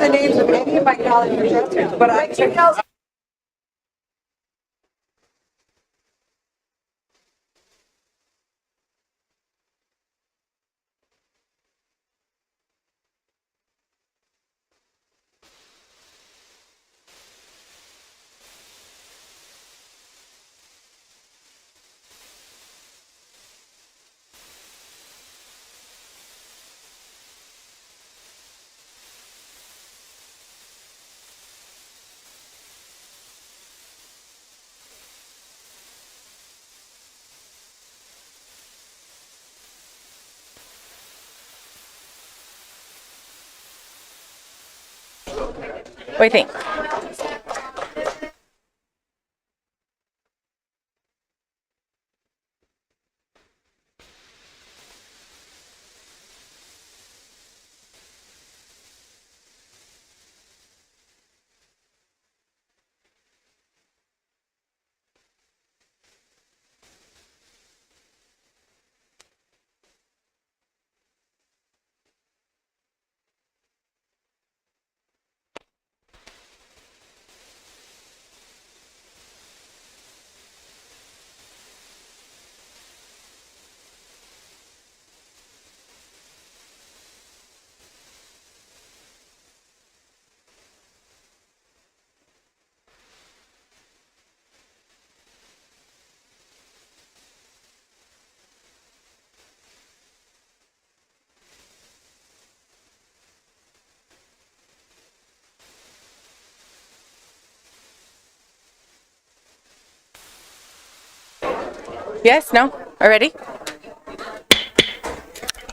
the names of any of my college professors, but I can tell. What do you think? Yes? No? Already?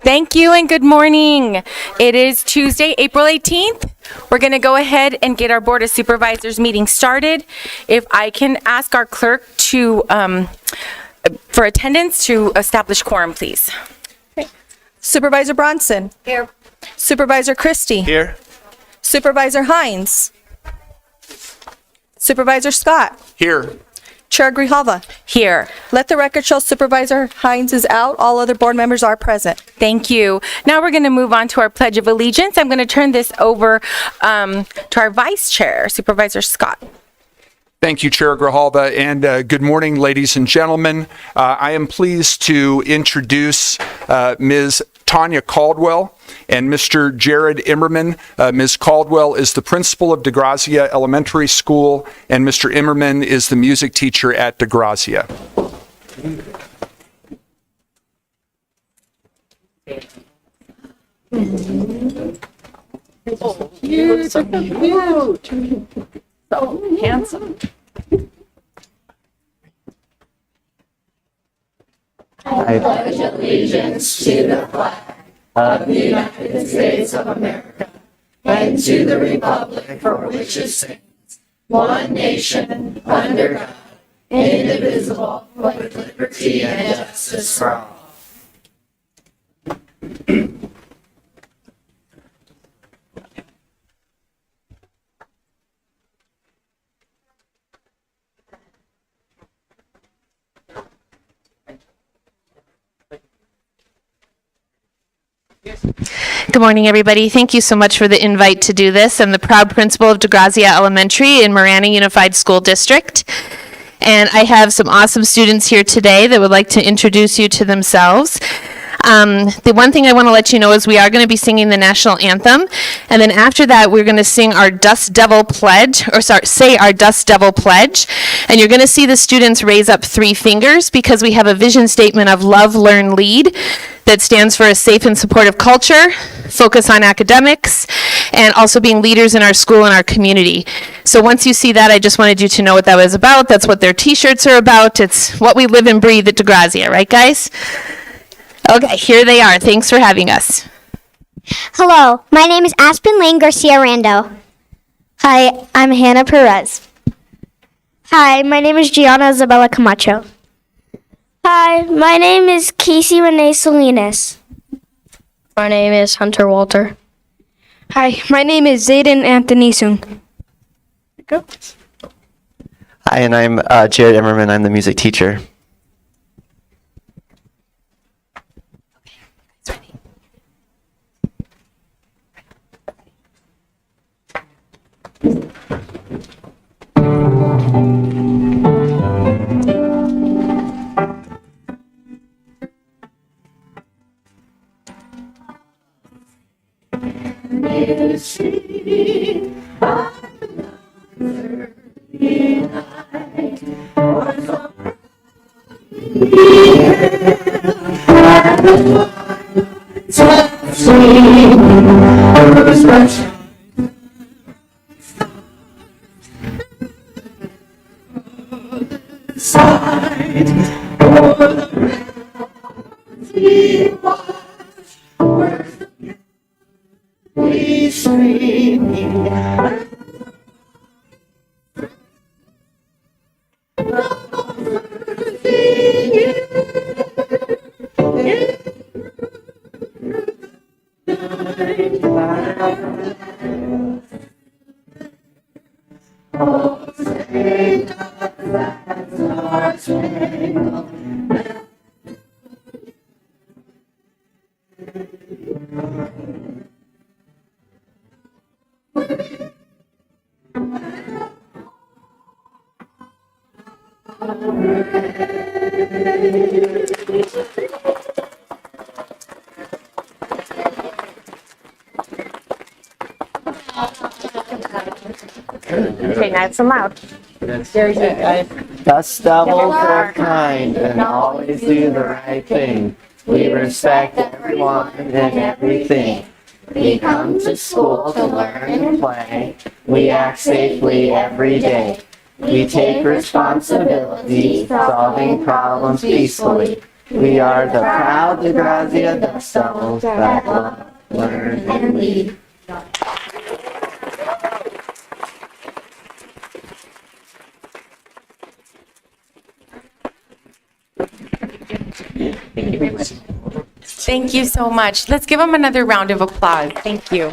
Thank you and good morning. It is Tuesday, April 18th. We're going to go ahead and get our Board of Supervisors meeting started. If I can ask our clerk to, for attendance to establish quorum, please. Okay. Supervisor Bronson. Here. Supervisor Christie. Here. Supervisor Hines. Supervisor Scott. Here. Chair Grijalva. Here. Let the record show Supervisor Hines is out. All other board members are present. Thank you. Now we're going to move on to our Pledge of Allegiance. I'm going to turn this over to our Vice Chair, Supervisor Scott. Thank you, Chair Grijalva, and good morning, ladies and gentlemen. I am pleased to introduce Ms. Tanya Caldwell and Mr. Jared Immerman. Ms. Caldwell is the principal of DeGrazia Elementary School, and Mr. Immerman is the music teacher at DeGrazia. You so cute. So handsome. I pledge allegiance to the flag of the United States of America and to the republic for which it stands, one nation, under God, indivisible, with liberty and justice for all. Good morning, everybody. Thank you so much for the invite to do this. I'm the proud principal of DeGrazia Elementary in Marana Unified School District. And I have some awesome students here today that would like to introduce you to themselves. The one thing I want to let you know is we are going to be singing the national anthem. And then after that, we're going to sing our Dust Devil Pledge, say our Dust Devil Pledge. And you're going to see the students raise up 3 fingers because we have a vision statement of love, learn, lead that stands for a safe and supportive culture, focus on academics, and also being leaders in our school and our community. So once you see that, I just wanted you to know what that was about. That's what their t-shirts are about. It's what we live and breathe at DeGrazia, right, guys? Okay, here they are. Thanks for having us. Hello, my name is Aspen Lane Garcia Rando. Hi, I'm Hannah Perez. Hi, my name is Gianna Isabella Camacho. Hi, my name is Casey Renee Salinas. My name is Hunter Walter. Hi, my name is Zayden Anthony Sung. Go. Hi, and I'm Jared Emmerman. I'm the music teacher. Okay, now it's loud. Dust devils are kind and always do the right thing. We respect everyone and everything. We come to school to learn and play. We act safely every day. We take responsibility, solving problems peacefully. We are the proud DeGrazia Dust Devils that love, learn, and lead. Thank you so much. Let's give them another round of applause. Thank you.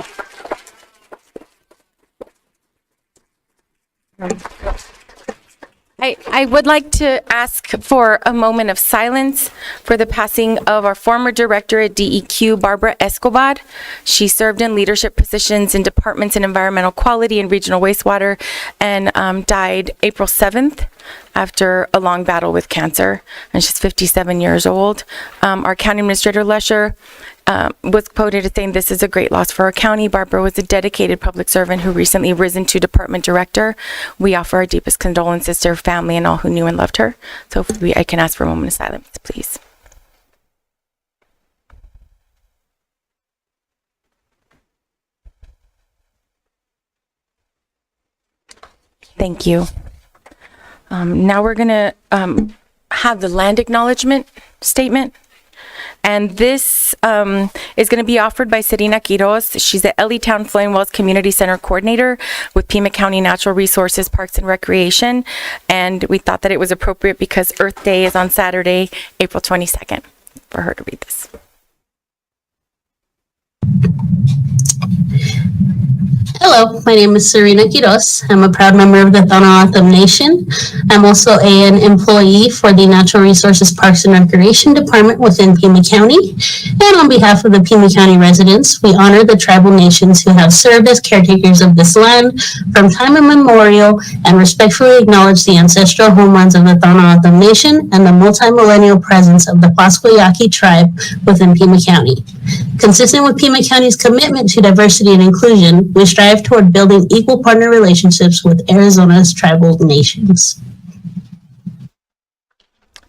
I would like to ask for a moment of silence for the passing of our former director at DEQ, Barbara Escobar. She served in leadership positions in departments in environmental quality and regional wastewater and died April 7th after a long battle with cancer, and she's 57 years old. Our county administrator, Lesher, was quoted as saying, "This is a great loss for our county. Barbara was a dedicated public servant who recently risen to department director. We offer our deepest condolences to her family and all who knew and loved her." So if I can ask for a moment of silence, please. Thank you. Now we're going to have the land acknowledgement statement. And this is going to be offered by Serena Quiroz. She's the LE Town Flowing Wells Community Center Coordinator with Pima County Natural Resources, Parks and Recreation. And we thought that it was appropriate because Earth Day is on Saturday, April 22nd, for her to read this. Hello, my name is Serena Quiroz. I'm a proud member of the Tohono Nation. I'm also an employee for the Natural Resources Parks and Recreation Department within Pima County. And on behalf of the Pima County residents, we honor the tribal nations who have served as caretakers of this land from time immemorial and respectfully acknowledge the ancestral homelands of the Tohono Nation and the multi-millennial presence of the Pasquayaki tribe within Pima County. Consistent with Pima County's commitment to diversity and inclusion, we strive toward building equal partner relationships with Arizona's tribal nations.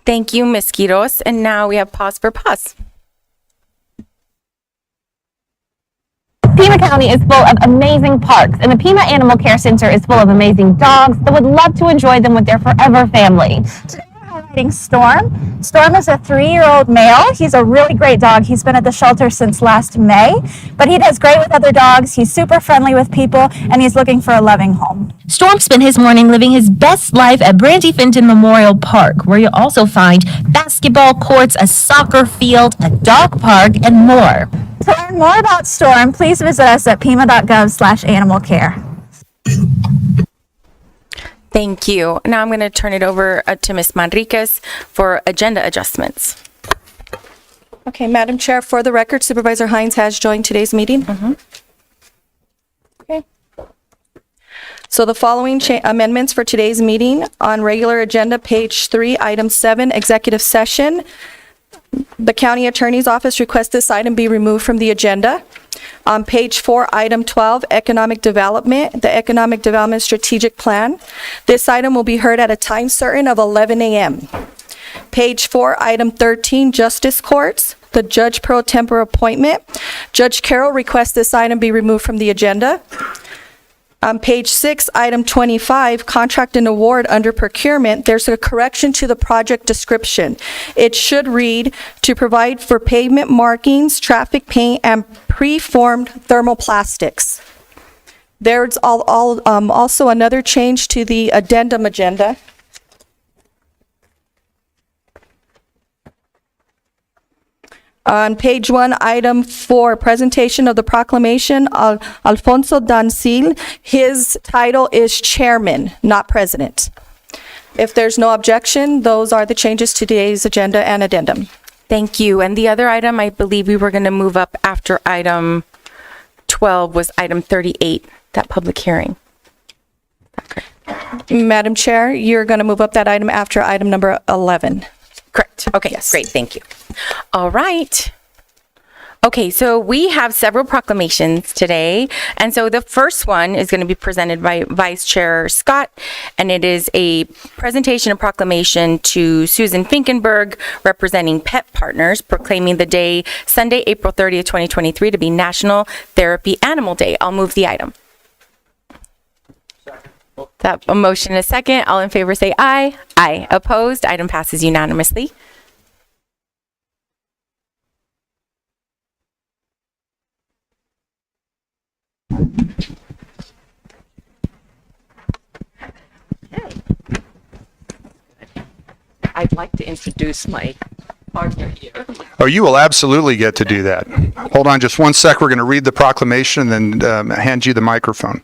Thank you, Ms. Quiroz. And now we have Paws for Paws. Pima County is full of amazing parks, and the Pima Animal Care Center is full of amazing dogs that would love to enjoy them with their forever family. Today we're highlighting Storm. Storm is a 3-year-old male. He's a really great dog. He's been at the shelter since last May, but he does great with other dogs. He's super friendly with people, and he's looking for a loving home. Storm spent his morning living his best life at Brandy Fenton Memorial Park, where you'll also find basketball courts, a soccer field, a dog park, and more. To learn more about Storm, please visit us at pima.gov/animalcare. Thank you. Now I'm going to turn it over to Ms. Manriquez for agenda adjustments. Okay, Madam Chair, for the record, Supervisor Hines has joined today's meeting. Okay. So the following amendments for today's meeting on regular agenda, page 3, item 7, executive session. The county attorney's office requests this item be removed from the agenda. On page 4, item 12, economic development, the economic development strategic plan. This item will be heard at a time certain of 11 a.m. Page 4, item 13, Justice Courts, the Judge Pro Tempore appointment. Judge Carroll requests this item be removed from the agenda. On page 6, item 25, contract and award under procurement, there's a correction to the project description. It should read, to provide for pavement markings, traffic paint, and preformed thermoplastics. There's also another change to the addendum agenda. On page 1, item 4, presentation of the proclamation of Alfonso Dancil. His title is chairman, not president. If there's no objection, those are the changes to today's agenda and addendum. Thank you. And the other item, I believe we were going to move up after item 12 was item 38, that public hearing. Madam Chair, you're going to move up that item after item number 11. Correct. Okay, yes. Great, thank you. All right. Okay, so we have several proclamations today. And so the first one is going to be presented by Vice Chair Scott, and it is a presentation and proclamation to Susan Finkenberg, representing Pet Partners, proclaiming the day Sunday, April 30th, 2023 to be National Therapy Animal Day. I'll move the item. That a motion and a second. All in favor say aye. Aye. Opposed? Item passes unanimously. I'd like to introduce my partner here. Oh, you will absolutely get to do that. Hold on just one sec. We're going to read the proclamation and then hand you the microphone.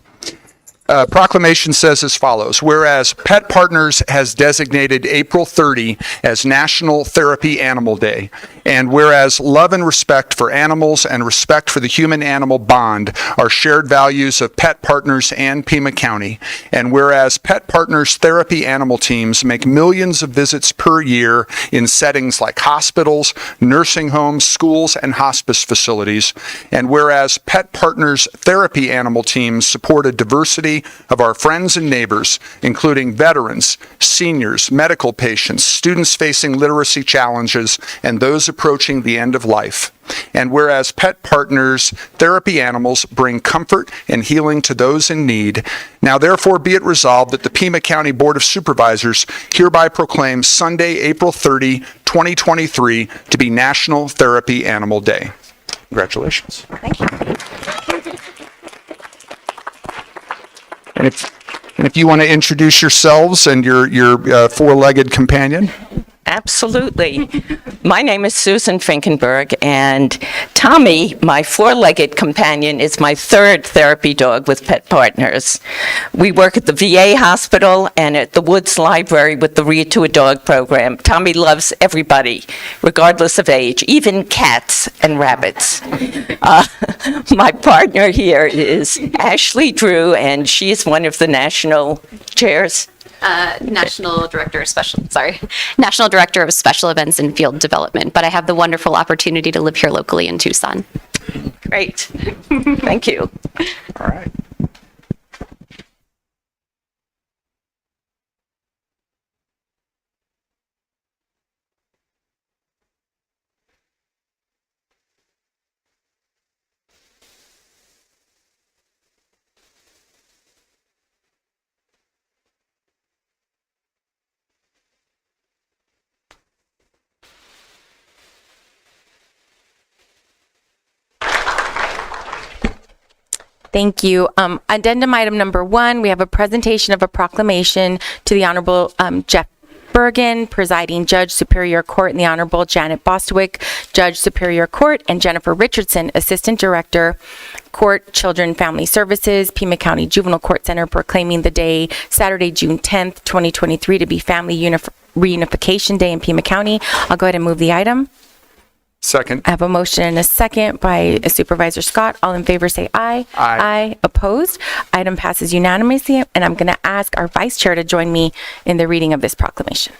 Proclamation says as follows. Whereas Pet Partners has designated April 30 as National Therapy Animal Day, and whereas love and respect for animals and respect for the human-animal bond are shared values of Pet Partners and Pima County, and whereas Pet Partners therapy animal teams make millions of visits per year in settings like hospitals, nursing homes, schools, and hospice facilities, and whereas Pet Partners therapy animal teams support a diversity of our friends and neighbors, including veterans, seniors, medical patients, students facing literacy challenges, and those approaching the end of life. And whereas Pet Partners therapy animals bring comfort and healing to those in need, now therefore be it resolved that the Pima County Board of Supervisors hereby proclaims Sunday, April 30, 2023 to be National Therapy Animal Day. Congratulations. Thank you. And if you want to introduce yourselves and your four-legged companion. Absolutely. My name is Susan Finkenberg, and Tommy, my four-legged companion, is my third therapy dog with Pet Partners. We work at the VA hospital and at the Woods Library with the Read to a Dog program. Tommy loves everybody, regardless of age, even cats and rabbits. My partner here is Ashley Drew, and she's one of the national chairs. National Director of Special Events and Field Development, but I have the wonderful opportunity to live here locally in Tucson. Great. Thank you. All right. Thank you. Addendum item number 1, we have a presentation of a proclamation to the Honorable Jeff Bergen, presiding Judge Superior Court, and the Honorable Janet Bostwick, Judge Superior Court, and Jennifer Richardson, Assistant Director, Court, Children, Family Services, Pima County Juvenile Court Center, proclaiming the day Saturday, June 10th, 2023 to be Family Reunification Day in Pima County. I'll go ahead and move the item. Second. I have a motion and a second by Supervisor Scott. All in favor say aye. Aye. Aye. Opposed? Item passes unanimously, and I'm going to ask our Vice Chair to join me in the reading of this proclamation.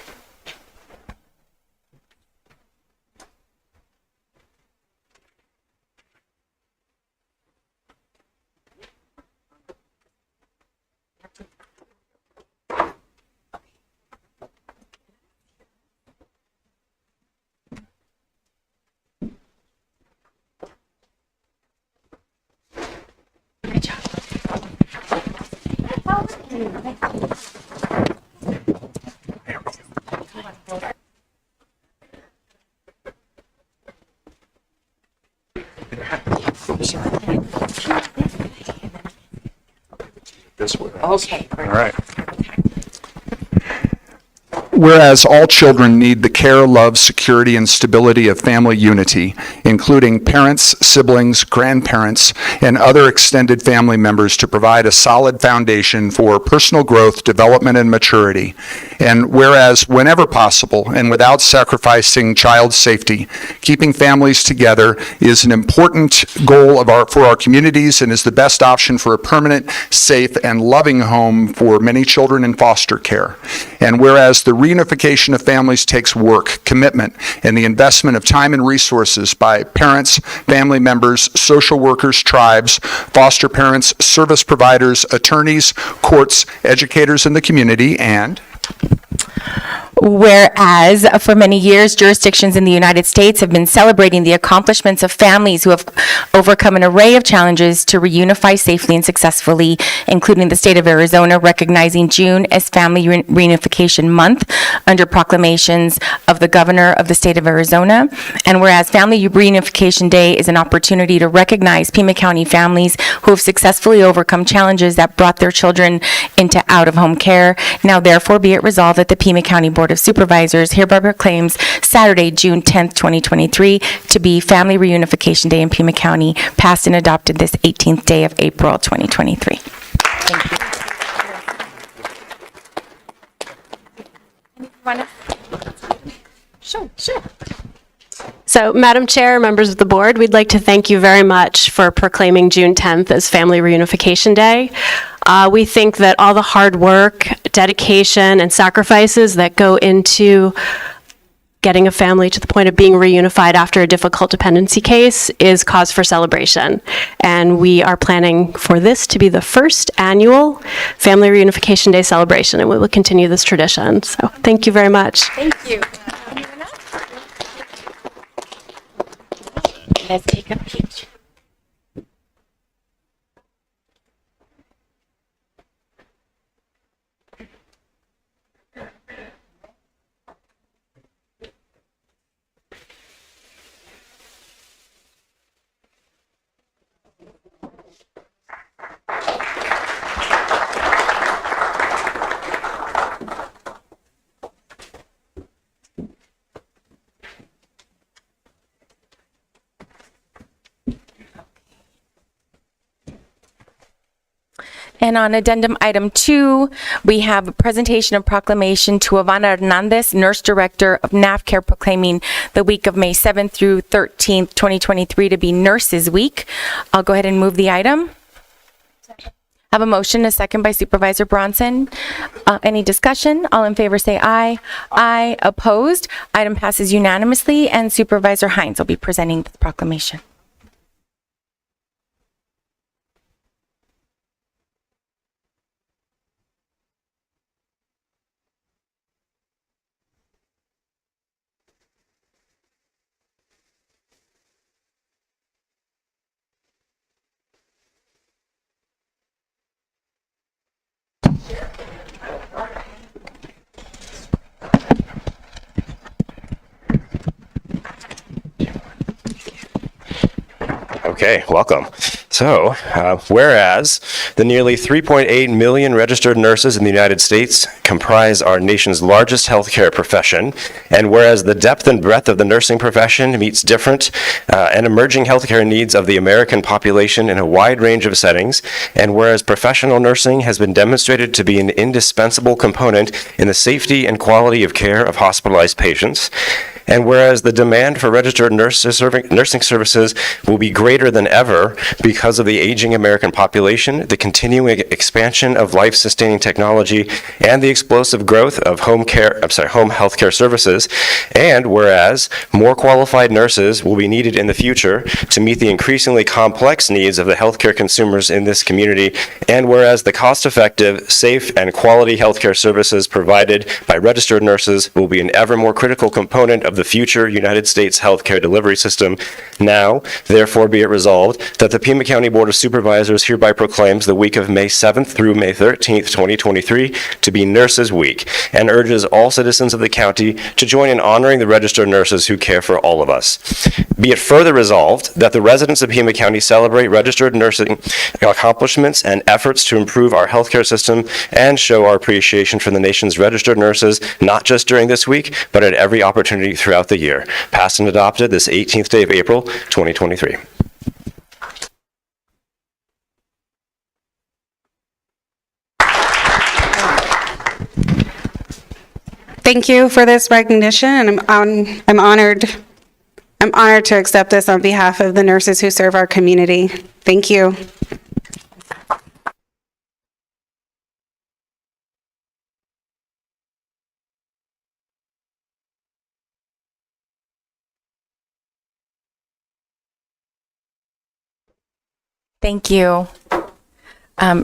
This way. Okay. All right. Whereas all children need the care, love, security, and stability of family unity, including parents, siblings, grandparents, and other extended family members to provide a solid foundation for personal growth, development, and maturity. And whereas whenever possible and without sacrificing child safety, keeping families together is an important goal for our communities and is the best option for a permanent, safe, and loving home for many children in foster care. And whereas the reunification of families takes work, commitment, and the investment of time and resources by parents, family members, social workers, tribes, foster parents, service providers, attorneys, courts, educators in the community, and Whereas for many years, jurisdictions in the United States have been celebrating the accomplishments of families who have overcome an array of challenges to reunify safely and successfully, including the state of Arizona recognizing June as Family Reunification Month under proclamations of the governor of the state of Arizona. And whereas Family Reunification Day is an opportunity to recognize Pima County families who have successfully overcome challenges that brought their children into out-of-home care, now therefore be it resolved that the Pima County Board of Supervisors hereby proclaims Saturday, June 10th, 2023 to be Family Reunification Day in Pima County, passed and adopted this 18th day of April 2023. Sure. So, Madam Chair, members of the board, we'd like to thank you very much for proclaiming June 10th as Family Reunification Day. We think that all the hard work, dedication, and sacrifices that go into getting a family to the point of being reunified after a difficult dependency case is cause for celebration. And we are planning for this to be the first annual Family Reunification Day celebration, and we will continue this tradition. So, thank you very much. Thank you. Let's take a picture. And on addendum item 2, we have a presentation of proclamation to Ivana Hernandez, Nurse Director of NAF Care, proclaiming the week of May 7th through 13th, 2023 to be Nurses Week. I'll go ahead and move the item. I have a motion, a second by Supervisor Bronson. Any discussion? All in favor say aye. Aye. Opposed? Item passes unanimously, and Supervisor Hines will be presenting the proclamation. Okay, welcome. So, whereas the nearly 3.8 million registered nurses in the United States comprise our nation's largest healthcare profession, and whereas the depth and breadth of the nursing profession meets different and emerging healthcare needs of the American population in a wide range of settings, and whereas professional nursing has been demonstrated to be an indispensable component in the safety and quality of care of hospitalized patients, and whereas the demand for registered nursing services will be greater than ever because of the aging American population, the continuing expansion of life-sustaining technology, and the explosive growth of home healthcare services, and whereas more qualified nurses will be needed in the future to meet the increasingly complex needs of the healthcare consumers in this community, and whereas the cost-effective, safe, and quality healthcare services provided by registered nurses will be an ever more critical component of of the future United States healthcare delivery system. Now, therefore, be it resolved that the Pima County Board of Supervisors hereby proclaims the week of May 7th through May 13th, 2023 to be Nurses Week, and urges all citizens of the county to join in honoring the registered nurses who care for all of us. Be it further resolved that the residents of Pima County celebrate registered nursing accomplishments and efforts to improve our healthcare system and show our appreciation for the nation's registered nurses, not just during this week, but at every opportunity throughout the year. Passed and adopted this 18th day of April, 2023. Thank you for this recognition, and I'm honored to accept this on behalf of the nurses who serve our community. Thank you. Thank you.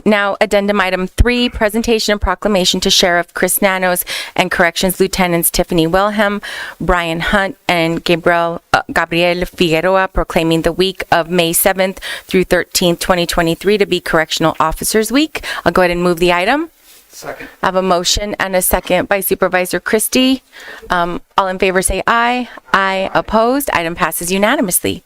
Now, addendum item 3, presentation and proclamation to Sheriff Chris Nanos and Corrections Lieutenants Tiffany Wilhelm, Brian Hunt, and Gabriel Figueroa, proclaiming the week of May 7th through 13th, 2023 to be Correctional Officers Week. I'll go ahead and move the item. Second. I have a motion and a second by Supervisor Christie. All in favor say aye. Aye. Opposed? Item passes unanimously.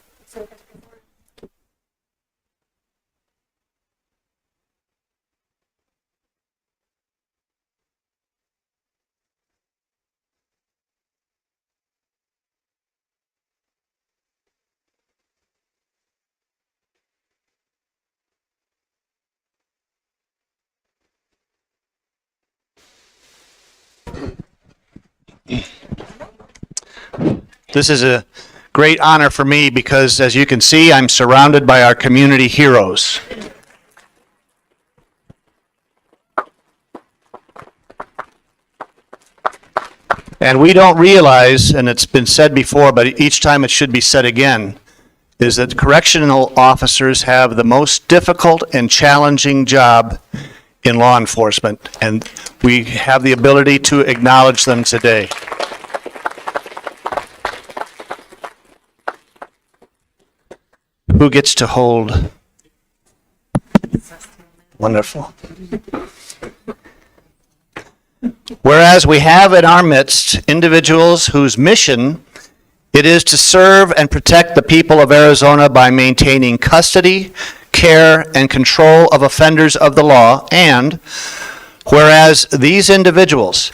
This is a great honor for me because, as you can see, I'm surrounded by our community heroes. And we don't realize, and it's been said before, but each time it should be said again, is that correctional officers have the most difficult and challenging job in law enforcement, and we have the ability to acknowledge them today. Who gets to hold? Wonderful. Whereas we have in our midst individuals whose mission it is to serve and protect the people of Arizona by maintaining custody, care, and control of offenders of the law, and whereas these individuals,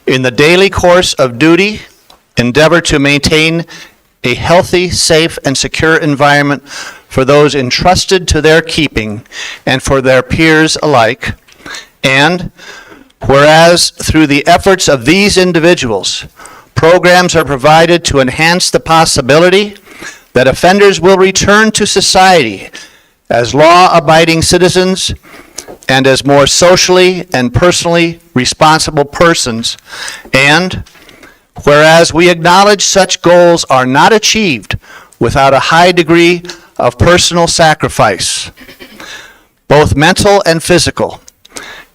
in the daily course of duty, endeavor to maintain a healthy, safe, and secure environment for those entrusted to their keeping and for their peers alike, and whereas through the efforts of these individuals, programs are provided to enhance the possibility that offenders will return to society as law-abiding citizens and as more socially and personally responsible persons, and whereas we acknowledge such goals are not achieved without a high degree of personal sacrifice, both mental and physical,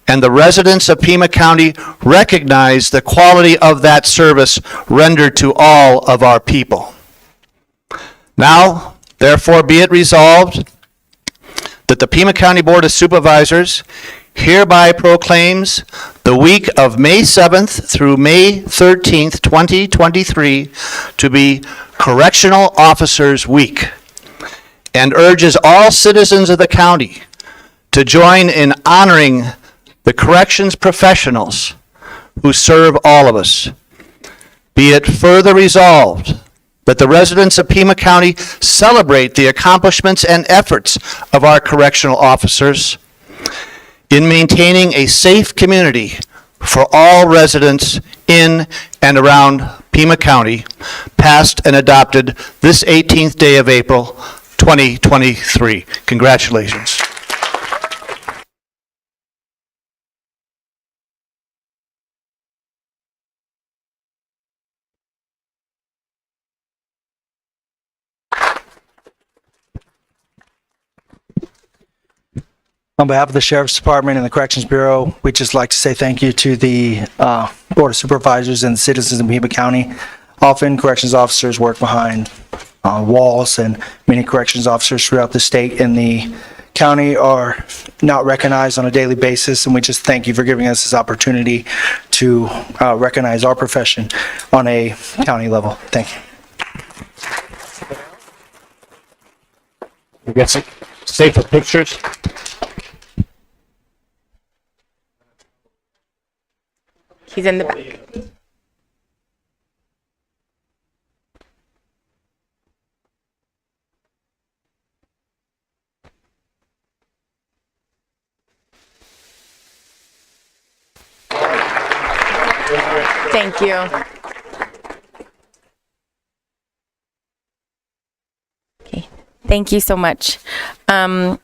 and the residents of Pima County recognize the quality of that service rendered to all of our people. Now, therefore, be it resolved that the Pima County Board of Supervisors hereby proclaims the week of May 7th through May 13th, 2023 to be Correctional Officers Week, and urges all citizens of the county to join in honoring the corrections professionals who serve all of us. Be it further resolved that the residents of Pima County celebrate the accomplishments and efforts of our correctional officers in maintaining a safe community for all residents in and around Pima County, passed and adopted this 18th day of April, 2023. Congratulations. On behalf of the Sheriff's Department and the Corrections Bureau, we'd just like to say thank you to the Board of Supervisors and the citizens of Pima County. Often corrections officers work behind walls, and many corrections officers throughout the state and the county are not recognized on a daily basis, and we just thank you for giving us this opportunity to recognize our profession on a county level. Thank you. You get safer pictures? He's in the back. Thank you. Okay, thank you so much. Our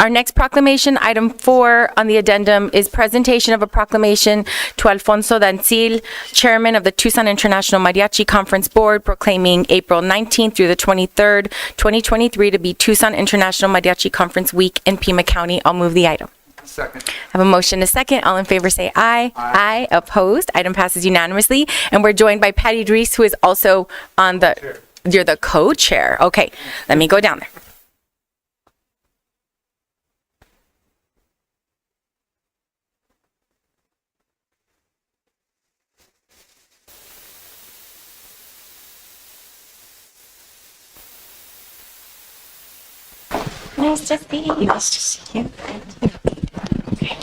next proclamation, item 4 on the addendum, is presentation of a proclamation to Alfonso Dancil, chairman of the Tucson International Mariachi Conference Board, proclaiming April 19th through the 23rd, 2023 to be Tucson International Mariachi Conference Week in Pima County. I'll move the item. Second. I have a motion, a second. All in favor say aye. Aye. Opposed? Item passes unanimously. And we're joined by Patty Dries, who is also on the, you're the co-chair. Okay, let me go down there. Nice to see you. Nice to see you. Okay.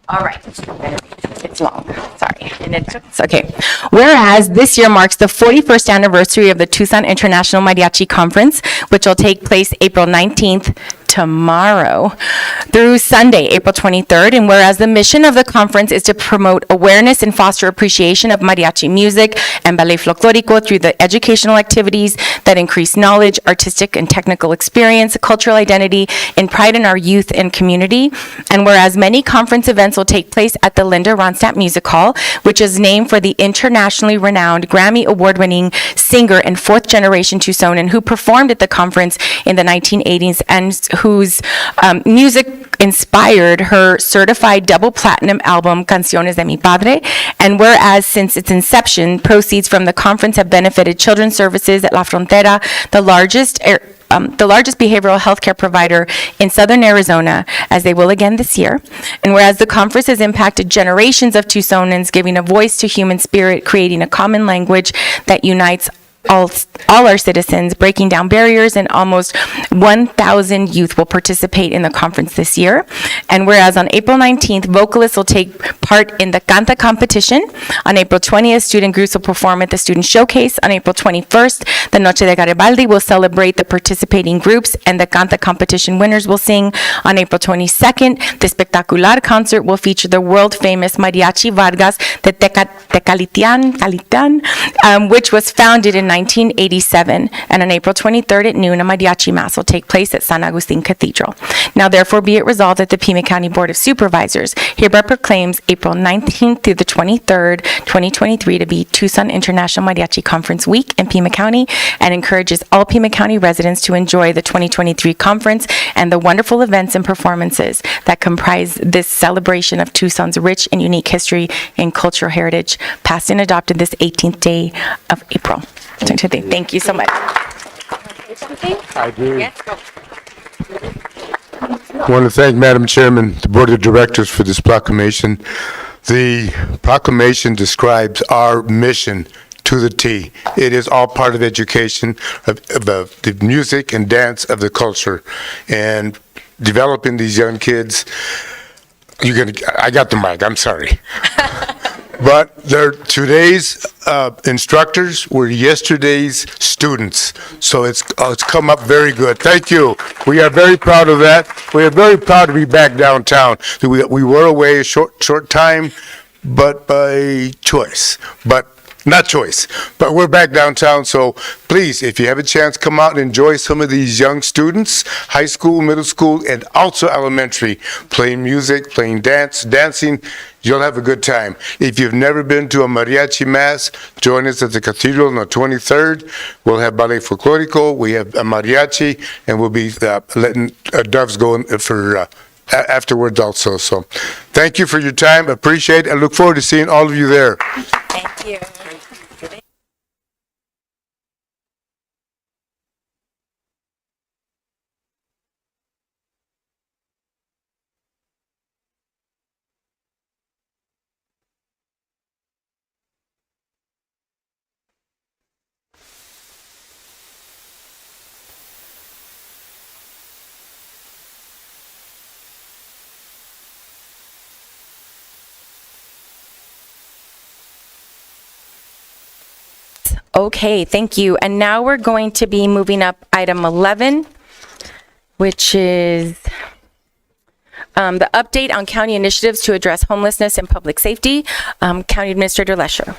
All right. It's long. Sorry. And it's okay. Whereas this year marks the 41st anniversary of the Tucson International Mariachi Conference, which will take place April 19th, tomorrow, through Sunday, April 23rd. And whereas the mission of the conference is to promote awareness and foster appreciation of mariachi music and ballet folklorico through the educational activities that increase knowledge, artistic and technical experience, cultural identity, and pride in our youth and community. And whereas many conference events will take place at the Linda Ronstadt Music Hall, which is named for the internationally renowned Grammy award-winning singer and fourth-generation Tucsonan who performed at the conference in the 1980s and whose music inspired her certified double platinum album Canciones de mi Padre. And whereas since its inception, proceeds from the conference have benefited Children's Services at La Frontera, the largest behavioral health care provider in southern Arizona, as they will again this year. And whereas the conference has impacted generations of Tucsonans, giving a voice to human spirit, creating a common language that unites all our citizens, breaking down barriers, and almost 1,000 youth will participate in the conference this year. And whereas on April 19th, vocalists will take part in the Canta competition. On April 20th, student groups will perform at the Student Showcase. On April 21st, the Noche de Garibaldi will celebrate the participating groups, and the Canta competition winners will sing. On April 22nd, the Spectacular concert will feature the world-famous Mariachi Vargas de Tecalitlán, which was founded in 1987, and on April 23rd at noon, a mariachi mass will take place at San Agustin Cathedral. Now, therefore, be it resolved that the Pima County Board of Supervisors hereby proclaims April 19th through the 23rd, 2023 to be Tucson International Mariachi Conference Week in Pima County, and encourages all Pima County residents to enjoy the 2023 conference and the wonderful events and performances that comprise this celebration of Tucson's rich and unique history and cultural heritage, passed and adopted this 18th day of April. Thank you so much. I do. Yes, go. I want to thank Madam Chairman, the Board of Directors for this proclamation. The proclamation describes our mission to the T. It is all part of education, of the music and dance of the culture, and developing these young kids. I got the mic, I'm sorry. But today's instructors were yesterday's students, so it's come up very good. Thank you. We are very proud of that. We are very proud to be back downtown. We were away a short time, but by choice. Not choice, but we're back downtown, so please, if you have a chance, come out and enjoy some of these young students, high school, middle school, and also elementary, playing music, playing dancing. You'll have a good time. If you've never been to a mariachi mass, join us at the cathedral on the 23rd. We'll have ballet folklorico, we have a mariachi, and we'll be letting doves go for afterwards also. So thank you for your time. Appreciate it. I look forward to seeing all of you there. Thank you. Okay, thank you. And now we're going to be moving up item 11, which is the update on county initiatives to address homelessness and public safety. County Administrator Lesher.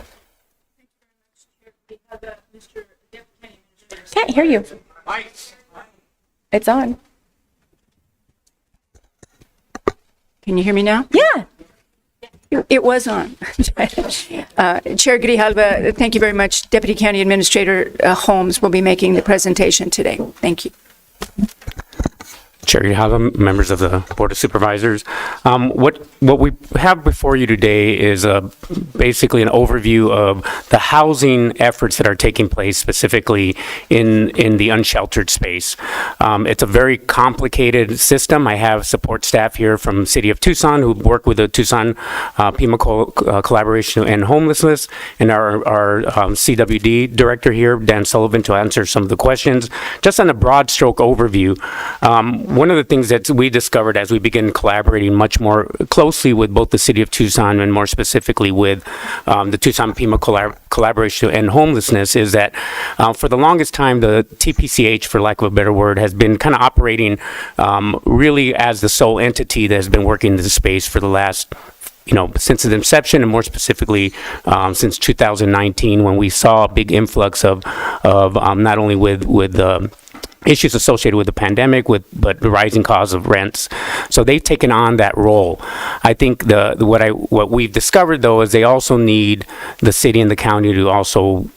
Can't hear you. It's on. Can you hear me now? Yeah. It was on. Chair Grijalva, thank you very much. Deputy County Administrator Holmes will be making the presentation today. Thank you. Chair Grijalva, members of the Board of Supervisors. What we have before you today is basically an overview of the housing efforts that are taking place specifically in the unsheltered space. It's a very complicated system. I have support staff here from the City of Tucson who work with the Tucson Pima Collaboration and Homelessness, and our CWD director here, Dan Sullivan, to answer some of the questions. Just on a broad stroke overview, one of the things that we discovered as we began collaborating much more closely with both the City of Tucson and more specifically with the Tucson Pima Collaboration and Homelessness is that for the longest time, the TPCH, for lack of a better word, has been kind of operating really as the sole entity that has been working in the space for the last since its inception, and more specifically since 2019, when we saw a big influx of not only with the issues associated with the pandemic, but the rising cost of rents. So they've taken on that role. I think what we've discovered though is they also need the city and the county to also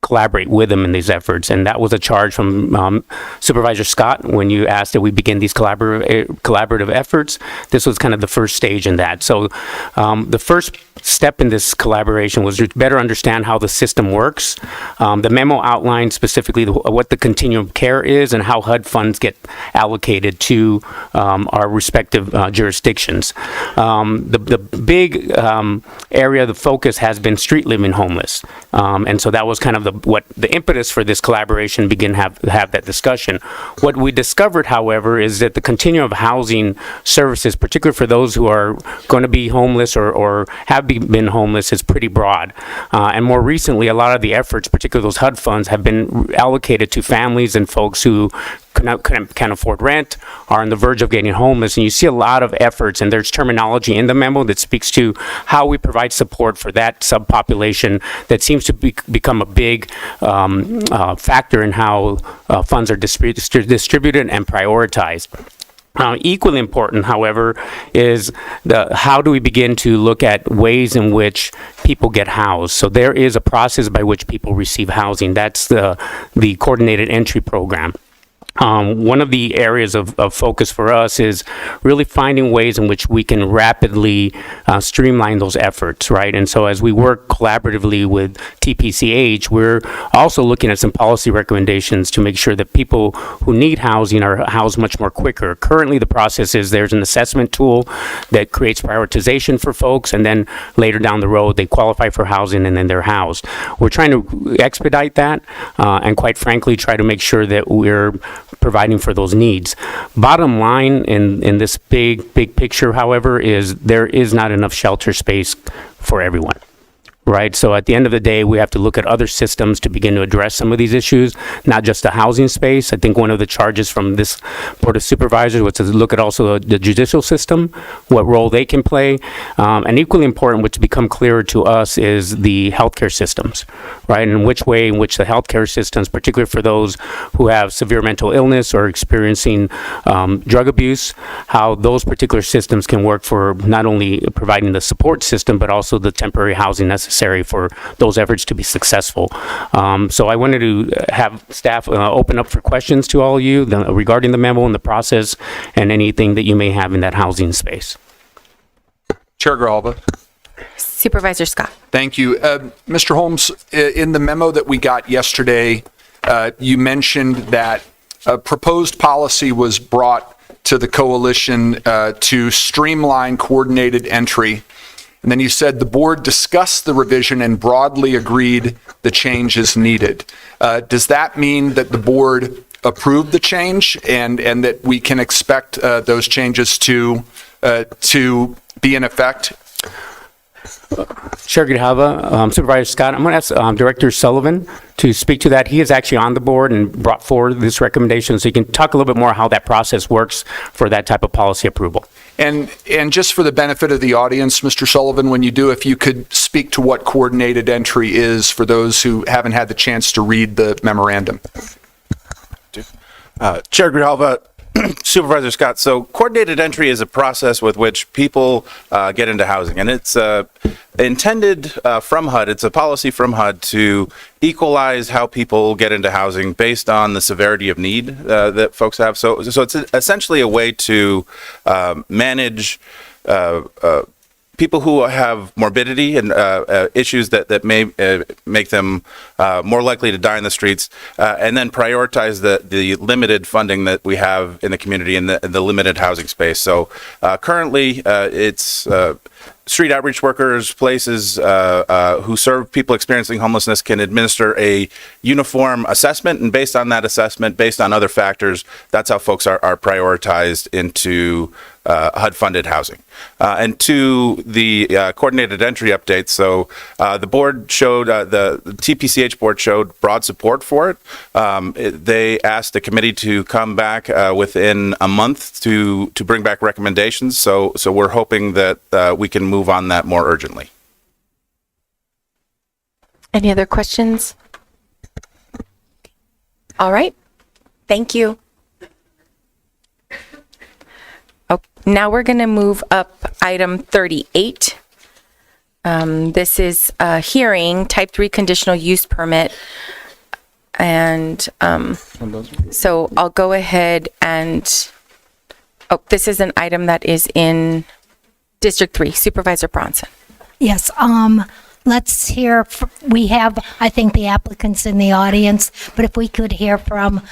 collaborate with them in these efforts, and that was a charge from Supervisor Scott when you asked that we begin these collaborative efforts. This was kind of the first stage in that. So the first step in this collaboration was to better understand how the system works. The memo outlined specifically what the continuum of care is and how HUD funds get allocated to our respective jurisdictions. The big area of the focus has been street living homeless, and so that was kind of what the impetus for this collaboration began have that discussion. What we discovered, however, is that the continuum of housing services, particularly for those who are going to be homeless or have been homeless, is pretty broad. And more recently, a lot of the efforts, particularly those HUD funds, have been allocated to families and folks who can't afford rent, are on the verge of getting homeless. And you see a lot of efforts, and there's terminology in the memo that speaks to how we provide support for that subpopulation that seems to become a big factor in how funds are distributed and prioritized. Equally important, however, is how do we begin to look at ways in which people get housed. So there is a process by which people receive housing. That's the coordinated entry program. One of the areas of focus for us is really finding ways in which we can rapidly streamline those efforts, right? And so as we work collaboratively with TPCH, we're also looking at some policy recommendations to make sure that people who need housing are housed much more quicker. Currently, the process is there's an assessment tool that creates prioritization for folks, and then later down the road, they qualify for housing and then they're housed. We're trying to expedite that and quite frankly, try to make sure that we're providing for those needs. Bottom line in this big picture, however, is there is not enough shelter space for everyone. Right? So at the end of the day, we have to look at other systems to begin to address some of these issues, not just the housing space. I think one of the charges from this Board of Supervisors was to look at also the judicial system, what role they can play. And equally important, which become clearer to us, is the healthcare systems, right? And which way in which the healthcare systems, particularly for those who have severe mental illness or experiencing drug abuse, how those particular systems can work for not only providing the support system, but also the temporary housing necessary for those efforts to be successful. So I wanted to have staff open up for questions to all of you regarding the memo and the process and anything that you may have in that housing space. Chair Grijalva. Supervisor Scott. Thank you. Mr. Holmes, in the memo that we got yesterday, you mentioned that a proposed policy was brought to the coalition to streamline coordinated entry. And then you said the board discussed the revision and broadly agreed the change is needed. Does that mean that the board approved the change and that we can expect those changes to be in effect? Chair Grijalva, Supervisor Scott, I'm going to ask Director Sullivan to speak to that. He is actually on the board and brought forward this recommendation, so he can talk a little bit more how that process works for that type of policy approval. And just for the benefit of the audience, Mr. Sullivan, when you do, if you could speak to what coordinated entry is for those who haven't had the chance to read the memorandum. Chair Grijalva, Supervisor Scott, so coordinated entry is a process with which people get into housing, and it's intended from HUD. It's a policy from HUD to equalize how people get into housing based on the severity of need that folks have. So it's essentially a way to manage people who have morbidity and issues that may make them more likely to die in the streets, and then prioritize the limited funding that we have in the community and the limited housing space. So currently, it's street outreach workers, places who serve people experiencing homelessness can administer a uniform assessment, and based on that assessment, based on other factors, that's how folks are prioritized into HUD-funded housing. And to the coordinated entry update, so the board showed, the TPCH board showed broad support for it. They asked the committee to come back within a month to bring back recommendations. So we're hoping that we can move on that more urgently. Any other questions? All right. Thank you. Now we're going to move up item 38. This is a hearing, type 3 conditional use permit. And so I'll go ahead and, this is an item that is in District 3. Supervisor Bronson. Yes, let's hear, we have, I think, the applicants in the audience, but if we could hear from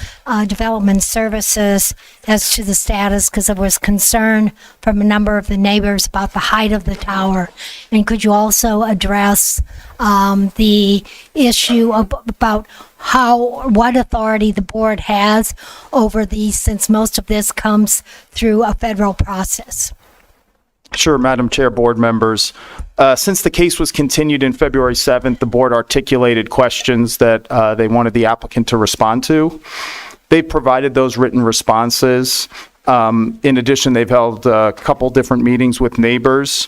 Development Services as to the status, because there was concern from a number of the neighbors about the height of the tower. And could you also address the issue about what authority the board has over these, since most of this comes through a federal process? Sure, Madam Chair, board members. Since the case was continued in February 7th, the board articulated questions that they wanted the applicant to respond to. They provided those written responses. In addition, they've held a couple different meetings with neighbors,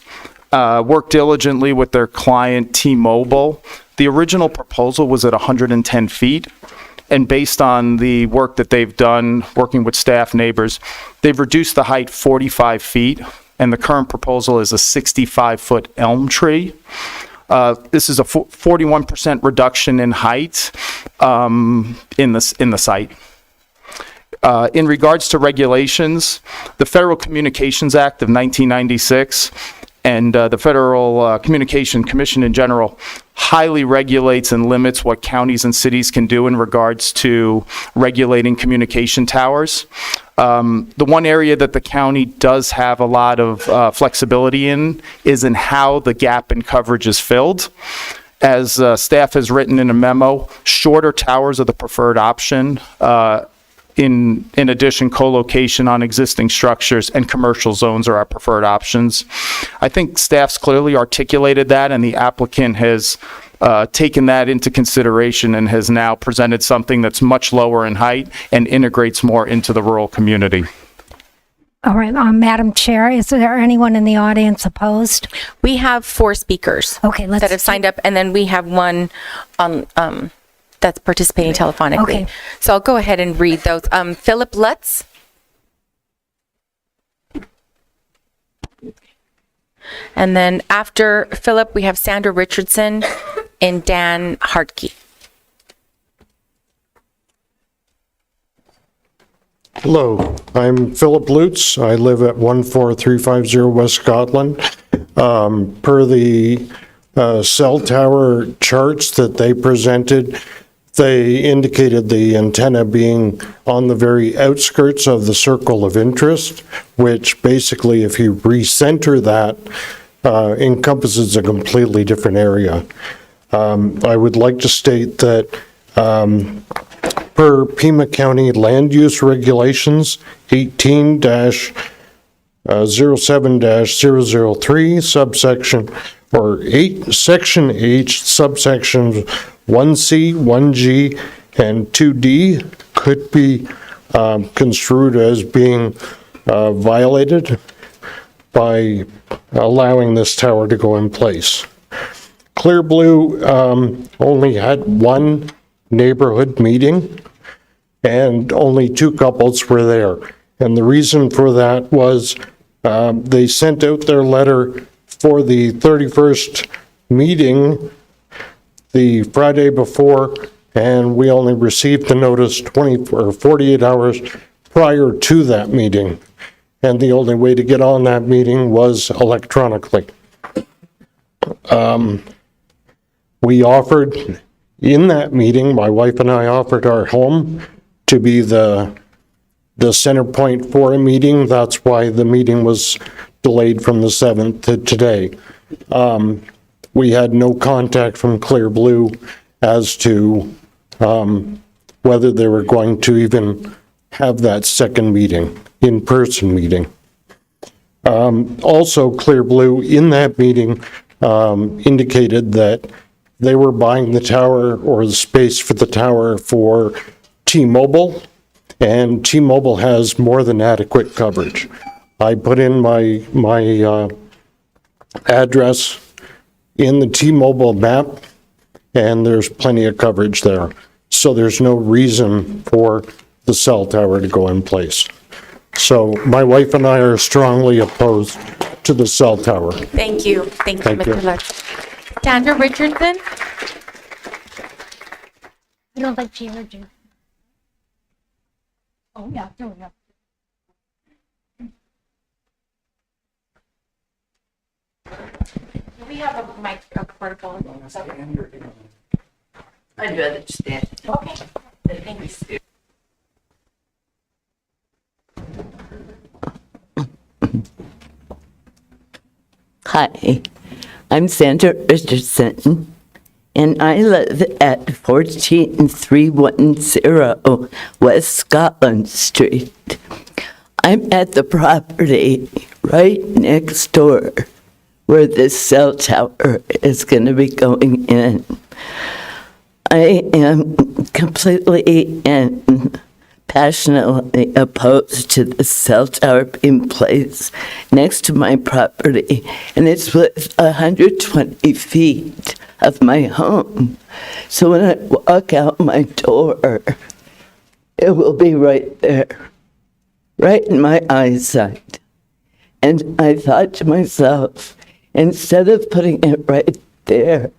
worked diligently with their client T-Mobile. The original proposal was at 110 feet. And based on the work that they've done, working with staff, neighbors, they've reduced the height 45 feet. And the current proposal is a 65-foot elm tree. This is a 41% reduction in height in the site. In regards to regulations, the Federal Communications Act of 1996 and the Federal Communication Commission in general highly regulates and limits what counties and cities can do in regards to regulating communication towers. The one area that the county does have a lot of flexibility in is in how the gap in coverage is filled. As staff has written in a memo, shorter towers are the preferred option. In addition, co-location on existing structures and commercial zones are our preferred options. I think staff's clearly articulated that, and the applicant has taken that into consideration and has now presented something that's much lower in height and integrates more into the rural community. All right, Madam Chair, is there anyone in the audience opposed? We have 4 speakers that have signed up, and then we have one on that's participating telephonically. Okay. So I'll go ahead and read those. Philip Lutz. And then after Philip, we have Sandra Richardson and Dan Hartke. Hello, I'm Philip Lutz. I live at 14350 West Scotland. Per the cell tower charts that they presented, they indicated the antenna being on the very outskirts of the circle of interest, which basically, if you recenter that, encompasses a completely different area. I wowould like to state that per Pima County Land Use Regulations 18-07-003, subsection Section H, subsections 1C, 1G, and 2D could be construed as being violated by allowing this tower to go in place. Clear Blue only had one neighborhood meeting, and only 2 couples were there. And the reason for that was they sent out their letter for the 31st meeting the Friday before, and we only received the notice 48 hours prior to that meeting. And the only way to get on that meeting was electronically. We offered, in that meeting, my wife and I offered our home to be the center point for a meeting. That's why the meeting was delayed from the 7th to today. We had no contact from Clear Blue as to whether they were going to even have that second meeting, in-person meeting. Also, Clear Blue, in that meeting, indicated that they were buying the tower or the space for the tower for T-Mobile, and T-Mobile has more than adequate coverage. I put in my address in the T-Mobile map, and there's plenty of coverage there. So there's no reason for the cell tower to go in place. So my wife and I are strongly opposed to the cell tower. Thank you. Thank you, Thank you. Mr. Lutz. Sandra Richardson? I don't think she heard you. Oh, yeah, there we go. Do we have a mic, a portable? I'd rather stand. Okay. Thank you. Hi, I'm Sandra Richardson, and I live at 14310 West Scotland Street. I'm at the property right next door where this cell tower is going to be going in. I am completely and passionately opposed to the cell tower being placed next to my property, and it's within 120 feet of my home. So when I walk out my door, it will be right there, right in my eyesight. And I thought to myself, instead of putting it right there,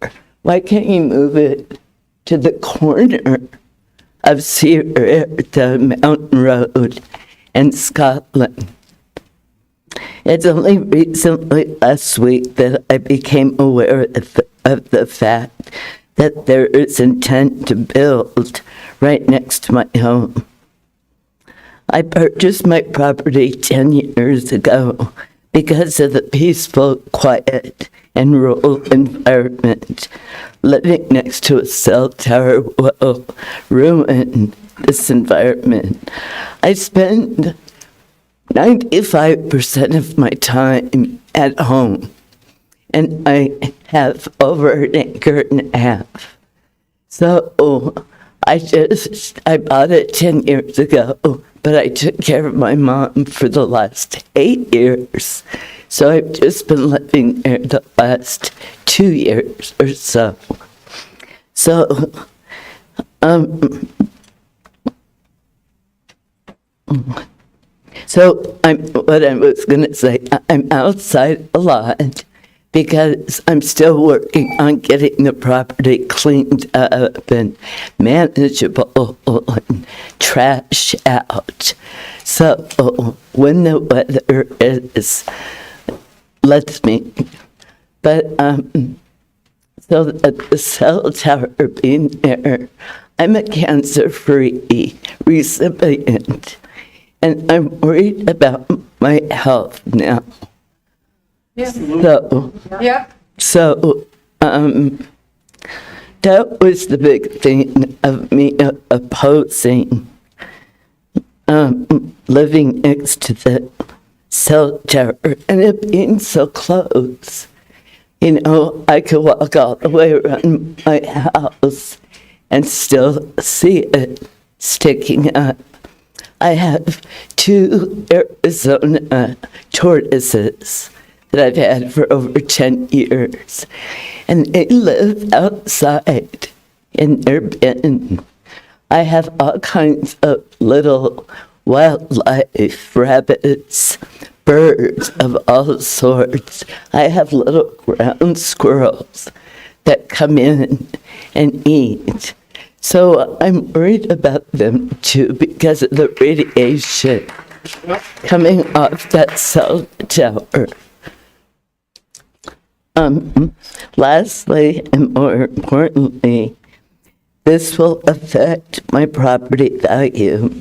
why can't you move it to the corner of the Mountain Road in Scotland? It's only recently, last week, that I became aware of the fact that there is intent to build right next to my home. I purchased my property 10 years ago because of the peaceful, quiet, and rural environment. Living next to a cell tower will ruin this environment. I spend 95% of my time at home, and I have over an acre and a half. So I bought it 10 years ago, but I took care of my mom for the last 8 years. So I've just been living there the last 2 years or so. So, what I was going to say, I'm outside a lot because I'm still working on getting the property cleaned up and manageable and trash out. So when the weather lets me, but so the cell tower being there, I'm a cancer-free recipient, and I'm worried about my health now. Yeah. So, Yeah. so that was the big thing of me opposing living next to the cell tower and it being so close. You know, I could walk all the way around my house and still see it sticking up. I have 2 Arizona tortoises that I've had for over 10 years, and they live outside in their bin. I have all kinds of little wildlife, rabbits, birds of all sorts. I have little ground squirrels that come in and eat. So I'm worried about them too because of the radiation coming off that cell tower. Lastly, and more importantly, this will affect my property value.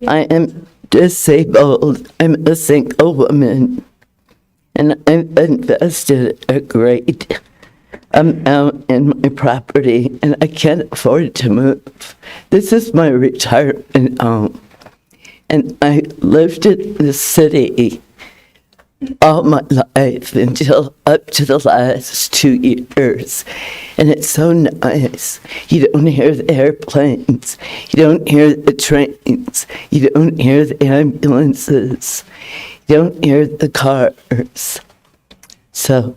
I am disabled. I'm a single woman, and I've invested a great amount in my property, and I can't afford to move. This is my retirement home, and I lived in the city all my life until up to the last 2 years, and it's so nice. You don't hear the airplanes, you don't hear the trains, you don't hear the ambulances, you don't hear the cars. So,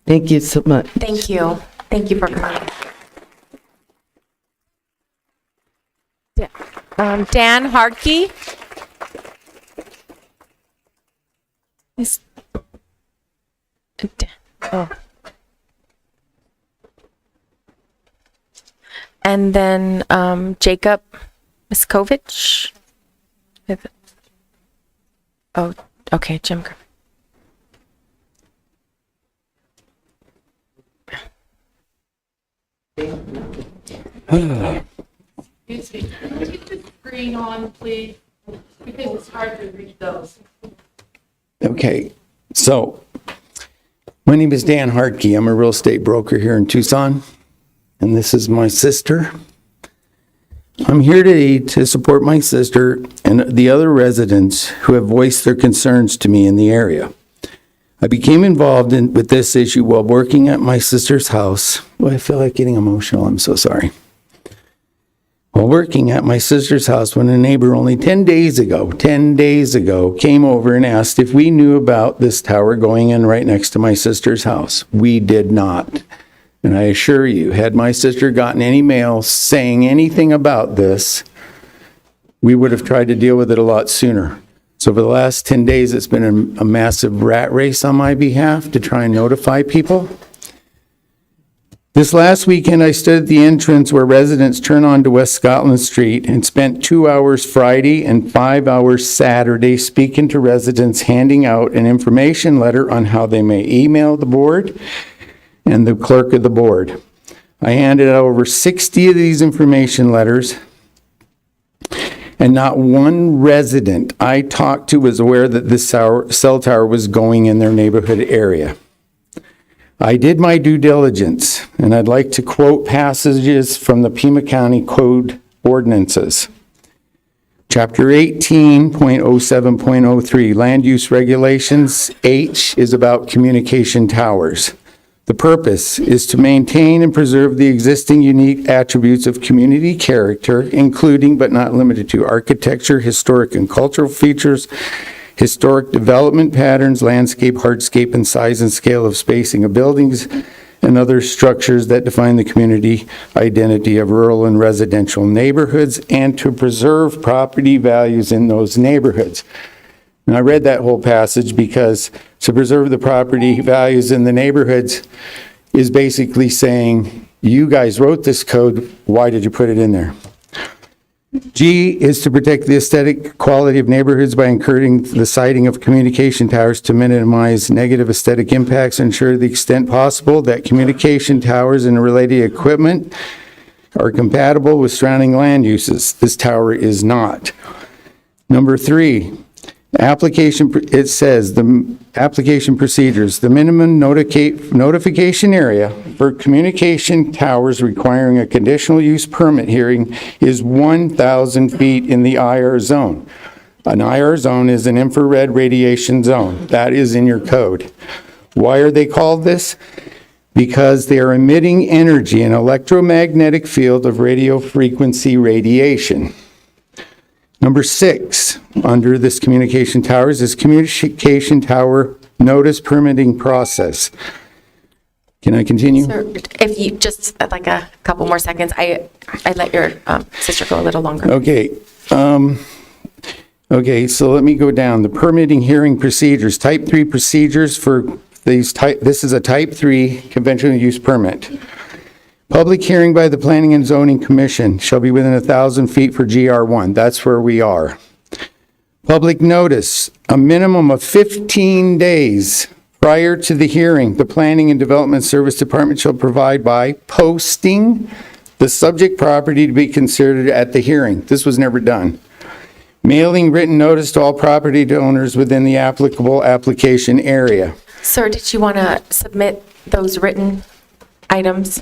thank you so much. Thank you. Thank you for coming. Dan Hartke. Oh. And then Jacob Miskovich. Oh, okay, Jim. Excuse me, can you keep the screen on, please? Because it's hard to read those. Okay, so my name is Dan Hartke. I'm a real estate broker here in Tucson, and this is my sister. I'm here today to support my sister and the other residents who have voiced their concerns to me in the area. I became involved with this issue while working at my sister's house. Oh, I feel like getting emotional. I'm so sorry. While working at my sister's house when a neighbor only 10 days ago, came over and asked if we knew about this tower going in right next to my sister's house. We did not. And I assure you, had my sister gotten any mail saying anything about this, we would have tried to deal with it a lot sooner. So for the last 10 days, it's been a massive rat race on my behalf to try and notify people. This last weekend, I stood at the entrance where residents turn onto West Scotland Street and spent 2 hours Friday and 5 hours Saturday speaking to residents, handing out an information letter on how they may email the board and the clerk of the board. I handed out over 60 of these information letters, and not one resident I talked to was aware that this cell tower was going in their neighborhood area. I did my due diligence, and I'd like to quote passages from the Pima County Code ordinances. Chapter 18.07.03, Land Use Regulations. H is about communication towers. The purpose is to maintain and preserve the existing unique attributes of community character, including but not limited to architecture, historic and cultural features, historic development patterns, landscape, hardscape, and size and scale of spacing of buildings, and other structures that define the community identity of rural and residential neighborhoods, and to preserve property values in those neighborhoods. And I read that whole passage because to preserve the property values in the neighborhoods is basically saying, you guys wrote this code, why did you put it in there? G is to protect the aesthetic quality of neighborhoods by encouraging the siting of communication towers to minimize negative aesthetic impacts, ensure to the extent possible that communication towers and related equipment are compatible with surrounding land uses. This tower is not. Number 3, it says the application procedures. The minimum notification area for communication towers requiring a conditional use permit hearing is 1,000 feet in the IR zone. An IR zone is an infrared radiation zone. That is in your code. Why are they called this? Because they are emitting energy, an electromagnetic field of radio frequency radiation. Number 6, under this communication towers, is communication tower notice permitting process. Can I continue? Sir, if you just like a couple more seconds, I let your sister go a little longer. Okay. Okay, so let me go down. The permitting hearing procedures, type 3 procedures for these this is a type 3 conventional use permit. Public hearing by the Planning and Zoning Commission shall be within 1,000 feet for GR1. That's where we are. Public notice, a minimum of 15 days prior to the hearing, the Planning and Development Service Department shall provide by posting the subject property to be considered at the hearing. This was never done. Mailing written notice to all property owners within the applicable application area. Sir, did you want to submit those written items?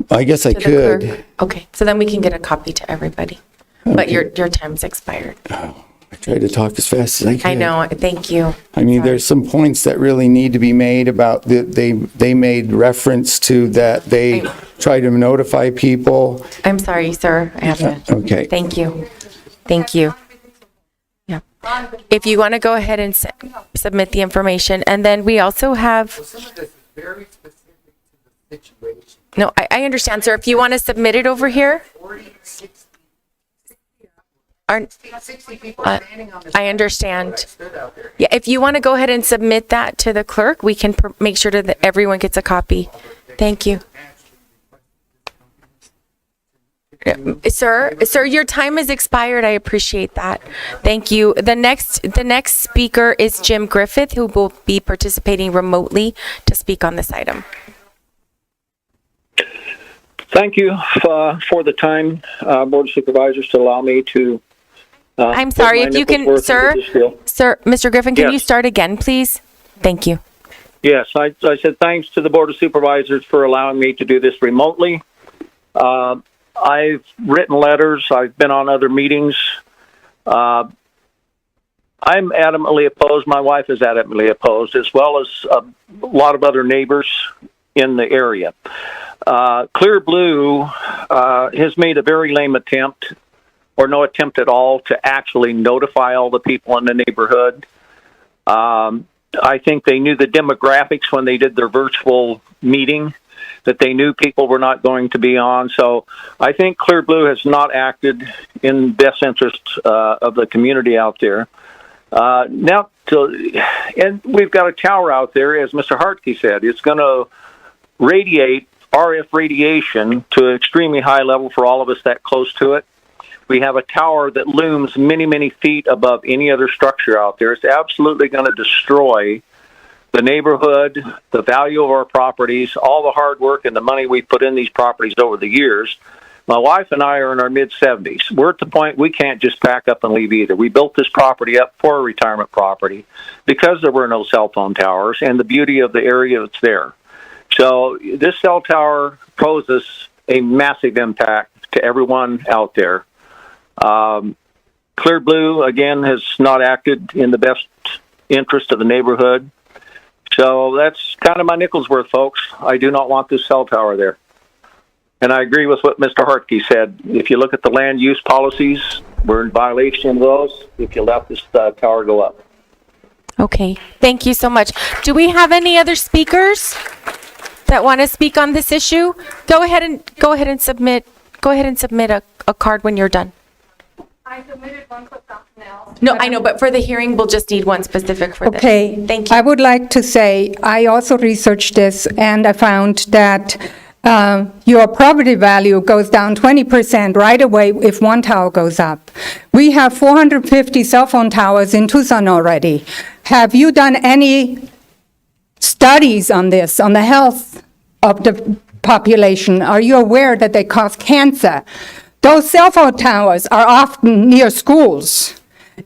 I guess I to the clerk? could. Okay, so then we can get a copy to everybody. But your time's expired. I tried to talk as fast as I could. I know, thank you. I mean, there's some points that really need to be made about they made reference to that they try to notify people. I'm sorry, sir. I have to. Okay. Thank you. Thank you. Yeah. If you want to go ahead and submit the information, and then we also have. No, I understand, sir. If you want to submit it over here. I understand. Yeah, if you want to go ahead and submit that to the clerk, we can make sure that everyone gets a copy. Thank you. Sir, your time has expired. I appreciate that. Thank you. The next speaker is Jim Griffith, who will be participating remotely to speak on this item. Thank you for the time, Board of Supervisors, to allow me to. I'm sorry, if you can, sir, Mr. Griffin, can you start again, please? Thank you. Yes, I said thanks to the Board of Supervisors for allowing me to do this remotely. I've written letters. I've been on other meetings. I'm adamantly opposed. My wife is adamantly opposed, as well as a lot of other neighbors in the area. Clear Blue has made a very lame attempt, or no attempt at all, to actually notify all the people in the neighborhood. I think they knew the demographics when they did their virtual meeting, that they knew people were not going to be on. So I think Clear Blue has not acted in best interest of the community out there. And we've got a tower out there, as Mr. Hartke said. It's going to radiate RF radiation to an extremely high level for all of us that close to it. We have a tower that looms many, many feet above any other structure out there. It's absolutely going to destroy the neighborhood, the value of our properties, all the hard work and the money we put in these properties over the years. My wife and I are in our mid-70s. We're at the point we can't just pack up and leave either. We built this property up for a retirement property because there were no cell phone towers and the beauty of the area that's there. So this cell tower poses a massive impact to everyone out there. Clear Blue, again, has not acted in the best interest of the neighborhood. So that's kind of my nickel's worth, folks. I do not want this cell tower there. And I agree with what Mr. Hartke said. If you look at the land use policies, we're in violation of those if you let this tower go up. Okay, thank you so much. Do we have any other speakers that want to speak on this issue? Go ahead and submit a card when you're done. I submitted one for something else. No, I know, but for the hearing, we'll just need one specific for this. Okay. Thank you. I would like to say, I also researched this, and I found that your property value goes down 20% right away if one tower goes up. We have 450 cell phone towers in Tucson already. Have you done any studies on this, on the health of the population? Are you aware that they cause cancer? Those cell phone towers are often near schools,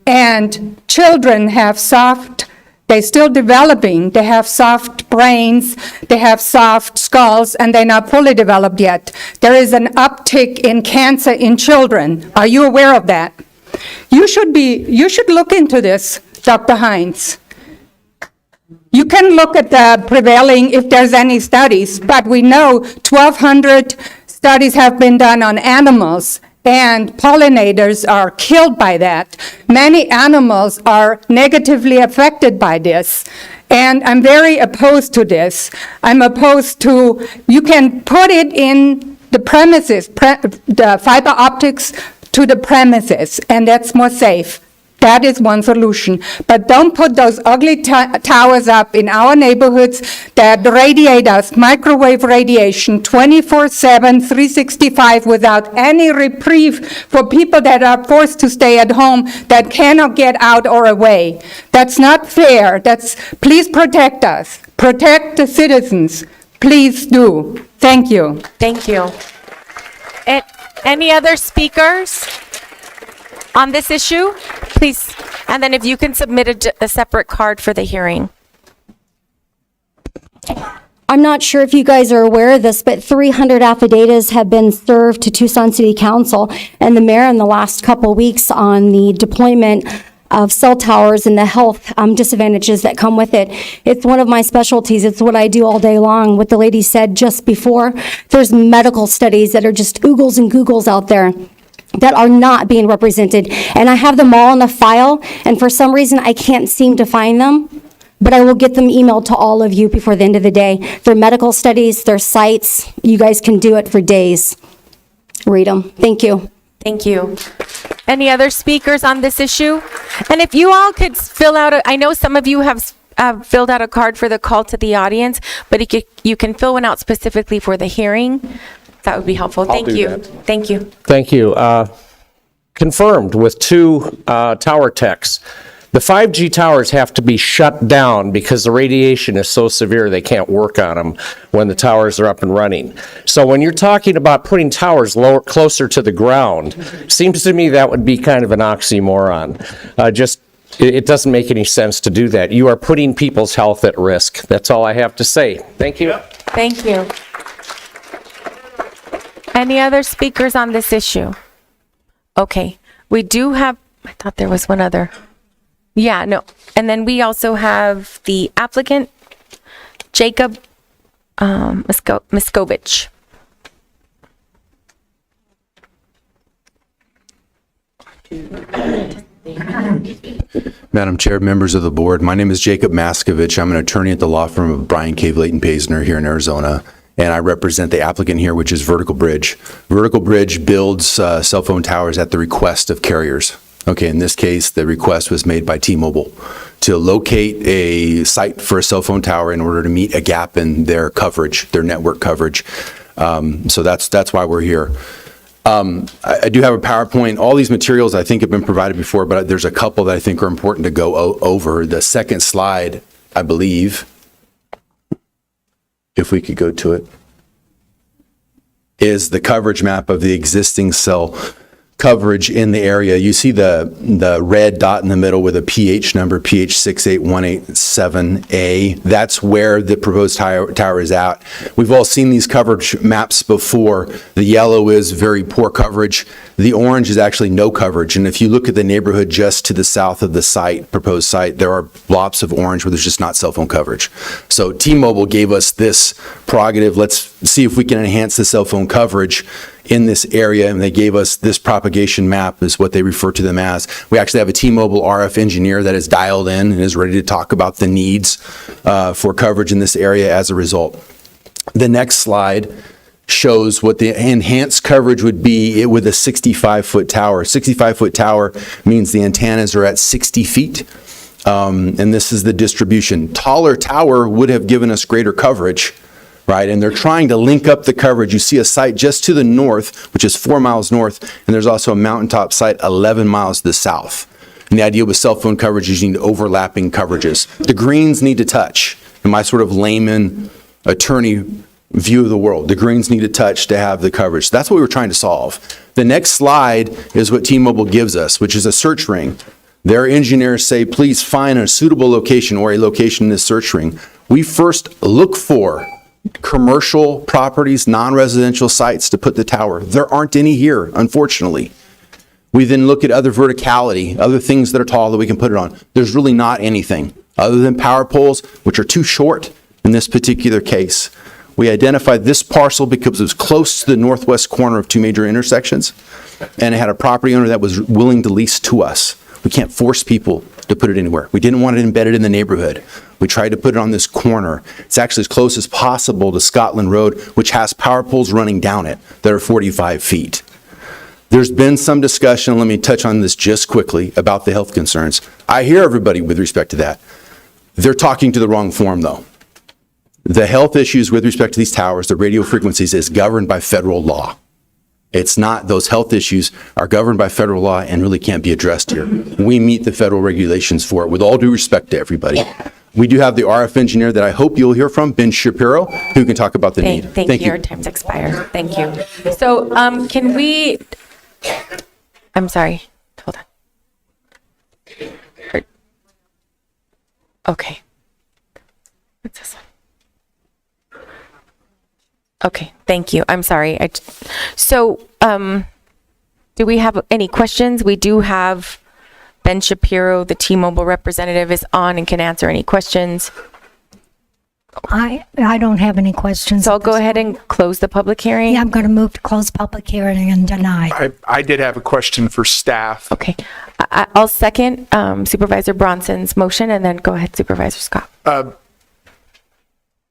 and children have they're still developing, they have soft brains, they have soft skulls, and they're not fully developed yet. There is an uptick in cancer in children. Are you aware of that? You should look into this, Dr. Hines. You can look at the prevailing, if there's any studies, but we know 1,200 studies have been done on animals, and pollinators are killed by that. Many animals are negatively affected by this, and I'm very opposed to this. I'm opposed to, you can put it in the premises, the fiber optics to the premises, and that's more safe. That is one solution. But don't put those ugly towers up in our neighborhoods that radiate us microwave radiation 24/7, 365 without any reprieve for people that are forced to stay at home that cannot get out or away. That's not fair. Please protect us. Protect the citizens. Please do. Thank you. Thank you. Any other speakers on this issue? Please, and then if you can submit a separate card for the hearing. I'm not sure if you guys are aware of this, but 300 affidavits have been served to Tucson City Council and the mayor in the last couple weeks on the deployment of cell towers and the health disadvantages that come with it. It's one of my specialties. It's what I do all day long. What the lady said just before, there's medical studies that are just oogles and googles out there that are not being represented. And I have them all in a file, and for some reason, I can't seem to find them, but I will get them emailed to all of you before the end of the day. They're medical studies, they're sites. You guys can do it for days. Read them. Thank you. Thank you. Any other speakers on this issue? And if you all could fill out, I know some of you have filled out a card for the call to the audience, but you can fill one out specifically for the hearing. That would be helpful. Thank you. Thank you. Thank you. Confirmed with 2 tower techs. The 5G towers have to be shut down because the radiation is so severe they can't work on them when the towers are up and running. So when you're talking about putting towers closer to the ground, seems to me that would be kind of an oxymoron. It doesn't make any sense to do that. You are putting people's health at risk. That's all I have to say. Thank you. Thank you. Any other speakers on this issue? Okay, we do have, I thought there was one other. Yeah, no. And then we also have the applicant, Jacob Miskovich. Madam Chair, members of the board, my name is Jacob Maskovich. I'm an attorney at the law firm of Bryan Cave Leighton Paisner here in Arizona, and I represent the applicant here, which is Vertical Bridge. Vertical Bridge builds cell phone towers at the request of carriers. Okay, in this case, the request was made by T-Mobile to locate a site for a cell phone tower in order to meet a gap in their coverage, their network coverage. So that's why we're here. I do have a PowerPoint. All these materials I think have been provided before, but there's a couple that I think are important to go over. The second slide, I believe, if we could go to it, is the coverage map of the existing cell coverage in the area. You see the red dot in the middle with a PH number, PH 68187A. That's where the proposed tower is at. We've all seen these coverage maps before. The yellow is very poor coverage. The orange is actually no coverage. And if you look at the neighborhood just to the south of the site, proposed site, there are blobs of orange where there's just not cell phone coverage. So T-Mobile gave us this prerogative. Let's see if we can enhance the cell phone coverage in this area, and they gave us this propagation map, is what they refer to them as. We actually have a T-Mobile RF engineer that is dialed in and is ready to talk about the needs for coverage in this area as a result. The next slide shows what the enhanced coverage would be with a 65-foot tower. 65-foot tower means the antennas are at 60 feet, and this is the distribution. Taller tower would have given us greater coverage, right? And they're trying to link up the coverage. You see a site just to the north, which is 4 miles north, and there's also a mountaintop site 11 miles to the south. And the idea with cell phone coverage is you need overlapping coverages. The greens need to touch. In my sort of layman attorney view of the world, the greens need to touch to have the coverage. That's what we were trying to solve. The next slide is what T-Mobile gives us, which is a search ring. Their engineers say, please find a suitable location or a location in this search ring. We first look for commercial properties, non-residential sites to put the tower. There aren't any here, unfortunately. We then look at other verticality, other things that are tall that we can put it on. There's really not anything. other than power poles, which are too short in this particular case. We identified this parcel because it was close to the northwest corner of two major intersections, and it had a property owner that was willing to lease to us. We can't force people to put it anywhere. We didn't want it embedded in the neighborhood. We tried to put it on this corner. It's actually as close as possible to Scotland Road, which has power poles running down it that are 45 feet. There's been some discussion, let me touch on this just quickly, about the health concerns. I hear everybody with respect to that. They're talking to the wrong forum, though. The health issues with respect to these towers, the radio frequencies, is governed by federal law. It's not, those health issues are governed by federal law and really can't be addressed here. We meet the federal regulations for it, with all due respect to everybody. We do have the RF engineer that I hope you'll hear from, Ben Shapiro, who can talk about the need. Thank you. Your time's expired. Thank you. So can we, I'm sorry, hold on. Okay. What's this one? Okay, thank you. I'm sorry. So, do we have any questions? We do have Ben Shapiro, the T-Mobile representative, is on and can answer any questions. I don't have any questions. So I'll go ahead and close the public hearing. Yeah, I'm going to move to close public hearing and deny. I did have a question for staff. Okay. I'll second Supervisor Bronson's motion, and then go ahead, Supervisor Scott.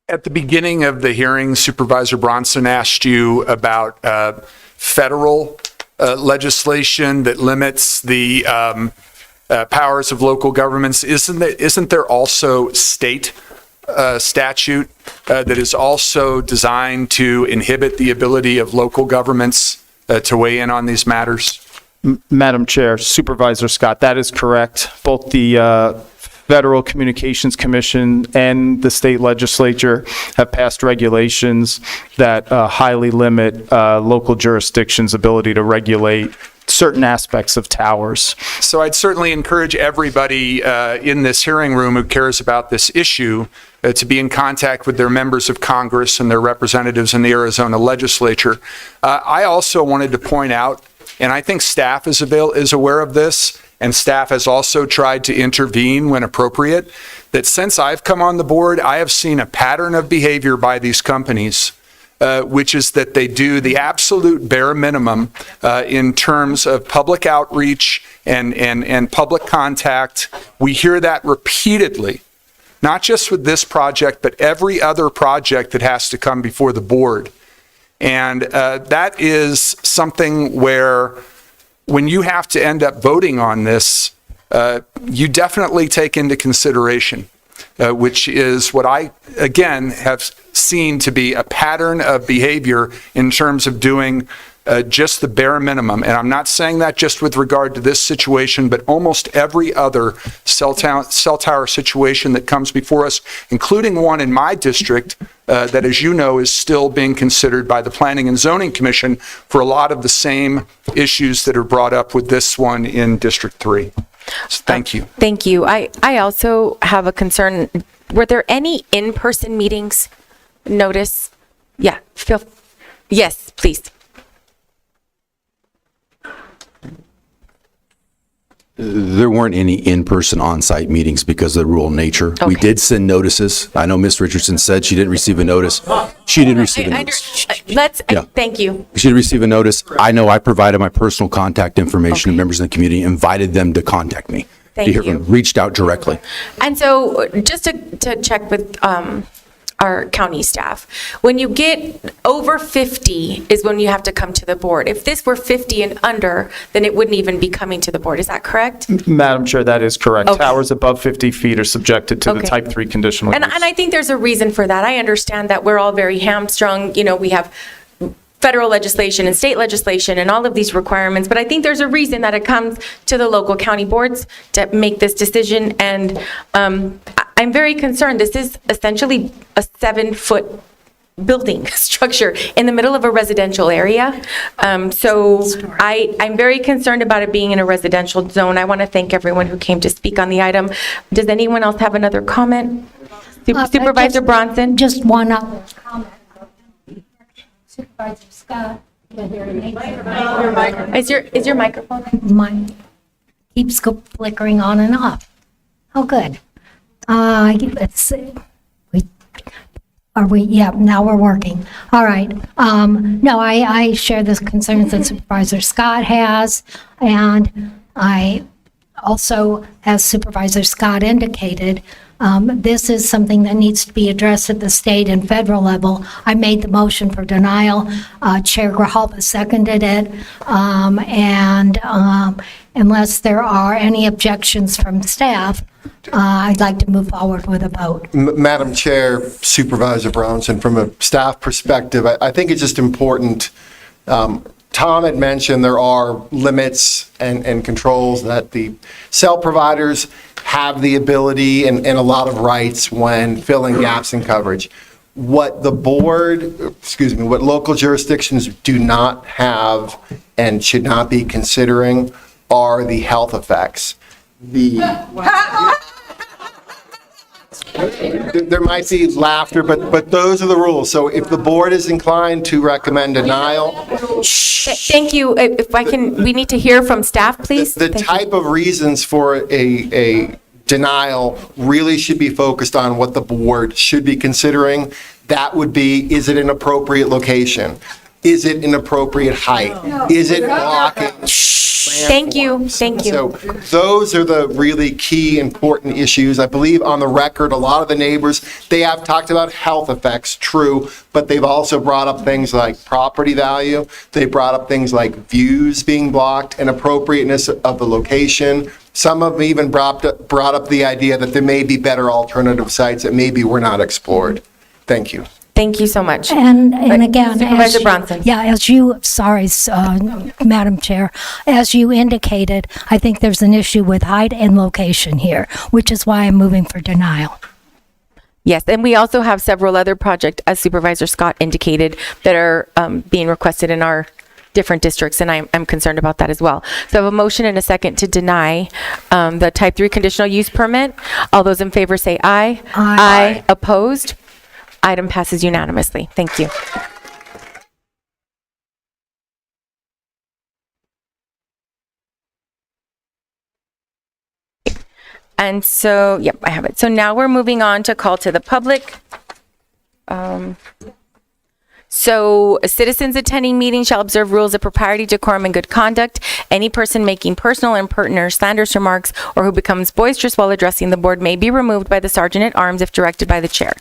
At the beginning of the hearing, Supervisor Bronson asked you about federal legislation that limits the powers of local governments. Isn't there also state statute that is also designed to inhibit the ability of local governments to weigh in on these matters? Madam Chair, Supervisor Scott, that is correct. Both the Federal Communications Commission and the state legislature have passed regulations that highly limit local jurisdictions' ability to regulate certain aspects of towers. So I'd certainly encourage everybody in this hearing room who cares about this issue to be in contact with their members of Congress and their representatives in the Arizona legislature. I also wanted to point out, and I think staff is aware of this, and staff has also tried to intervene when appropriate, that since I've come on the board, I have seen a pattern of behavior by these companies, which is that they do the absolute bare minimum in terms of public outreach and public contact. We hear that repeatedly, not just with this project, but every other project that has to come before the board. And that is something where, when you have to end up voting on this, you definitely take into consideration, which is what I, again, have seen to be a pattern of behavior in terms of doing just the bare minimum. And I'm not saying that just with regard to this situation, but almost every other cell tower situation that comes before us, including one in my district that, as you know, is still being considered by the Planning and Zoning Commission for a lot of the same issues that are brought up with this one in District 3. So thank you. Thank you. I also have a concern. Were there any in-person meetings? Notice? Yeah, yes, please. There weren't any in-person on-site meetings because of the rural nature. Okay. We did send notices. I know Ms. Richardson said she didn't receive a notice. She did receive a notice. Thank you. She did receive a notice. I know I provided my personal contact information to members of the community, invited them to contact me. Thank to hear you. from, reached out directly. And so just to check with our county staff, when you get over 50 is when you have to come to the board. If this were 50 and under, then it wouldn't even be coming to the board. Is that correct? Madam Chair, that is correct. Okay. Towers above 50 feet are subjected to the Type 3 conditional use. And I think there's a reason for that. I understand that we're all very hamstrung. You know, we have federal legislation and state legislation and all of these requirements, but I think there's a reason that it comes to the local county boards to make this decision. And I'm very concerned. This is essentially a 7-foot building structure in the middle of a residential area. So I'm very concerned about it being in a residential zone. I want to thank everyone who came to speak on the item. Does anyone else have another comment? Supervisor Bronson? Just one other comment. Supervisor Scott. Is your microphone? Mine keeps flickering on and off. Oh, good. Let's see. Yeah, now we're working. All right. No, I share the concerns that Supervisor Scott has, and I also, as Supervisor Scott indicated, this is something that needs to be addressed at the state and federal level. I made the motion for denial. Chair Grijalva seconded it. Unless there are any objections from staff, I'd like to move forward with a vote. Madam Chair, Supervisor Brownson, from a staff perspective, I think it's just important. Tom had mentioned there are limits and controls that the cell providers have the ability and a lot of rights when filling gaps in coverage. What the board, what local jurisdictions do not have and should not be considering are the health effects. There might be laughter, but those are the rules. So if the board is inclined to recommend denial. Thank you. If I can, we need to hear from staff, please. The type of reasons for a denial really should be focused on what the board should be considering. That would be, is it an appropriate location? Is it an appropriate height? Is it blocking? Thank you. Thank you. So those are the really key important issues. I believe on the record, a lot of the neighbors, they have talked about health effects, true, but they've also brought up things like property value. They brought up things like views being blocked and appropriateness of the location. Some of them even brought up the idea that there may be better alternative sites that maybe were not explored. Thank you. Thank you so much. And again, Supervisor Bronson. Madam Chair, as you indicated, I think there's an issue with height and location here, which is why I'm moving for denial. Yes, and we also have several other projects, as Supervisor Scott indicated, that are being requested in our different districts, and I'm concerned about that as well. So I have a motion and a second to deny the type 3 conditional use permit. All those in favor say aye. Aye. Opposed? Item passes unanimously. Thank you. And so, yep, I have it. So now we're moving on to call to the public. So citizens attending meetings shall observe rules of propriety, decorum, and good conduct. Any person making personal, impertinent, or slanderous remarks or who becomes boisterous while addressing the board may be removed by the sergeant at arms if directed by the chair.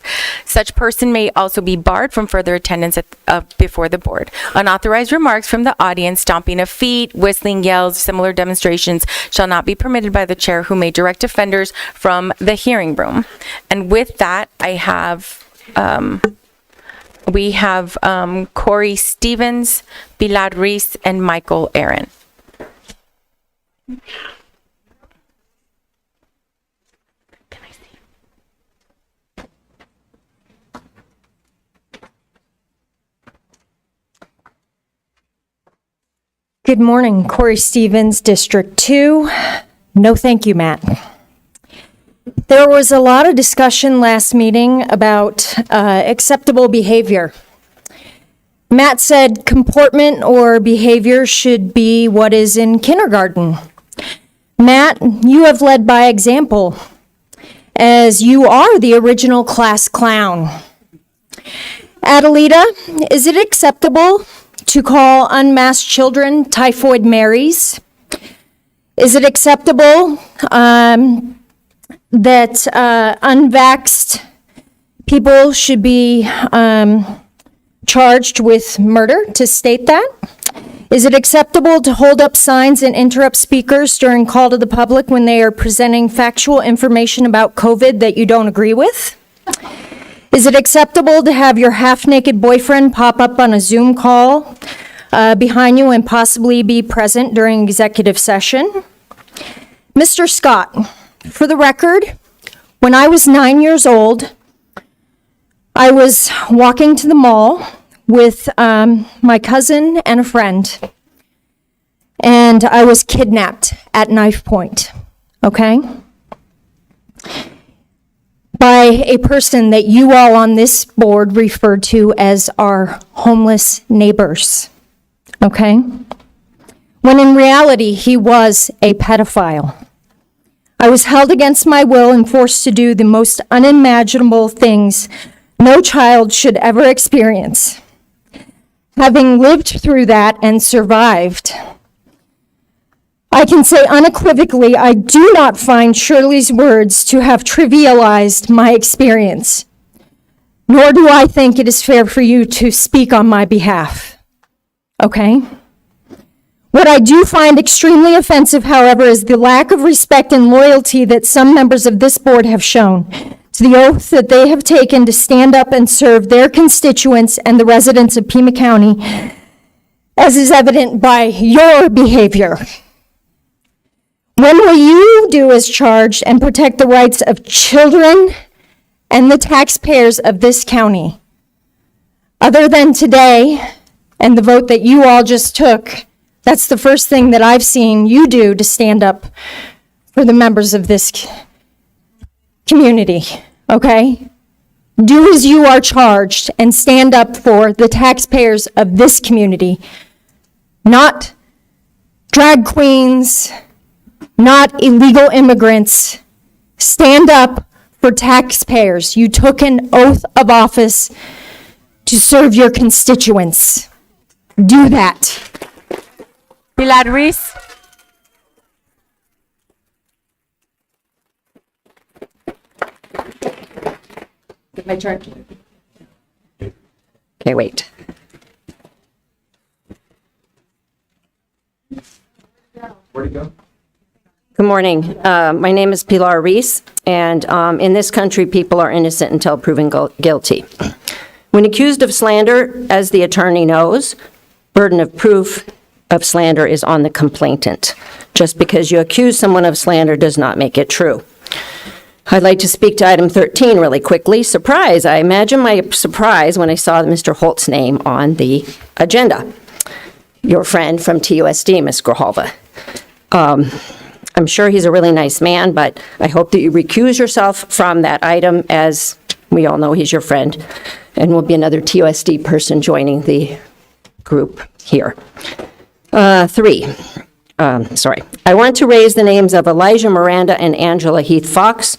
Such person may also be barred from further attendance before the board. Unauthorized remarks from the audience, stomping of feet, whistling, yells, similar demonstrations shall not be permitted by the chair, who may direct offenders from the hearing room. And with that, we have Corey Stevens, Pilar Reese, and Michael Aaron. Good morning, Corey Stevens, District 2. No, thank you, Matt. There was a lot of discussion last meeting about acceptable behavior. Matt said comportment or behavior should be what is in kindergarten. Matt, you have led by example, as you are the original class clown. Adelita, is it acceptable to call unmasked children typhoid Marys? Is it acceptable that unvaxxed people should be charged with murder, to state that? Is it acceptable to hold up signs and interrupt speakers during call to the public when they are presenting factual information about COVID that you don't agree with? Is it acceptable to have your half-naked boyfriend pop up on a Zoom call behind you and possibly be present during executive session? Mr. Scott, for the record, when I was 9 years old, I was walking to the mall with my cousin and a friend, and I was kidnapped at knife point, okay? By a person that you all on this board refer to as our homeless neighbors, okay? When in reality, he was a pedophile. I was held against my will and forced to do the most unimaginable things no child should ever experience. Having lived through that and survived, I can say unequivocally, I do not find Shirley's words to have trivialized my experience, nor do I think it is fair for you to speak on my behalf. Okay? What I do find extremely offensive, however, is the lack of respect and loyalty that some members of this board have shown to the oath that they have taken to stand up and serve their constituents and the residents of Pima County, as is evident by your behavior. When will you do as charged and protect the rights of children and the taxpayers of this county? Other than today and the vote that you all just took, that's the first thing that I've seen you do to stand up for the members of this community, okay? Do as you are charged and stand up for the taxpayers of this community, not drag queens, not illegal immigrants. Stand up for taxpayers. You took an oath of office to serve your constituents. Do that. Pilar Ruiz. My turn. Okay, wait. Where'd he go? Good morning. My name is Pilar Ruiz, and in this country, people are innocent until proven guilty. When accused of slander, as the attorney knows, burden of proof of slander is on the complainant. Just because you accuse someone of slander does not make it true. I'd like to speak to item 13 really quickly. Surprise! I imagine my surprise when I saw Mr. Holt's name on the agenda. Your friend from TUSD, Ms. Grijalva. I'm sure he's a really nice man, but I hope that you recuse yourself from that item, as we all know he's your friend, and will be another TUSD person joining the group here. I want to raise the names of Elijah Miranda and Angela Heath Fox.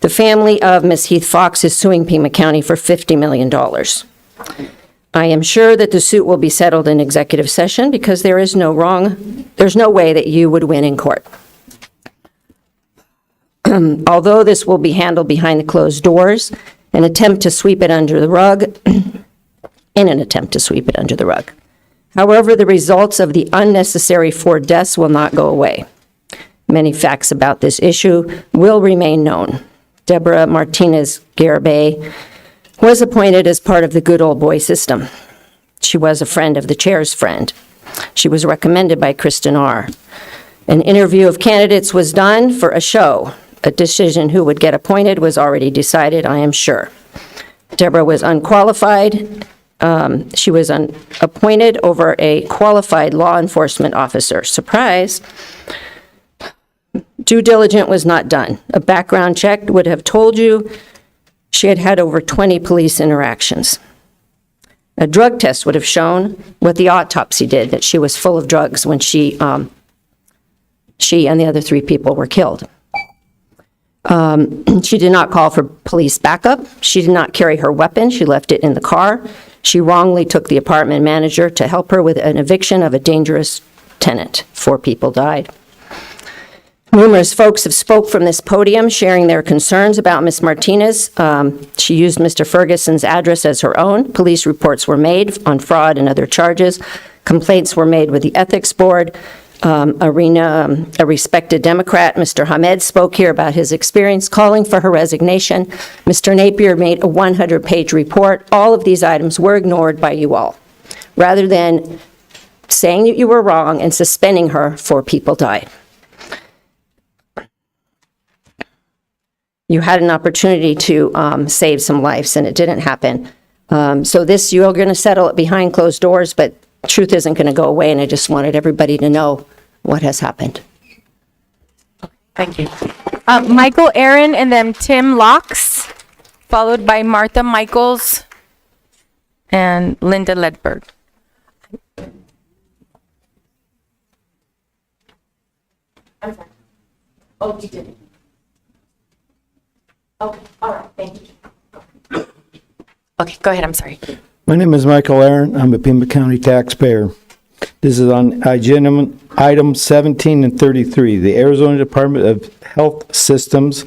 The family of Ms. Heath Fox is suing Pima County for $50 million. I am sure that the suit will be settled in executive session because there's no way that you would win in court. Although this will be handled behind the closed doors, in an attempt to sweep it under the rug. However, the results of the unnecessary 4 deaths will not go away. Many facts about this issue will remain known. Deborah Martinez Garibay was appointed as part of the good old boy system. She was a friend of the chair's friend. She was recommended by Kristen R. An interview of candidates was done for a show. A decision who would get appointed was already decided, I am sure. Deborah was unqualified. She was appointed over a qualified law enforcement officer. Surprise. Due diligence was not done. A background check would have told you she had had over 20 police interactions. A drug test would have shown what the autopsy did, that she was full of drugs when she and the other 3 people were killed. She did not call for police backup. She did not carry her weapon. She left it in the car. She wrongly took the apartment manager to help her with an eviction of a dangerous tenant. 4 people died. Numerous folks have spoke from this podium sharing their concerns about Ms. Martinez. She used Mr. Ferguson's address as her own. Police reports were made on fraud and other charges. Complaints were made with the ethics board. A respected Democrat, Mr. Hamed, spoke here about his experience calling for her resignation. Mr. Napier made a 100-page report. All of these items were ignored by you all. Rather than saying that you were wrong and suspending her, 4 people died. You had an opportunity to save some lives, and it didn't happen. So this, you're going to settle it behind closed doors, but truth isn't going to go away, and I just wanted everybody to know what has happened. Thank you. Michael Aaron and then Tim Locks, followed by Martha Michaels and Linda Ledberg. I'm sorry. Oh, you didn't. Okay, all right, thank you. Okay, go ahead, I'm sorry. My name is Michael Aaron. I'm a Pima County taxpayer. This is on agenda item 17 and 33. The Arizona Department of Health Systems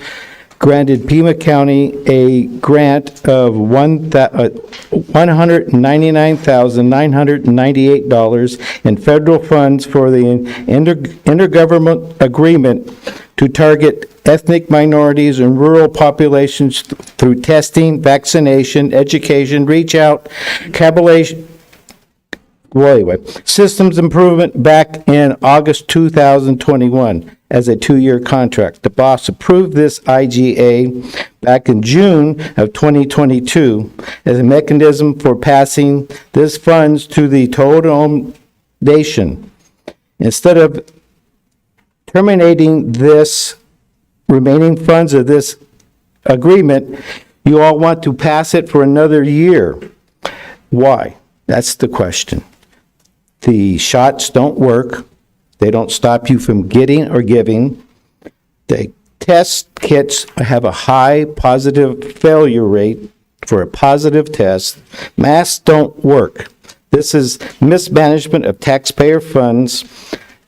granted Pima County a grant of $199,998 in federal funds for the intergovernmental agreement to target ethnic minorities and rural populations through testing, vaccination, education, reach out, systems improvement back in August 2021 as a 2-year contract. The boss approved this IGA back in June of 2022 as a mechanism for passing this funds to the total nation. Instead of terminating this remaining funds of this agreement, you all want to pass it for another year. Why? That's the question. The shots don't work. They don't stop you from getting or giving. The test kits have a high positive failure rate for a positive test. Masks don't work. This is mismanagement of taxpayer funds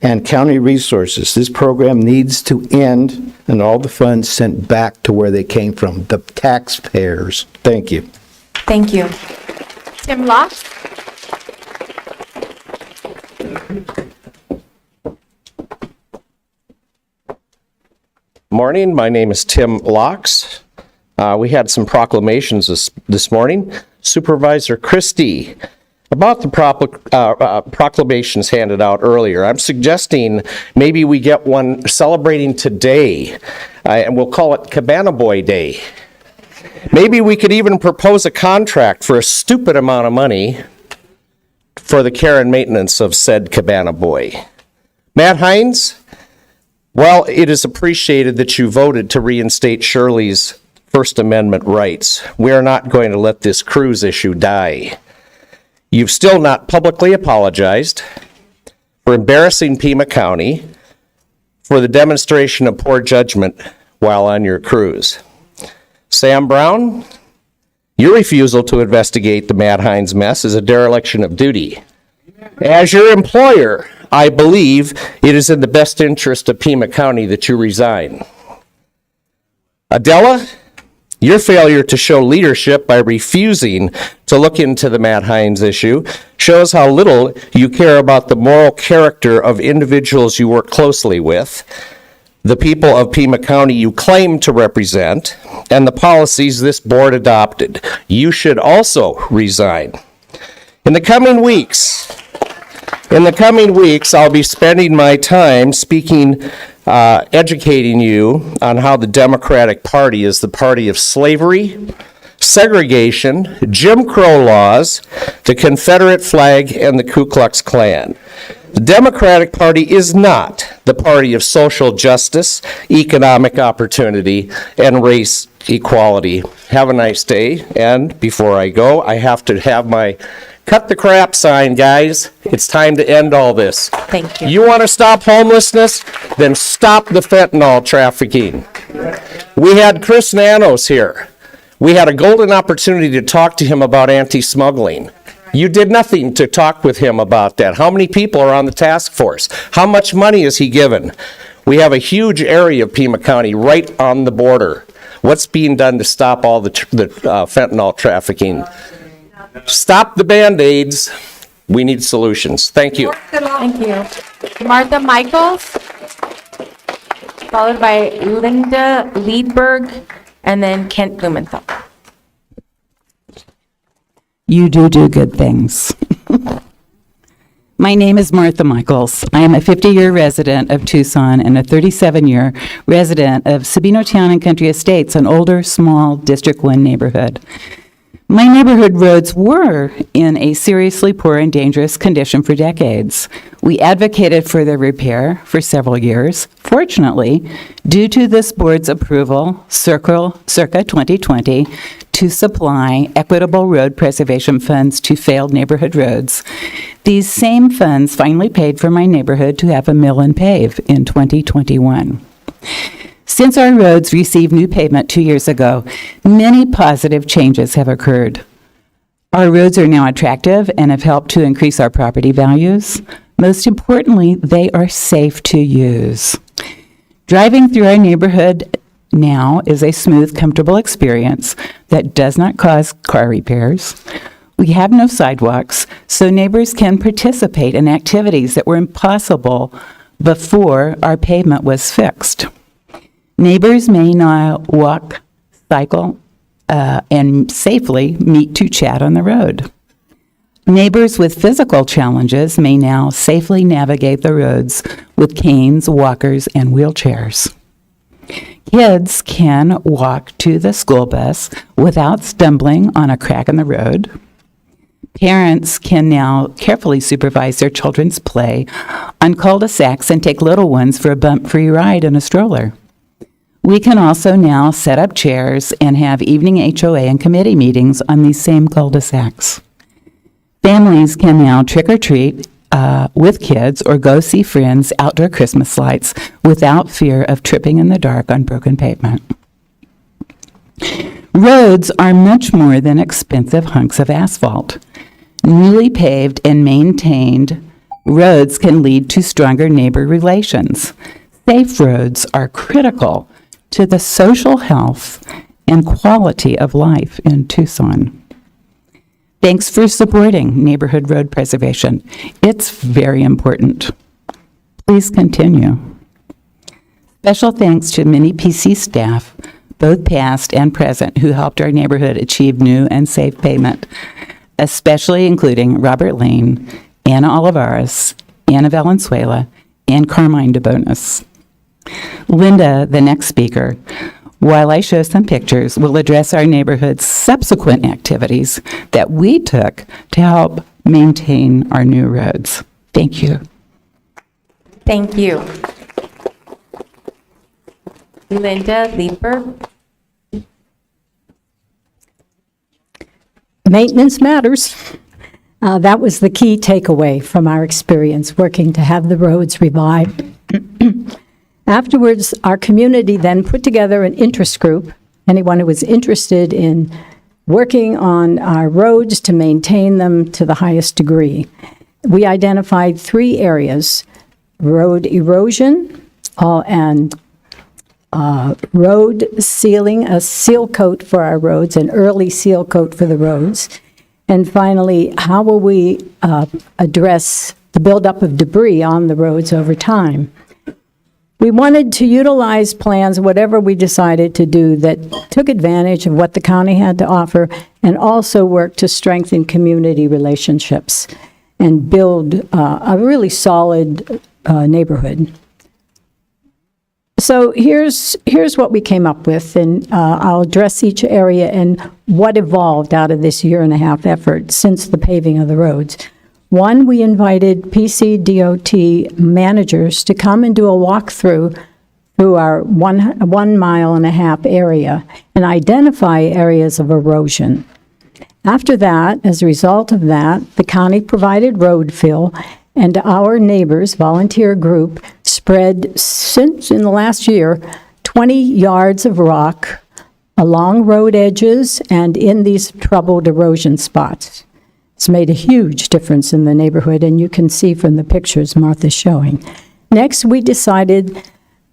and county resources. This program needs to end and all the funds sent back to where they came from, the taxpayers. Thank you. Thank you. Tim Locke? Morning, my name is Tim Locks. We had some proclamations this morning. Supervisor Christie, about the proclamations handed out earlier, I'm suggesting maybe we get one celebrating today, and we'll call it Cabana Boy Day. Maybe we could even propose a contract for a stupid amount of money for the care and maintenance of said Cabana Boy. Matt Hines, well, it is appreciated that you voted to reinstate Shirley's First Amendment rights. We are not going to let this cruise issue die. You've still not publicly apologized for embarrassing Pima County for the demonstration of poor judgment while on your cruise. Sam Brown, your refusal to investigate the Matt Hines mess is a dereliction of duty. As your employer, I believe it is in the best interest of Pima County that you resign. Adela, your failure to show leadership by refusing to look into the Matt Hines issue shows how little you care about the moral character of individuals you work closely with, the people of Pima County you claim to represent, and the policies this board adopted. You should also resign. In the coming weeks, I'll be spending my time speaking, educating you on how the Democratic Party is the party of slavery, segregation, Jim Crow laws, the Confederate flag, and the Ku Klux Klan. The Democratic Party is not the party of social justice, economic opportunity, and race equality. Have a nice day. And before I go, I have to have my cut the crap sign, guys. It's time to end all this. Thank you. You want to stop homelessness? Then stop the fentanyl trafficking. We had Chris Nanos here. We had a golden opportunity to talk to him about anti-smuggling. You did nothing to talk with him about that. How many people are on the task force? How much money is he given? We have a huge area of Pima County right on the border. What's being done to stop all the fentanyl trafficking? Stop the Band-Aids. We need solutions. Thank you. Thank you. Martha Michaels, followed by Linda Liedberg, and then Kent Blumenthal. You do good things. My name is Martha Michaels. I am a 50-year resident of Tucson and a 37-year resident of Sabino Town and Country Estates, an older, small District 1 neighborhood. My neighborhood roads were in a seriously poor and dangerous condition for decades. We advocated for their repair for several years. Fortunately, due to this board's approval, circa 2020, to supply equitable road preservation funds to failed neighborhood roads, these same funds finally paid for my neighborhood to have a mill and pave in 2021. Since our roads received new pavement 2 years ago, many positive changes have occurred. Our roads are now attractive and have helped to increase our property values. Most importantly, they are safe to use. Driving through our neighborhood now is a smooth, comfortable experience that does not cause car repairs. We have no sidewalks, so neighbors can participate in activities that were impossible before our pavement was fixed. Neighbors may now walk, cycle, and safely meet to chat on the road. Neighbors with physical challenges may now safely navigate the roads with canes, walkers, and wheelchairs. Kids can walk to the school bus without stumbling on a crack in the road. Parents can now carefully supervise their children's play on cul-de-sacs and take little ones for a bump-free ride in a stroller. We can also now set up chairs and have evening HOA and committee meetings on these same cul-de-sacs. Families can now trick-or-treat with kids or go see friends' outdoor Christmas lights without fear of tripping in the dark on broken pavement. Roads are much more than expensive hunks of asphalt. Newly paved and maintained roads can lead to stronger neighbor relations. Safe roads are critical to the social health and quality of life in Tucson. Thanks for supporting neighborhood road preservation. It's very important. Please continue. Special thanks to many PC staff, both past and present, who helped our neighborhood achieve new and safe pavement, especially including Robert Lane, Anna Olivares, Anna Valenzuela, and Carmine DeBonis. Linda, the next speaker, while I show some pictures, will address our neighborhood's subsequent activities that we took to help maintain our new roads. Thank you. Thank you. Linda Leeper. Maintenance matters. That was the key takeaway from our experience working to have the roads revived. Afterwards, our community then put together an interest group. Anyone who was interested in working on our roads to maintain them to the highest degree. We identified 3 areas: road erosion and road sealing, a seal coat for our roads, an early seal coat for the roads. And finally, how will we address the buildup of debris on the roads over time? We wanted to utilize plans, whatever we decided to do, that took advantage of what the county had to offer and also work to strengthen community relationships and build a really solid neighborhood. So here's what we came up with, and I'll address each area and what evolved out of this year-and-a-half effort since the paving of the roads. One, we invited PCDOT managers to come and do a walkthrough through our 1.5 mile area and identify areas of erosion. After that, as a result of that, the county provided road fill, and our neighbors, volunteer group, spread, since in the last year, 20 yards of rock along road edges and in these troubled erosion spots. It's made a huge difference in the neighborhood, and you can see from the pictures Martha's showing. Next, we decided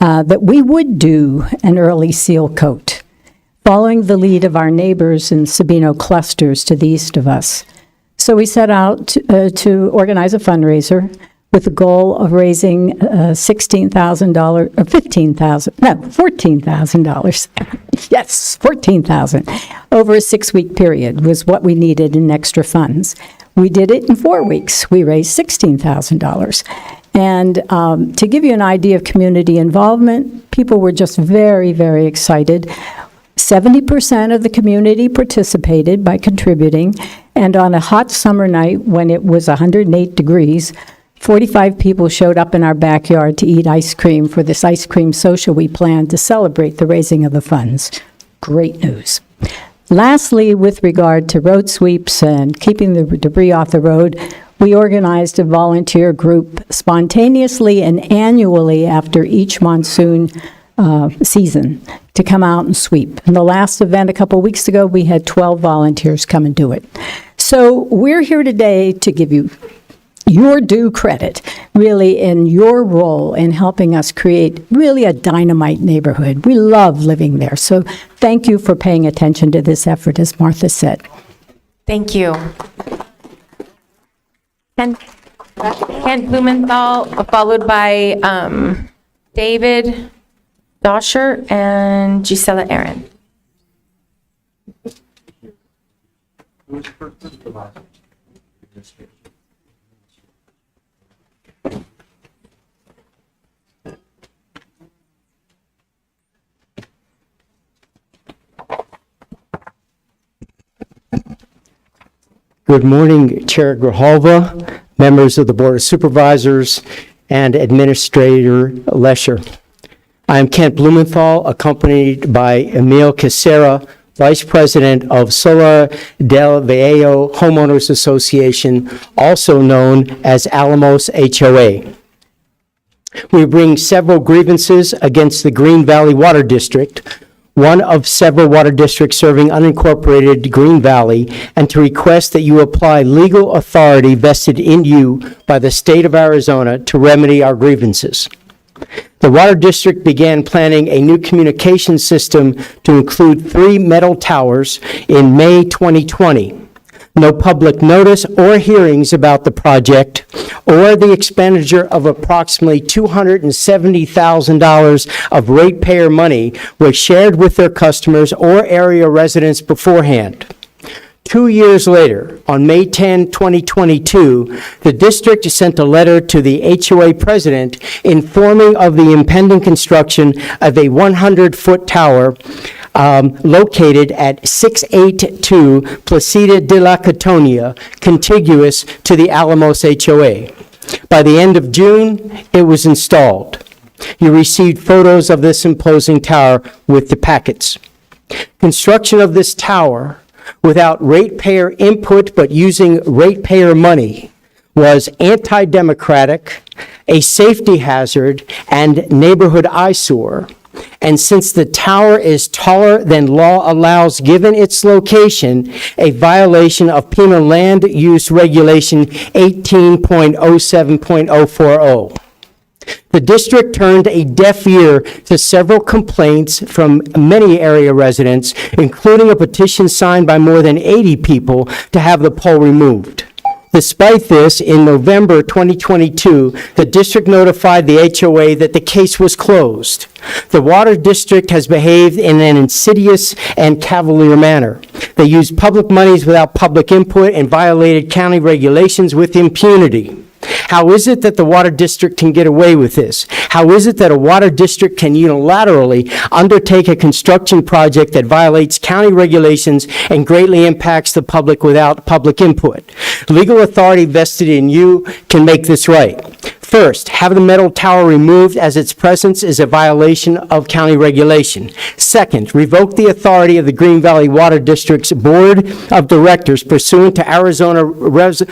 that we would do an early seal coat, following the lead of our neighbors in Sabino clusters to the east of us. So we set out to organize a fundraiser with the goal of raising $16,000, or $14,000. Yes, $14,000 over a 6-week period was what we needed in extra funds. We did it in 4 weeks. We raised $16,000. And to give you an idea of community involvement, people were just very, very excited. 70% of the community participated by contributing, and on a hot summer night when it was 108 degrees, 45 people showed up in our backyard to eat ice cream for this ice cream social we planned to celebrate the raising of the funds. Great news. Lastly, with regard to road sweeps and keeping the debris off the road, we organized a volunteer group spontaneously and annually after each monsoon season to come out and sweep. In the last event a couple weeks ago, we had 12 volunteers come and do it. So we're here today to give you your due credit, really, in your role in helping us create really a dynamite neighborhood. We love living there. So thank you for paying attention to this effort, as Martha said. Thank you. Ken Blumenthal, followed by David Dosher and Gisela Aaron. Good morning, Chair Grijalva, members of the Board of Supervisors, and Administrator Lesher. I am Kent Blumenthal, accompanied by Emil Casera, Vice President of Solar del Vallejo Homeowners Association, also known as Alamos HOA. We bring several grievances against the Green Valley Water District, one of several water districts serving unincorporated Green Valley, and to request that you apply legal authority vested in you by the state of Arizona to remedy our grievances. The Water District began planning a new communication system to include 3 metal towers in May 2020. No public notice or hearings about the project or the expenditure of approximately $270,000 of ratepayer money was shared with their customers or area residents beforehand. 2 years later, on May 10, 2022, the district sent a letter to the HOA president informing of the impending construction of a 100-foot tower located at 682 Placida de la Cotonia, contiguous to the Alamos HOA. By the end of June, it was installed. You received photos of this imposing tower with the packets. Construction of this tower, without ratepayer input but using ratepayer money, was anti-democratic, a safety hazard, and neighborhood eyesore. And since the tower is taller than law allows given its location, a violation of Pima Land Use Regulation 18.07.040. The district turned a deaf ear to several complaints from many area residents, including a petition signed by more than 80 people to have the pole removed. Despite this, in November 2022, the district notified the HOA that the case was closed. The Water District has behaved in an insidious and cavalier manner. They used public monies without public input and violated county regulations with impunity. How is it that the Water District can get away with this? How is it that a water district can unilaterally undertake a construction project that violates county regulations and greatly impacts the public without public input? Legal authority vested in you can make this right. First, have the metal tower removed as its presence is a violation of county regulation. Second, revoke the authority of the Green Valley Water District's Board of Directors pursuant to Arizona RSS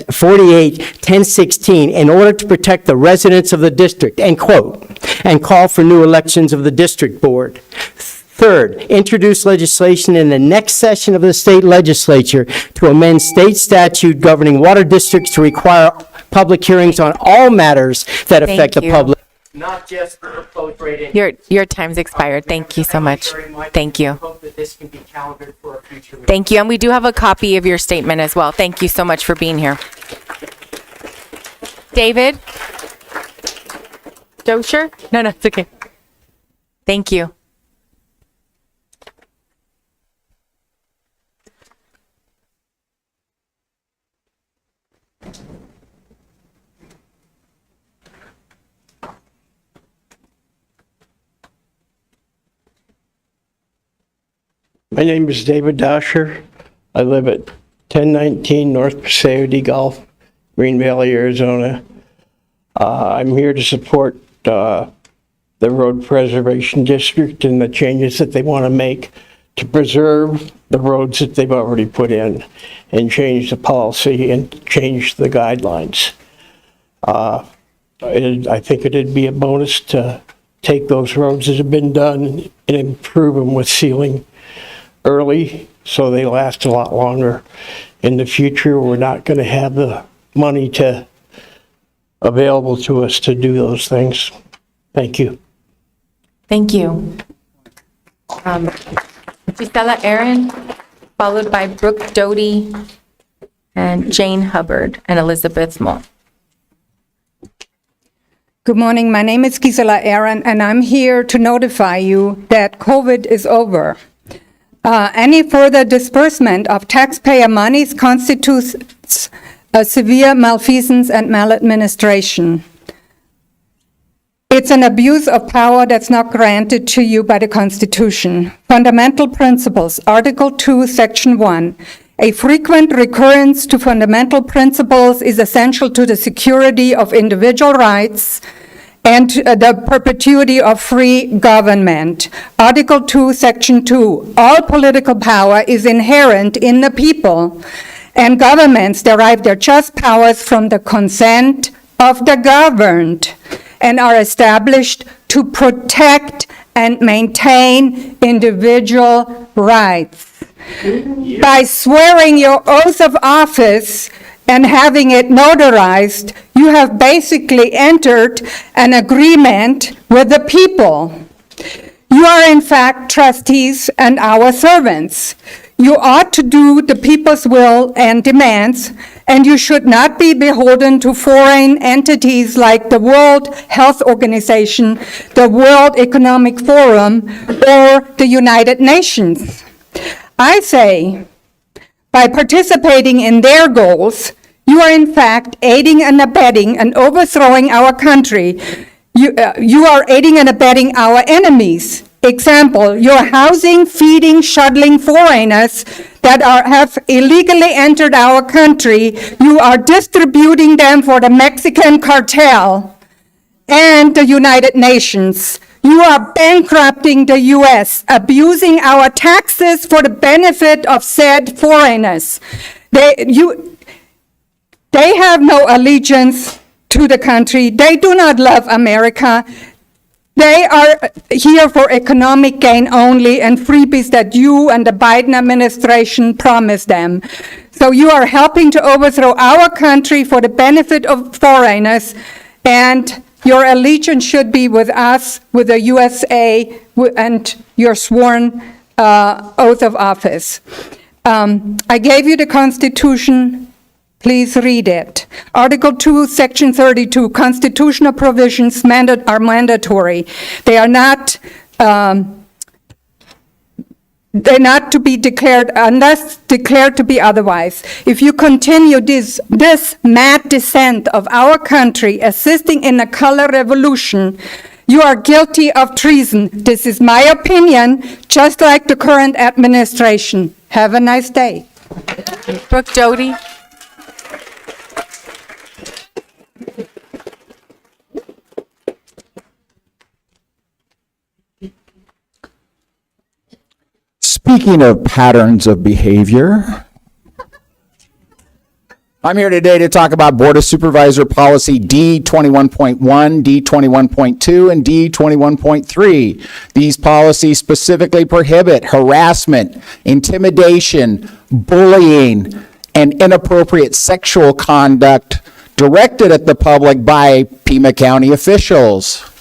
48-1016 in order to protect the residents of the district, end quote, and call for new elections of the district board. Third, introduce legislation in the next session of the state legislature to amend state statute governing water districts to require public hearings on all matters that affect the public. Not just the proposed rate. Your time's expired. Thank you so much. Thank you. Hope that this can be calendared for a future. Thank you. And we do have a copy of your statement as well. Thank you so much for being here. David? Dosher? No, it's okay. Thank you. My name is David Dosher. I live at 1019 North Paseo de Golf, Green Valley, Arizona. I'm here to support the Road Preservation District and the changes that they want to make to preserve the roads that they've already put in and change the policy and change the guidelines. I think it'd be a bonus to take those roads that have been done and improve them with sealing early so they last a lot longer. In the future, we're not going to have the money available to us to do those things. Thank you. Thank you. Gisela Aaron, followed by Brooke Doty and Jane Hubbard and Elizabeth Moll. Good morning. My name is Gisela Aaron, and I'm here to notify you that COVID is over. Any further disbursement of taxpayer monies constitutes a severe malfeasance and maladministration. It's an abuse of power that's not granted to you by the Constitution. Fundamental Principles, Article 2, Section 1. A frequent recurrence to fundamental principles is essential to the security of individual rights and the perpetuity of free government. Article 2, Section 2. All political power is inherent in the people, and governments derive their just powers from the consent of the governed and are established to protect and maintain individual rights. By swearing your oath of office and having it notarized, you have basically entered an agreement with the people. You are in fact trustees and our servants. You ought to do the people's will and demands, and you should not be beholden to foreign entities like the World Health Organization, the World Economic Forum, or the United Nations. I say, by participating in their goals, you are in fact aiding and abetting and overthrowing our country. You are aiding and abetting our enemies. Example, you're housing, feeding, shuttling foreigners that have illegally entered our country. You are distributing them for the Mexican cartel and the United Nations. You are bankrupting the U.S., abusing our taxes for the benefit of said foreigners. They have no allegiance to the country. They do not love America. They are here for economic gain only and freebies that you and the Biden administration promised them. So you are helping to overthrow our country for the benefit of foreigners, and your allegiance should be with us, with the USA, and your sworn oath of office. I gave you the Constitution. Please read it. Article 2, Section 32, constitutional provisions are mandatory. They're not to be declared unless declared to be otherwise. If you continue this mad descent of our country, assisting in a color revolution, you are guilty of treason. This is my opinion, just like the current administration. Have a nice day. Brooke Doty. Speaking of patterns of behavior, I'm here today to talk about Board of Supervisor Policy D21.1, D21.2, and D21.3. These policies specifically prohibit harassment, intimidation, bullying, and inappropriate sexual conduct directed at the public by Pima County officials.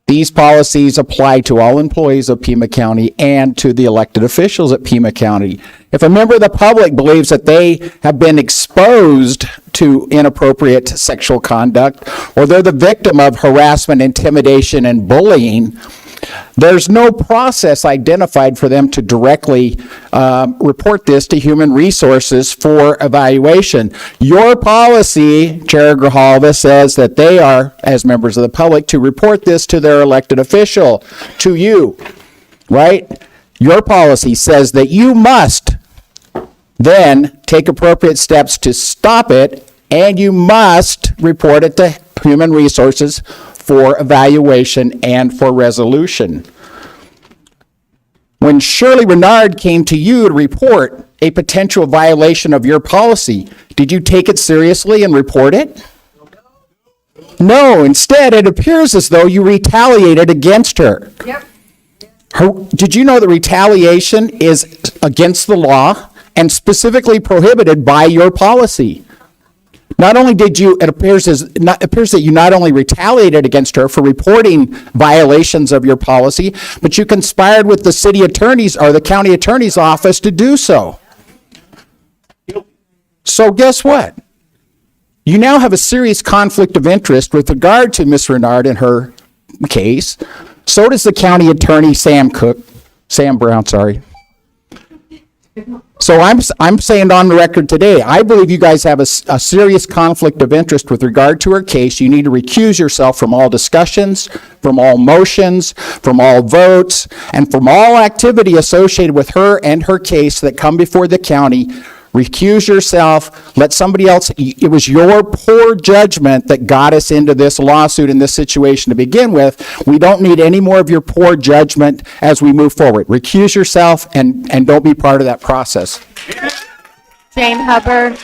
These policies apply to all employees of Pima County and to the elected officials at Pima County. If a member of the public believes that they have been exposed to inappropriate sexual conduct, or they're the victim of harassment, intimidation, and bullying, there's no process identified for them to directly report this to Human Resources for evaluation. Your policy, Chair Grijalva, says that they are, as members of the public, to report this to their elected official, to you, right? Your policy says that you must then take appropriate steps to stop it, and you must report it to Human Resources for evaluation and for resolution. When Shirley Renard came to you to report a potential violation of your policy, did you take it seriously and report it? No, instead, it appears as though you retaliated against her. Yep. Did you know that retaliation is against the law and specifically prohibited by your policy? Not only did you, it appears that you not only retaliated against her for reporting violations of your policy, but you conspired with the city attorney's or the county attorney's office to do so. So guess what? You now have a serious conflict of interest with regard to Ms. Renard and her case. So does the county attorney, Sam Brown, sorry. So I'm saying on the record today, I believe you guys have a serious conflict of interest with regard to her case. You need to recuse yourself from all discussions, from all motions, from all votes, and from all activity associated with her and her case that come before the county. Recuse yourself, let somebody else, it was your poor judgment that got us into this lawsuit in this situation to begin with. We don't need any more of your poor judgment as we move forward. Recuse yourself and don't be part of that process. Jane Hubbard.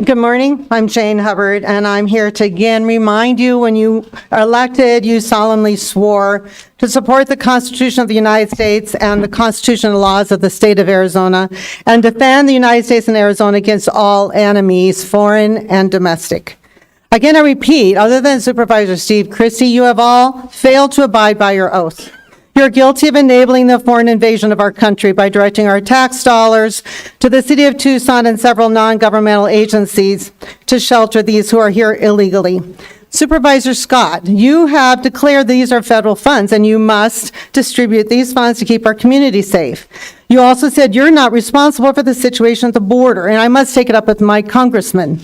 Good morning. I'm Jane Hubbard, and I'm here to again remind you when you are elected, you solemnly swore to support the Constitution of the United States and the constitutional laws of the state of Arizona and defend the United States and Arizona against all enemies, foreign and domestic. Again, I repeat, other than Supervisor Steve Christie, you have all failed to abide by your oath. You're guilty of enabling the foreign invasion of our country by directing our tax dollars to the city of Tucson and several non-governmental agencies to shelter these who are here illegally. Supervisor Scott, you have declared these are federal funds and you must distribute these funds to keep our community safe. You also said you're not responsible for the situation at the border, and I must take it up with my congressman.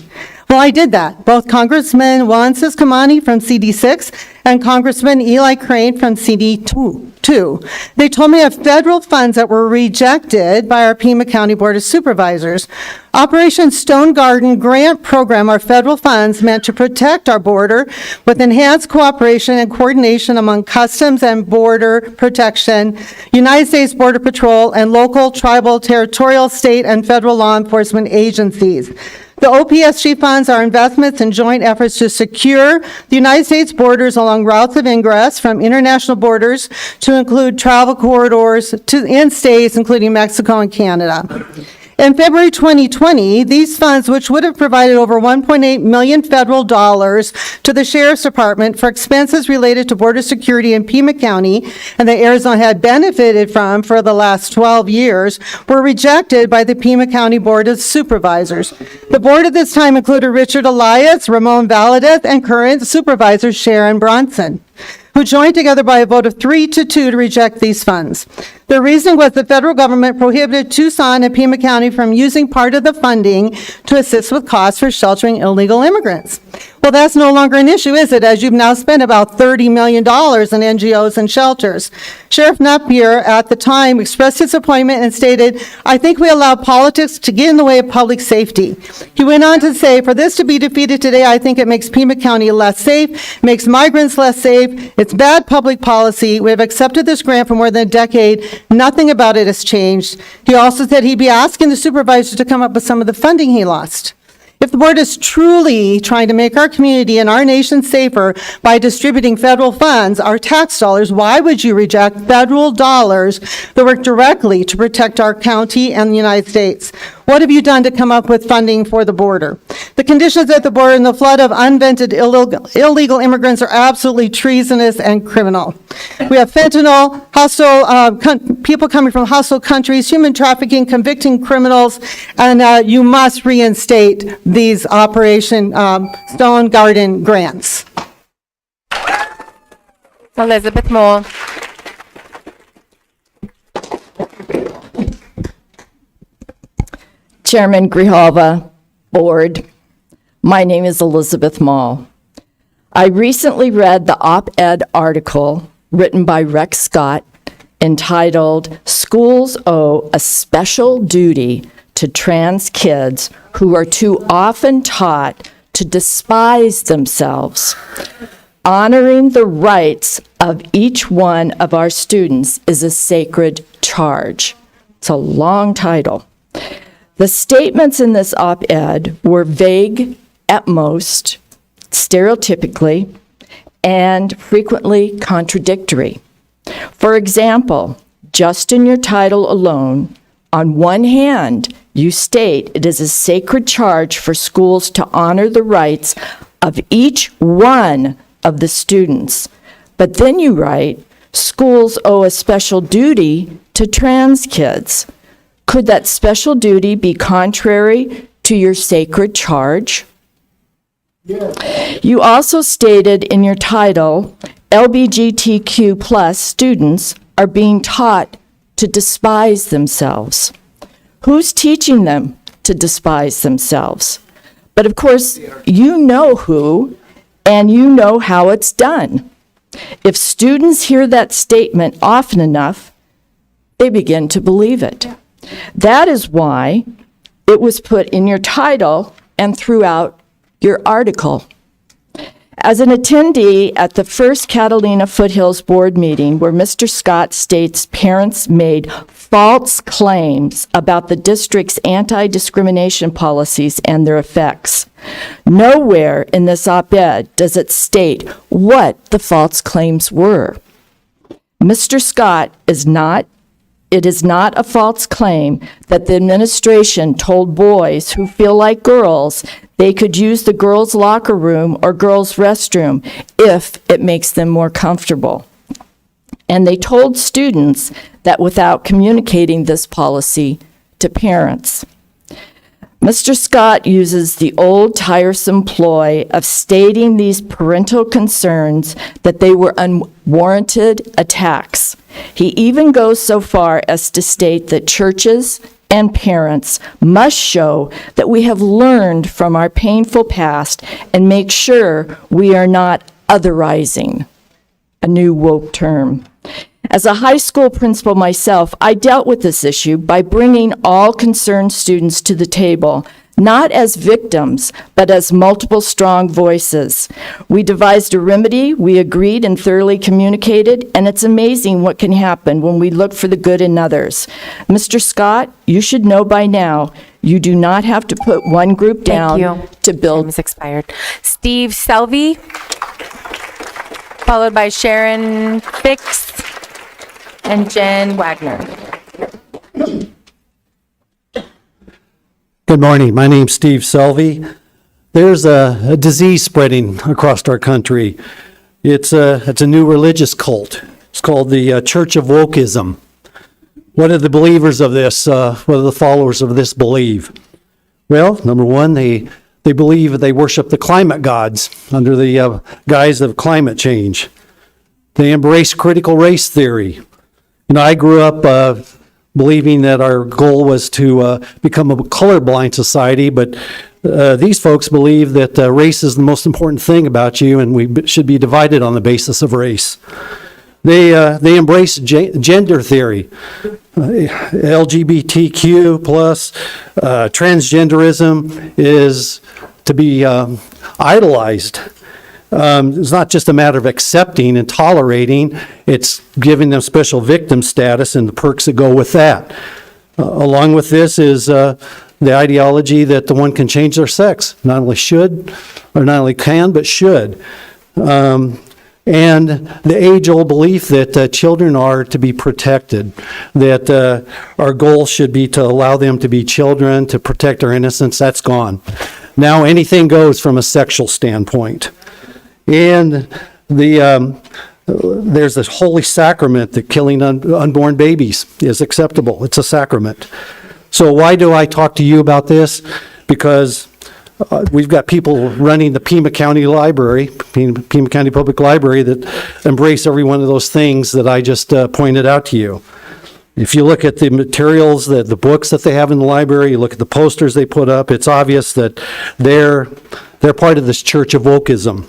Well, I did that. Both Congressman Juan Ciscomani from CD6 and Congressman Eli Crane from CD2. They told me of federal funds that were rejected by our Pima County Board of Supervisors. Operation Stone Garden Grant Program are federal funds meant to protect our border with enhanced cooperation and coordination among Customs and Border Protection, United States Border Patrol, and local, tribal, territorial, state, and federal law enforcement agencies. The OPSG funds are investments in joint efforts to secure the United States borders along routes of ingress from international borders to include travel corridors in states, including Mexico and Canada. In February 2020, these funds, which would have provided over $1.8 million federal dollars to the Sheriff's Department for expenses related to border security in Pima County and that Arizona had benefited from for the last 12 years, were rejected by the Pima County Board of Supervisors. The board at this time included Richard Elias, Ramon Valadez, and current supervisor Sharon Bronson, who joined together by a vote of 3-2 to reject these funds. The reason was the federal government prohibited Tucson and Pima County from using part of the funding to assist with costs for sheltering illegal immigrants. Well, that's no longer an issue, is it, as you've now spent about $30 million in NGOs and shelters. Sheriff Napier at the time expressed disappointment and stated, "I think we allow politics to get in the way of public safety." He went on to say, "For this to be defeated today, I think it makes Pima County less safe, makes migrants less safe. It's bad public policy. We have accepted this grant for more than a decade. Nothing about it has changed." He also said he'd be asking the supervisors to come up with some of the funding he lost. If the board is truly trying to make our community and our nation safer by distributing federal funds, our tax dollars, why would you reject federal dollars that work directly to protect our county and the United States? What have you done to come up with funding for the border? The conditions at the border and the flood of unvented illegal immigrants are absolutely treasonous and criminal. We have fentanyl, hostile people coming from hostile countries, human trafficking, convicting criminals, and you must reinstate these Operation Stone Garden grants. Elizabeth Moll. Chairman Grijalva, Board, my name is Elizabeth Mall. I recently read the op-ed article written by Rex Scott entitled "Schools Owe a Special Duty to Trans Kids Who Are Too Often Taught to Despise Themselves. Honoring the rights of each one of our students is a sacred charge." It's a long title. The statements in this op-ed were vague at most, stereotypically, and frequently contradictory. For example, just in your title alone, on one hand, you state it is a sacred charge for schools to honor the rights of each one of the students. But then you write, schools owe a special duty to trans kids. Could that special duty be contrary to your sacred charge? You also stated in your title, LGBTQ plus students are being taught to despise themselves. Who's teaching them to despise themselves? But of course, you know who, and you know how it's done. If students hear that statement often enough, they begin to believe it. That is why it was put in your title and throughout your article. As an attendee at the first Catalina Foothills Board meeting, where Mr. Scott states parents made false claims about the district's anti-discrimination policies and their effects, nowhere in this op-ed does it state what the false claims were. Mr. Scott, it is not a false claim that the administration told boys who feel like girls they could use the girls' locker room or girls' restroom if it makes them more comfortable. And they told students that without communicating this policy to parents. Mr. Scott uses the old tiresome ploy of stating these parental concerns that they were unwarranted attacks. He even goes so far as to state that churches and parents must show that we have learned from our painful past and make sure we are not otherizing, a new woke term. As a high school principal myself, I dealt with this issue by bringing all concerned students to the table, not as victims, but as multiple strong voices. We devised a remedy, we agreed and thoroughly communicated, and it's amazing what can happen when we look for the good in others. Mr. Scott, you should know by now, you do not have to put one group down to build. Time is expired. Steve Selvey, followed by Sharon Fix and Jen Wagner. Good morning. My name's Steve Selvey. There's a disease spreading across our country. It's a new religious cult. It's called the Church of Wokeism. What do the believers of this, what do the followers of this believe? Well, number one, they believe they worship the climate gods under the guise of climate change. They embrace critical race theory. You know, I grew up believing that our goal was to become a colorblind society, but these folks believe that race is the most important thing about you, and we should be divided on the basis of race. They embrace gender theory, LGBTQ plus, transgenderism is to be idolized. It's not just a matter of accepting and tolerating, it's giving them special victim status and the perks that go with that. Along with this is the ideology that the one can change their sex, not only should, or not only can, but should. And the age-old belief that children are to be protected, that our goal should be to allow them to be children, to protect their innocence, that's gone. Now anything goes from a sexual standpoint. And there's this holy sacrament that killing unborn babies is acceptable. It's a sacrament. So why do I talk to you about this? Because we've got people running the Pima County Library, Pima County Public Library, that embrace every one of those things that I just pointed out to you. If you look at the materials, the books that they have in the library, you look at the posters they put up, it's obvious that they're part of this Church of Wokeism.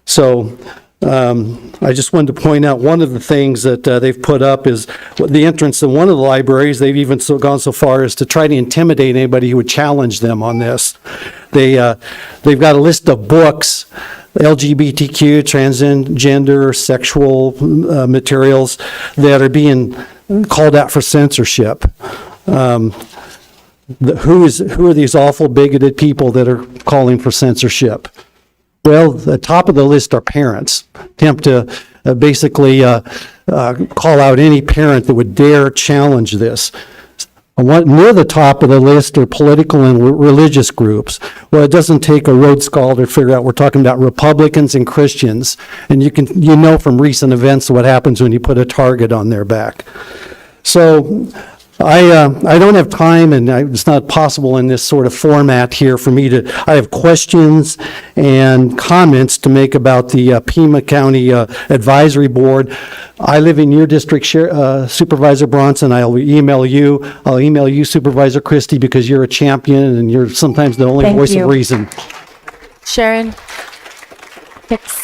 So I just wanted to point out one of the things that they've put up is the entrance to one of the libraries. They've even gone so far as to try to intimidate anybody who would challenge them on this. They've got a list of books, LGBTQ, transgender, sexual materials that are being called out for censorship. who are these awful bigoted people that are calling for censorship? Well, the top of the list are parents. Attempt to basically call out any parent that would dare challenge this. Near the top of the list are political and religious groups. Well, it doesn't take a Rhodes Scholar to figure out we're talking about Republicans and Christians, and you know from recent events what happens when you put a target on their back. So I don't have time, and it's not possible in this sort of format here for me to, I have questions and comments to make about the Pima County Advisory Board. I live in your district, Supervisor Bronson. I'll email you Supervisor Christie, because you're a champion and you're sometimes the only voice of reason. Sharon. Yes.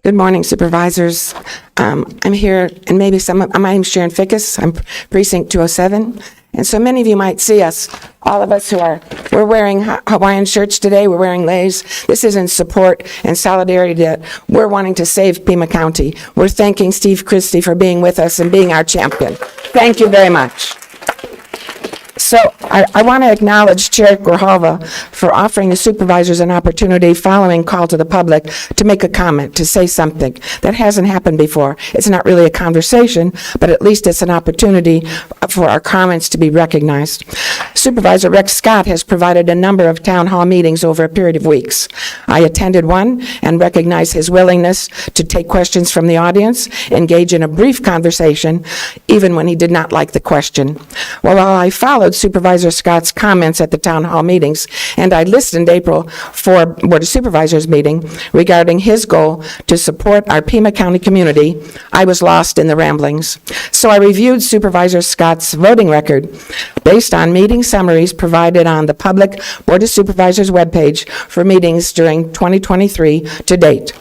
Good morning, Supervisors. I'm here, and maybe my name's Sharon Fickus. I'm Precinct 207. And so many of you might see us, all of us we're wearing Hawaiian shirts today, we're wearing leis. This is in support and solidarity that we're wanting to save Pima County. We're thanking Steve Christie for being with us and being our champion. Thank you very much. So I want to acknowledge Chair Grijalva for offering the supervisors an opportunity following call to the public to make a comment, to say something. That hasn't happened before. It's not really a conversation, but at least it's an opportunity for our comments to be recognized. Supervisor Rex Scott has provided a number of town hall meetings over a period of weeks. I attended one and recognized his willingness to take questions from the audience, engage in a brief conversation, even when he did not like the question. While I followed Supervisor Scott's comments at the town hall meetings, and I listened April for Board of Supervisors meeting regarding his goal to support our Pima County community, I was lost in the ramblings. So I reviewed Supervisor Scott's voting record based on meeting summaries provided on the public Board of Supervisors webpage for meetings during 2023 to date.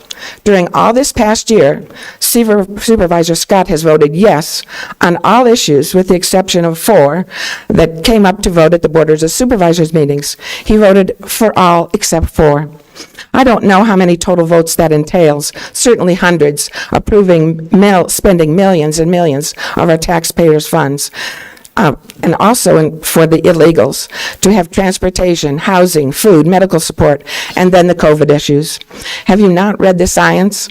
During all this past year, Supervisor Scott has voted yes on all issues with the exception of 4 that came up to vote at the Board of Supervisors meetings. He voted for all except 4. I don't know how many total votes that entails, certainly hundreds, approving spending millions and millions of our taxpayers' funds. And also for the illegals, to have transportation, housing, food, medical support, and then the COVID issues. Have you not read the science?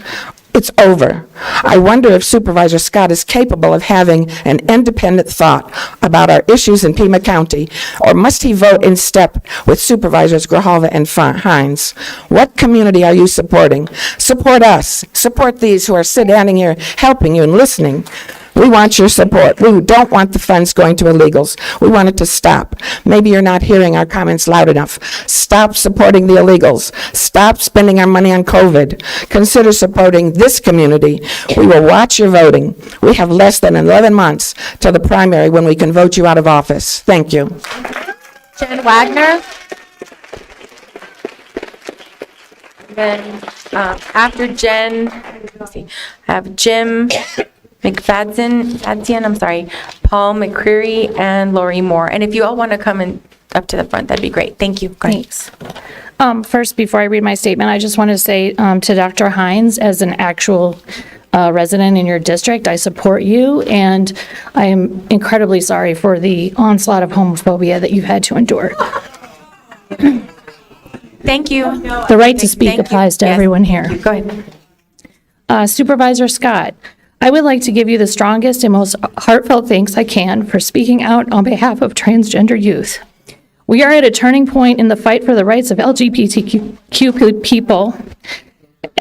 It's over. I wonder if Supervisor Scott is capable of having an independent thought about our issues in Pima County, or must he vote in step with Supervisors Grijalva and Hines? What community are you supporting? Support us. Support these who are standing here helping you and listening. We want your support. We don't want the funds going to illegals. We want it to stop. Maybe you're not hearing our comments loud enough. Stop supporting the illegals. Stop spending our money on COVID. Consider supporting this community. We will watch your voting. We have less than 11 months till the primary when we can vote you out of office. Thank you. Jen Wagner. Then after Jen, let's see, I have Jim McFadden, Paul McCreary, and Lori Moore. And if you all want to come up to the front, that'd be great. Thank you. Thanks. First, before I read my statement, I just want to say to Dr. Hines, as an actual resident in your district, I support you, and I am incredibly sorry for the onslaught of homophobia that you've had to endure. Thank you. The right to speak applies to everyone here. Go ahead. Supervisor Scott, I would like to give you the strongest and most heartfelt thanks I can for speaking out on behalf of transgender youth. We are at a turning point in the fight for the rights of LGBTQ people,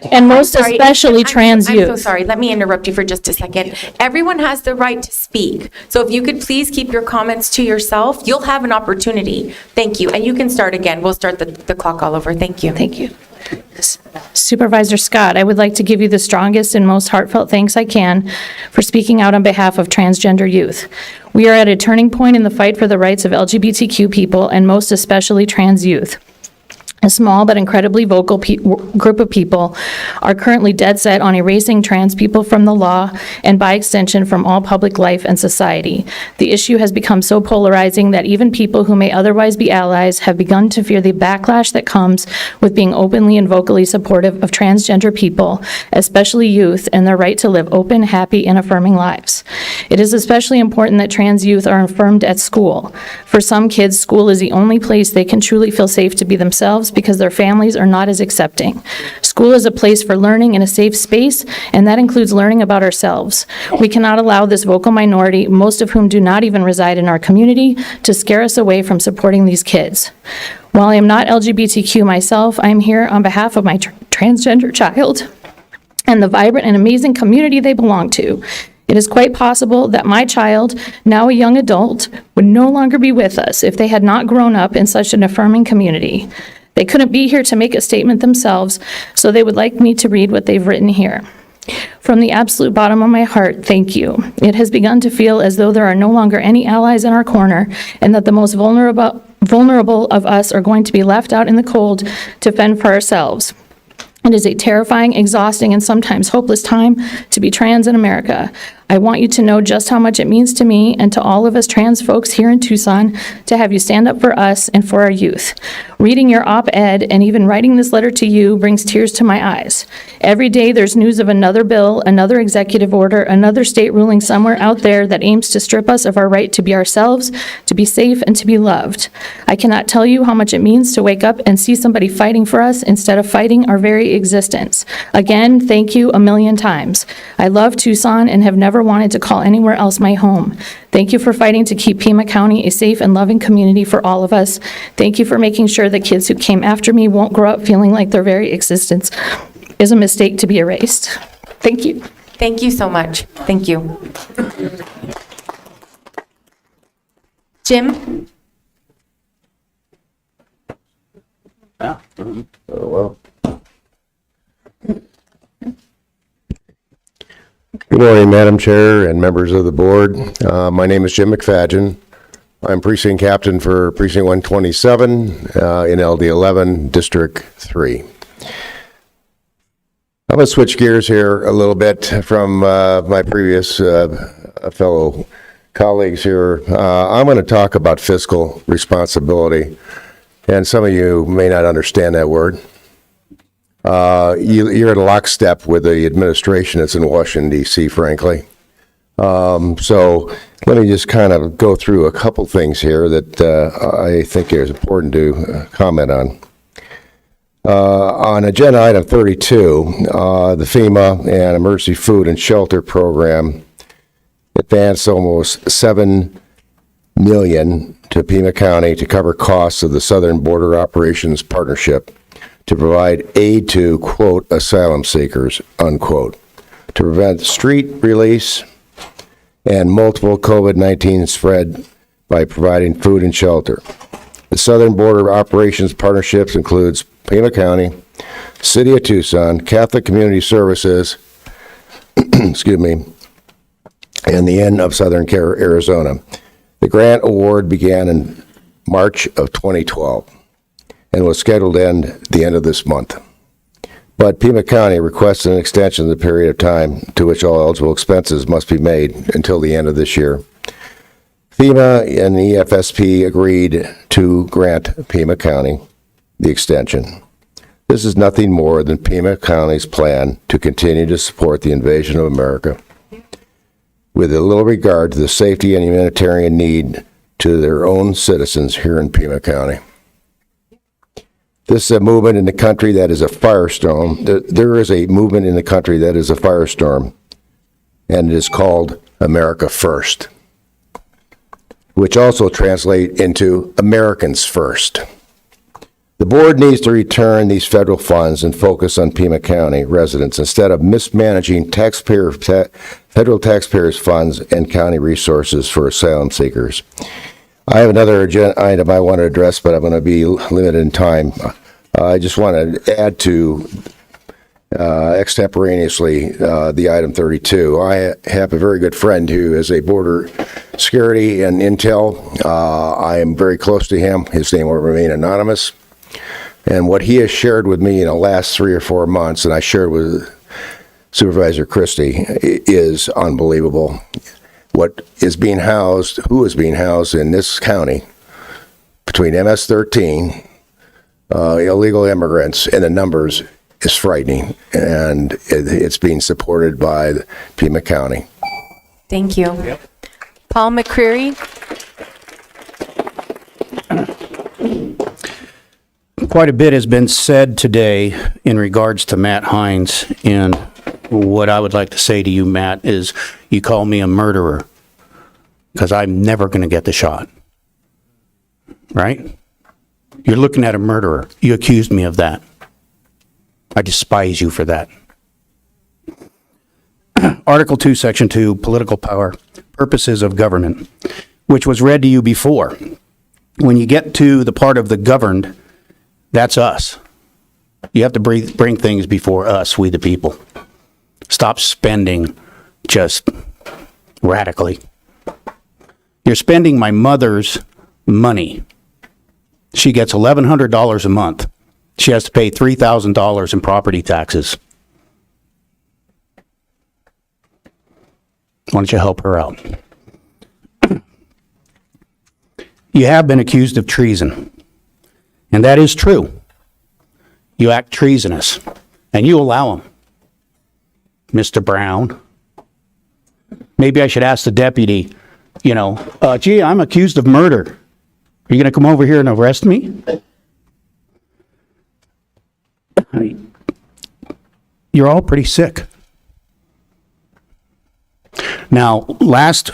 and most especially trans youth. I'm so sorry. Let me interrupt you for just a second. Everyone has the right to speak. So if you could please keep your comments to yourself, you'll have an opportunity. Thank you. And you can start again. We'll start the clock all over. Thank you. Thank you. Supervisor Scott, I would like to give you the strongest and most heartfelt thanks I can for speaking out on behalf of transgender youth. We are at a turning point in the fight for the rights of LGBTQ people, and most especially trans youth. A small but incredibly vocal group of people are currently dead set on erasing trans people from the law and by extension from all public life and society. The issue has become so polarizing that even people who may otherwise be allies have begun to fear the backlash that comes with being openly and vocally supportive of transgender people, especially youth, and their right to live open, happy, and affirming lives. It is especially important that trans youth are affirmed at school. For some kids, school is the only place they can truly feel safe to be themselves because their families are not as accepting. School is a place for learning in a safe space, and that includes learning about ourselves. We cannot allow this vocal minority, most of whom do not even reside in our community, to scare us away from supporting these kids. While I am not LGBTQ myself, I am here on behalf of my transgender child and the vibrant and amazing community they belong to. It is quite possible that my child, now a young adult, would no longer be with us if they had not grown up in such an affirming community. They couldn't be here to make a statement themselves, so they would like me to read what they've written here. From the absolute bottom of my heart, thank you. It has begun to feel as though there are no longer any allies in our corner, and that the most vulnerable of us are going to be left out in the cold to fend for ourselves. It is a terrifying, exhausting, and sometimes hopeless time to be trans in America. I want you to know just how much it means to me and to all of us trans folks here in Tucson to have you stand up for us and for our youth. Reading your op-ed and even writing this letter to you brings tears to my eyes. Every day there's news of another bill, another executive order, another state ruling somewhere out there that aims to strip us of our right to be ourselves, to be safe, and to be loved. I cannot tell you how much it means to wake up and see somebody fighting for us instead of fighting our very existence. Again, thank you a million times. I love Tucson and have never wanted to call anywhere else my home. Thank you for fighting to keep Pima County a safe and loving community for all of us. Thank you for making sure the kids who came after me won't grow up feeling like their very existence is a mistake to be erased. Thank you. Thank you so much. Thank you. Jim? Yeah. Oh, well. Good morning, Madam Chair and members of the board. My name is Jim McFadgen. I'm precinct captain for precinct 127 in LD 11, District 3. I'm going to switch gears here a little bit from my previous fellow colleagues here. I'm going to talk about fiscal responsibility, and some of you may not understand that word. You're at a lockstep with the administration that's in Washington, D.C., frankly. So let me just kind of go through a couple things here that I think is important to comment on. On agenda item 32, the FEMA and Emergency Food and Shelter Program advanced almost $7 million to Pima County to cover costs of the Southern Border Operations Partnership to provide aid to, quote, asylum seekers, unquote, to prevent street release and multiple COVID-19 spread by providing food and shelter. The Southern Border Operations Partnerships includes Pima County, City of Tucson, Catholic Community Services, excuse me, and the Inn of Southern Care, Arizona. The grant award began in March of 2012. And was scheduled to end the end of this month. But Pima County requested an extension of the period of time to which all eligible expenses must be made until the end of this year. FEMA and the EFSP agreed to grant Pima County the extension. This is nothing more than Pima County's plan to continue to support the invasion of America with a little regard to the safety and humanitarian need to their own citizens here in Pima County. This is a movement in the country that is a firestorm. There is a movement in the country that is a firestorm, and it is called America First, which also translates into Americans First. The board needs to return these federal funds and focus on Pima County residents instead of mismanaging federal taxpayers' funds and county resources for asylum seekers. I have another agenda item I want to address, but I'm going to be limited in time. I just want to add to extemporaneously the item 32. I have a very good friend who is a border security and intel. I am very close to him. His name will remain anonymous. And what he has shared with me in the last 3 or 4 months, and I shared with Supervisor Christie, is unbelievable. What is being housed, who is being housed in this county between MS-13, illegal immigrants, and the numbers is frightening. And it's being supported by Pima County. Thank you. Yep. Paul McCreary. Quite a bit has been said today in regards to Matt Hines, and what I would like to say to you, Matt, is you call me a murderer because I'm never going to get the shot. Right? You're looking at a murderer. You accused me of that. I despise you for that. Article 2, Section 2, Political Power, Purposes of Government, which was read to you before. When you get to the part of the governed, that's us. You have to bring things before us, we the people. Stop spending just radically. You're spending my mother's money. She gets $1,100 a month. She has to pay $3,000 in property taxes. Why don't you help her out? You have been accused of treason, and that is true. You act treasonous, and you allow them. Mr. Brown, maybe I should ask the deputy, gee, I'm accused of murder. Are you going to come over here and arrest me? You're all pretty sick. Now, last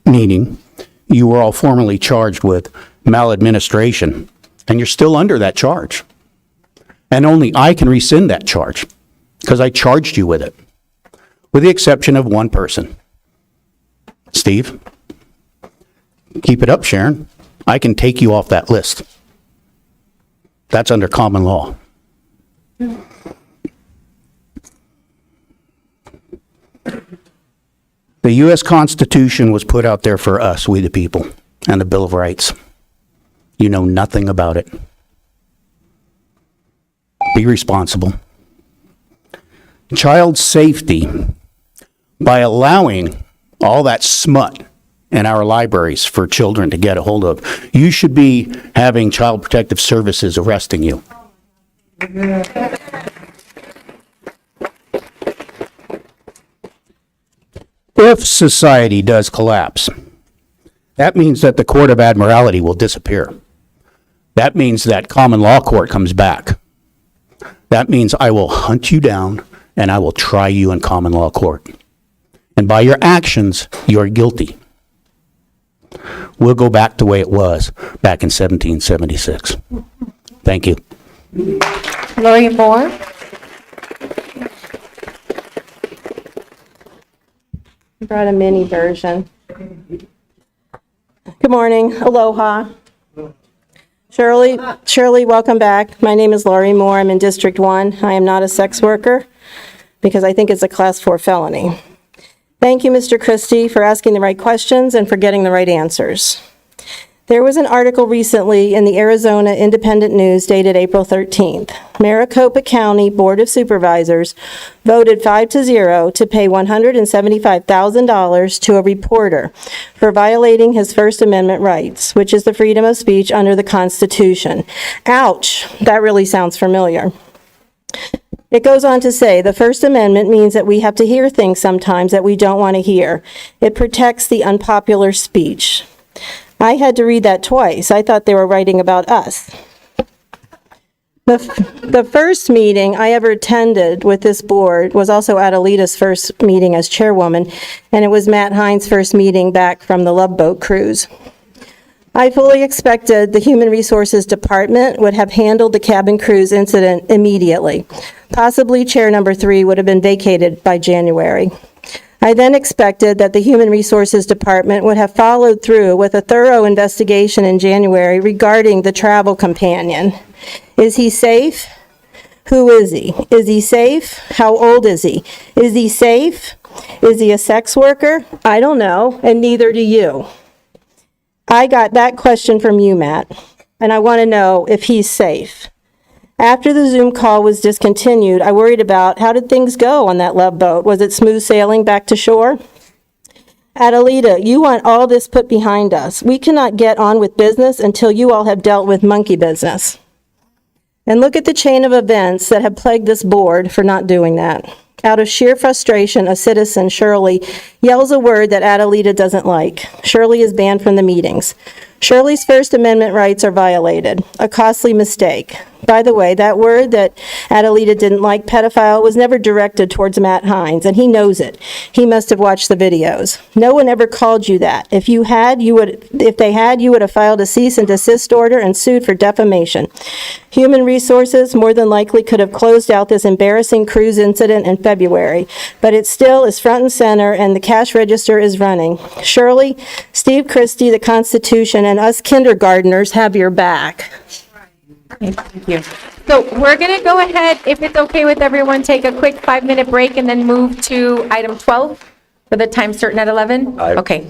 meeting, you were all formally charged with maladministration, and you're still under that charge. And only I can rescind that charge, because I charged you with it, with the exception of one person. Steve, keep it up, Sharon. I can take you off that list. That's under common law. The U.S. Constitution was put out there for us, we the people, and the Bill of Rights. You know nothing about it. Be responsible. Child safety, by allowing all that smut in our libraries for children to get a hold of, you should be having Child Protective Services arresting you. If society does collapse, that means that the Court of Admiralty will disappear. That means that common law court comes back. That means I will hunt you down and I will try you in common law court. And by your actions, you're guilty. We'll go back the way it was back in 1776. Thank you. Lori Moore. Brought a mini version. Good morning. Aloha. Shirley, welcome back. My name is Lori Moore. I'm in District 1. I am not a sex worker because I think it's a Class 4 felony. Thank you, Mr. Christie, for asking the right questions and for getting the right answers. There was an article recently in the Arizona Independent News dated April 13th. Maricopa County Board of Supervisors voted 5-0 to pay $175,000 to a reporter for violating his First Amendment rights, which is the freedom of speech under the Constitution. Ouch, that really sounds familiar. It goes on to say, the First Amendment means that we have to hear things sometimes that we don't want to hear. It protects the unpopular speech. I had to read that twice. I thought they were writing about us. The first meeting I ever attended with this board was also Adelita's first meeting as chairwoman, and it was Matt Hines' first meeting back from the Love Boat cruise. I fully expected the Human Resources Department would have handled the cabin cruise incident immediately. Possibly chair number 3 would have been vacated by January. I then expected that the Human Resources Department would have followed through with a thorough investigation in January regarding the travel companion. Is he safe? Who is he? Is he safe? How old is he? Is he safe? Is he a sex worker? I don't know, and neither do you. I got that question from you, Matt, and I want to know if he's safe. After the Zoom call was discontinued, I worried about how did things go on that Love boat? Was it smooth sailing back to shore? Adelita, you want all this put behind us. We cannot get on with business until you all have dealt with monkey business. And look at the chain of events that have plagued this board for not doing that. Out of sheer frustration, a citizen, Shirley, yells a word that Adelita doesn't like. Shirley is banned from the meetings. Shirley's First Amendment rights are violated. A costly mistake. By the way, that word that Adelita didn't like, pedophile, was never directed towards Matt Hines, and he knows it. He must have watched the videos. No one ever called you that. If they had, you would have filed a cease and desist order and sued for defamation. Human Resources more than likely could have closed out this embarrassing cruise incident in February, but it still is front and center, and the cash register is running. Shirley, Steve Christie, the Constitution, and us kindergartners have your back. Thank you. So we're going to go ahead, if it's okay with everyone, take a quick 5-minute break and then move to item 12 for the time certain at 11? Okay,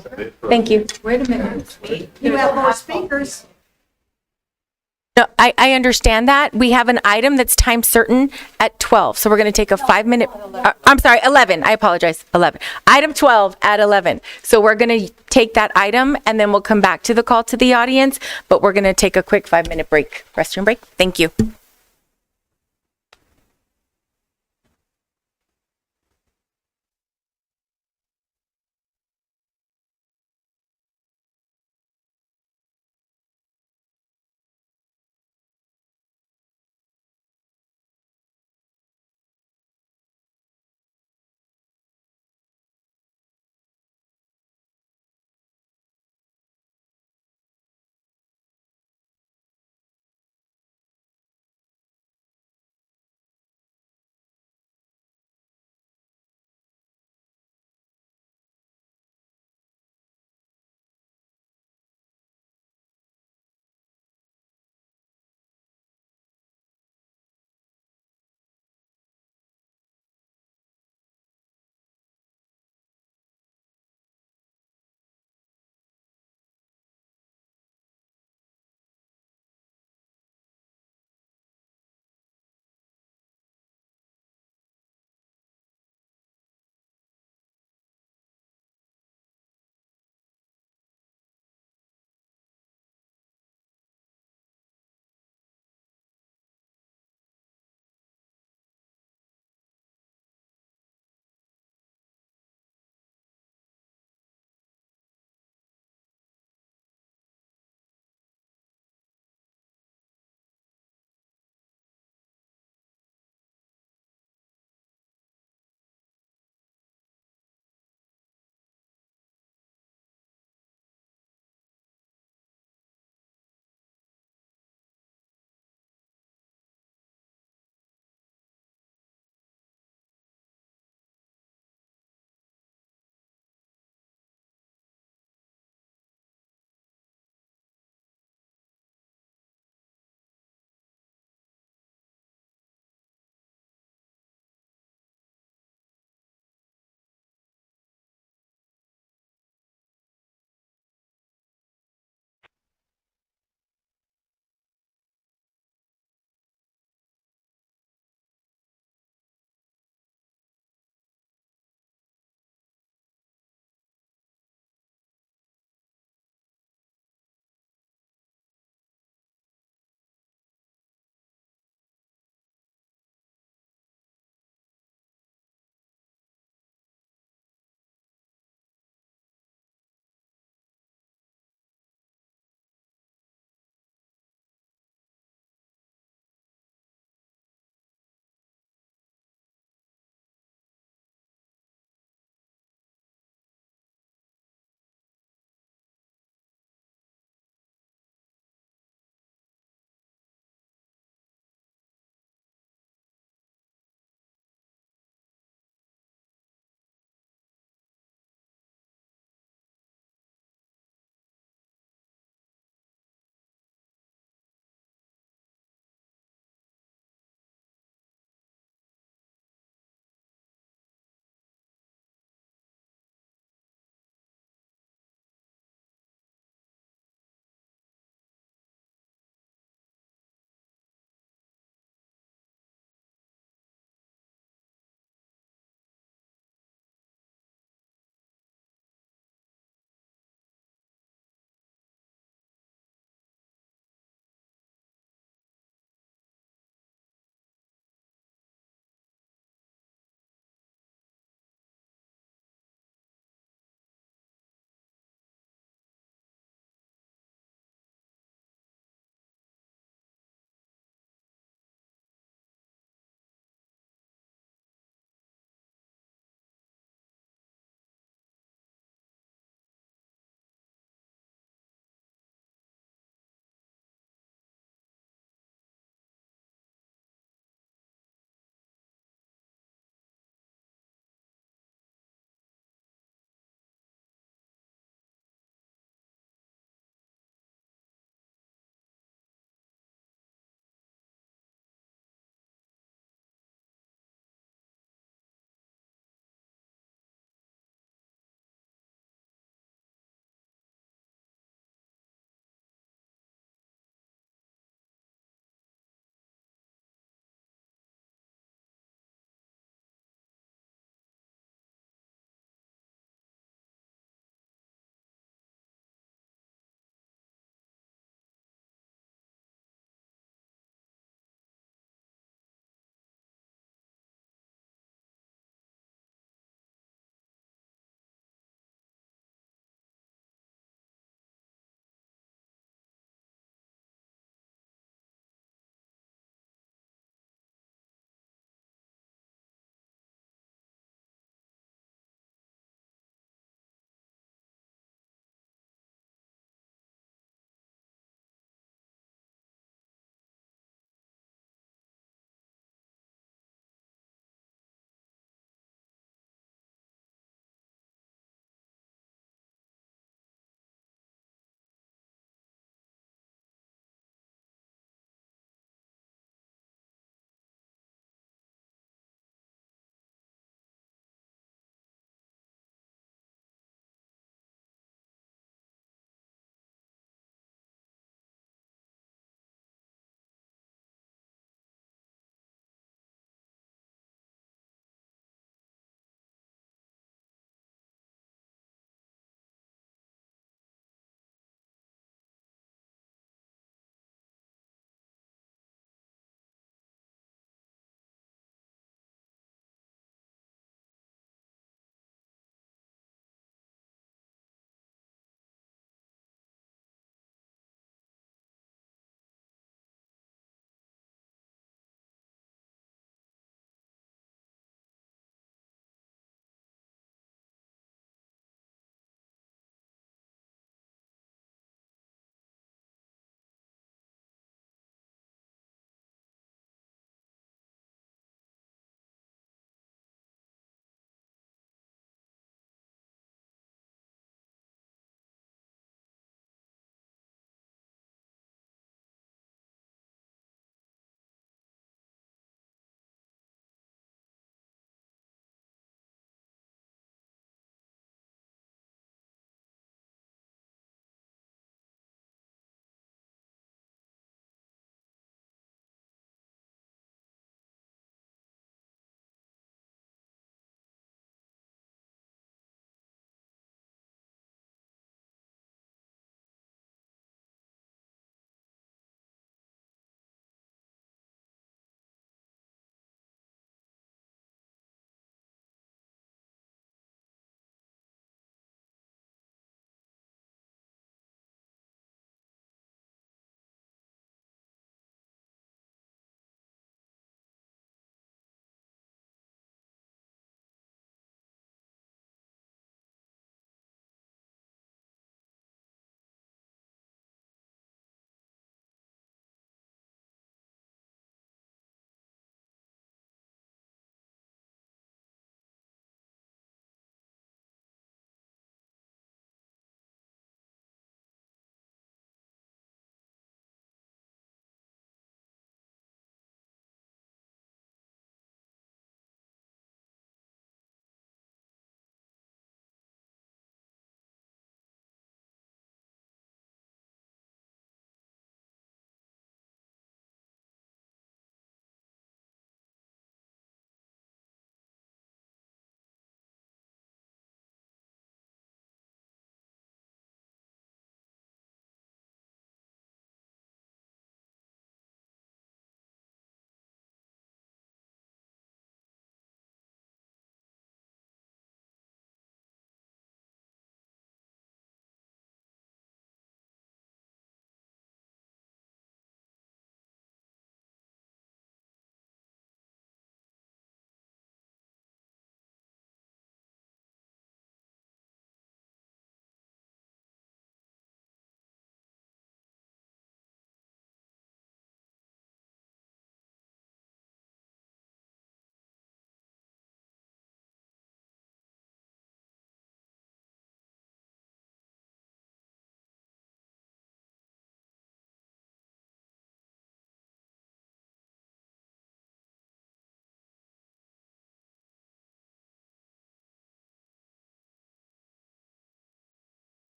thank you. Wait a minute. You have more speakers. No, I understand that. We have an item that's time certain at 12, so we're going to take a 5-minute, I'm sorry, 11, I apologize, 11. Item 12 at 11. So we're going to take that item, and then we'll come back to the call to the audience, but we're going to take a quick 5-minute break, restroom break. Thank you.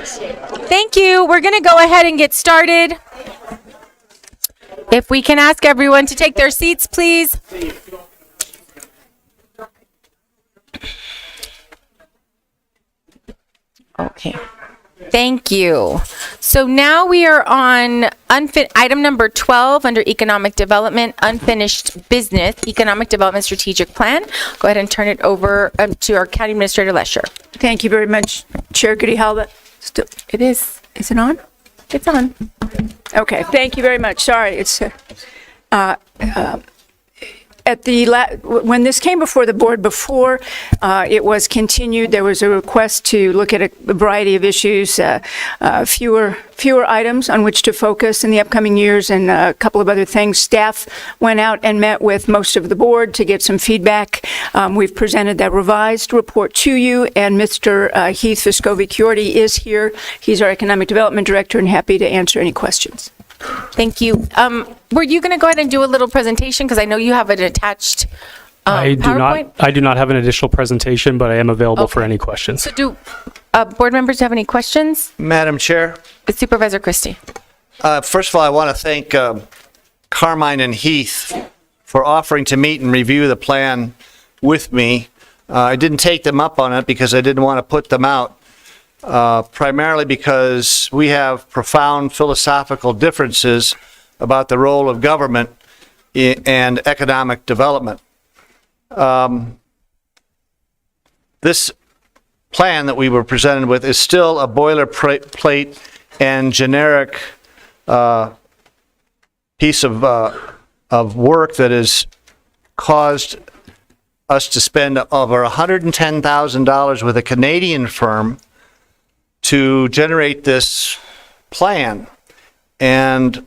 Thank you. We're going to go ahead and get started. If we can ask everyone to take their seats, please. Okay. Thank you. So now we are on item number 12 under economic development, unfinished business, economic development strategic plan. Go ahead and turn it over to our County Administrator Lesher. Thank you very much, Chair Goody-Halbert. It is. Is it on? It's on. Okay, thank you very much. Sorry, it's when this came before the board before, it was continued. There was a request to look at a variety of issues, fewer items on which to focus in the upcoming years, and a couple of other things. Staff went out and met with most of the board to get some feedback. We've presented that revised report to you, and Mr. Heath Vescovi-Chiordi is here. He's our Economic Development Director and happy to answer any questions. Thank you. Were you going to go ahead and do a little presentation? Because I know you have an attached PowerPoint. I do not have an additional presentation, but I am available for any questions. So do board members have any questions? Madam Chair. Supervisor Christie. First of all, I want to thank Carmine and Heath for offering to meet and review the plan with me. I didn't take them up on it because I didn't want to put them out. Primarily because we have profound philosophical differences about the role of government and economic development. This plan that we were presented with is still a boilerplate and generic piece of work that has caused us to spend over $110,000 with a Canadian firm to generate this plan. And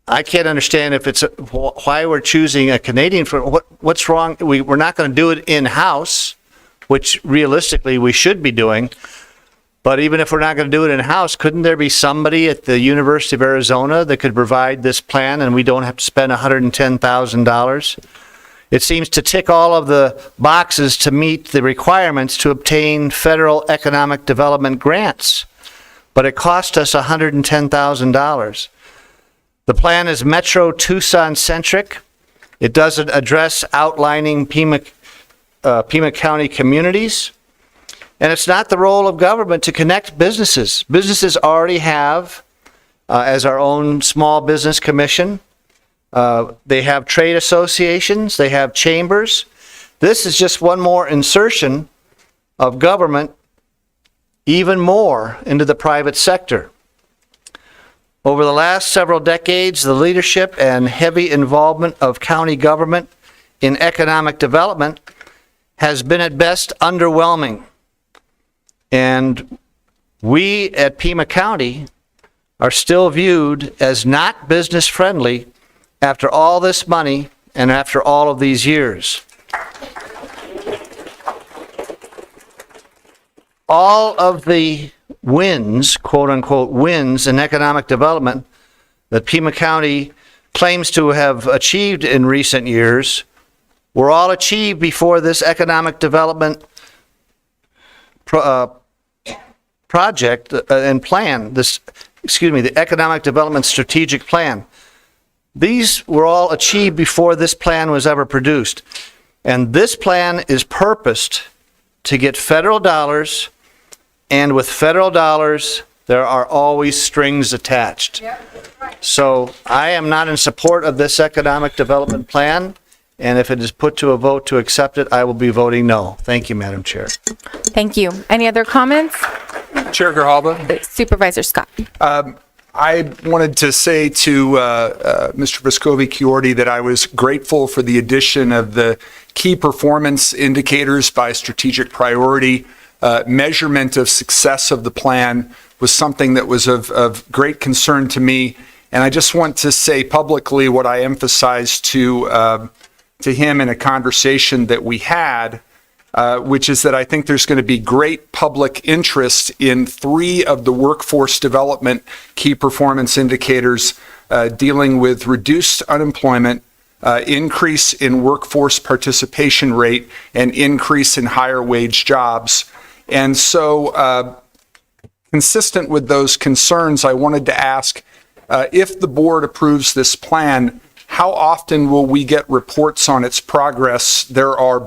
I can't understand if it's why we're choosing a Canadian firm. What's wrong? We're not going to do it in-house, which realistically we should be doing. But even if we're not going to do it in-house, couldn't there be somebody at the University of Arizona that could provide this plan and we don't have to spend $110,000? It seems to tick all of the boxes to meet the requirements to obtain federal economic development grants, but it cost us $110,000. The plan is Metro Tucson-centric. It doesn't address outlining Pima County communities, and it's not the role of government to connect businesses. Businesses already have, as our own small business commission, they have trade associations, they have chambers. This is just one more insertion of government even more into the private sector. Over the last several decades, the leadership and heavy involvement of county government in economic development has been at best underwhelming. And we at Pima County are still viewed as not business friendly after all this money and after all of these years. All of the wins, quote unquote wins, in economic development that Pima County claims to have achieved in recent years were all achieved before this economic development project and plan, the economic development strategic plan. These were all achieved before this plan was ever produced. And this plan is purposed to get federal dollars, and with federal dollars, there are always strings attached. So I am not in support of this economic development plan, and if it is put to a vote to accept it, I will be voting no. Thank you, Madam Chair. Thank you. Any other comments? Chair Grijalba. Supervisor Scott. I wanted to say to Mr. Vescovi-Chiordi that I was grateful for the addition of the key performance indicators by strategic priority. Measurement of success of the plan was something that was of great concern to me. And I just want to say publicly what I emphasized to him in a conversation that we had, which is that I think there's going to be great public interest in 3 of the workforce development key performance indicators dealing with reduced unemployment, increase in workforce participation rate, and increase in higher wage jobs. And so consistent with those concerns, I wanted to ask, if the board approves this plan, how often will we get reports on its progress? There are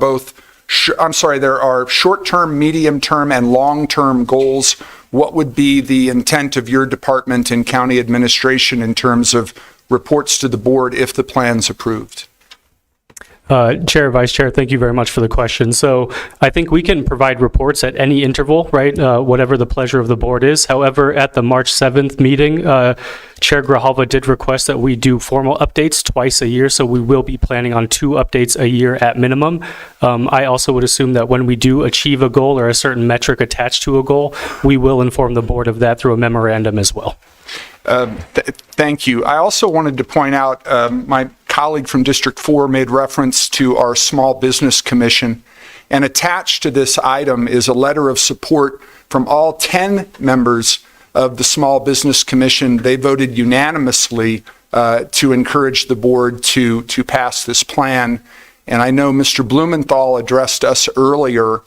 there are short-term, medium-term, and long-term goals. What would be the intent of your department and county administration in terms of reports to the board if the plan's approved? Chair, Vice Chair, thank you very much for the question. So I think we can provide reports at any interval, right? Whatever the pleasure of the board is. However, at the March 7th meeting, Chair Grijalva did request that we do formal updates twice a year. So we will be planning on 2 updates a year at minimum. I also would assume that when we do achieve a goal or a certain metric attached to a goal, we will inform the board of that through a memorandum as well. Thank you. I also wanted to point out, my colleague from District 4 made reference to our Small Business Commission, and attached to this item is a letter of support from all 10 members of the Small Business Commission. They voted unanimously to encourage the board to pass this plan. And I know Mr. Blumenthal addressed us earlier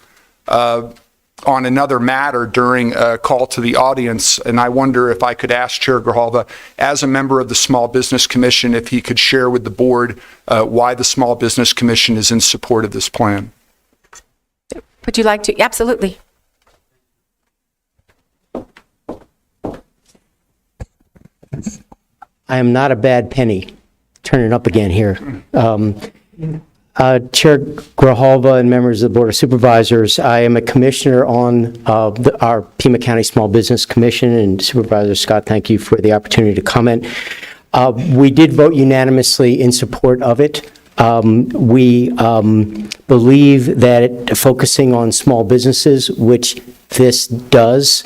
on another matter during a call to the audience, and I wonder if I could ask Chair Grijalva, as a member of the Small Business Commission, if he could share with the board why the Small Business Commission is in support of this plan. Would you like to? Absolutely. I am not a bad penny. Turn it up again here. Chair Grijalva and members of the Board of Supervisors, I am a commissioner on our Pima County Small Business Commission, and Supervisor Scott, thank you for the opportunity to comment. We did vote unanimously in support of it. We believe that focusing on small businesses, which this does,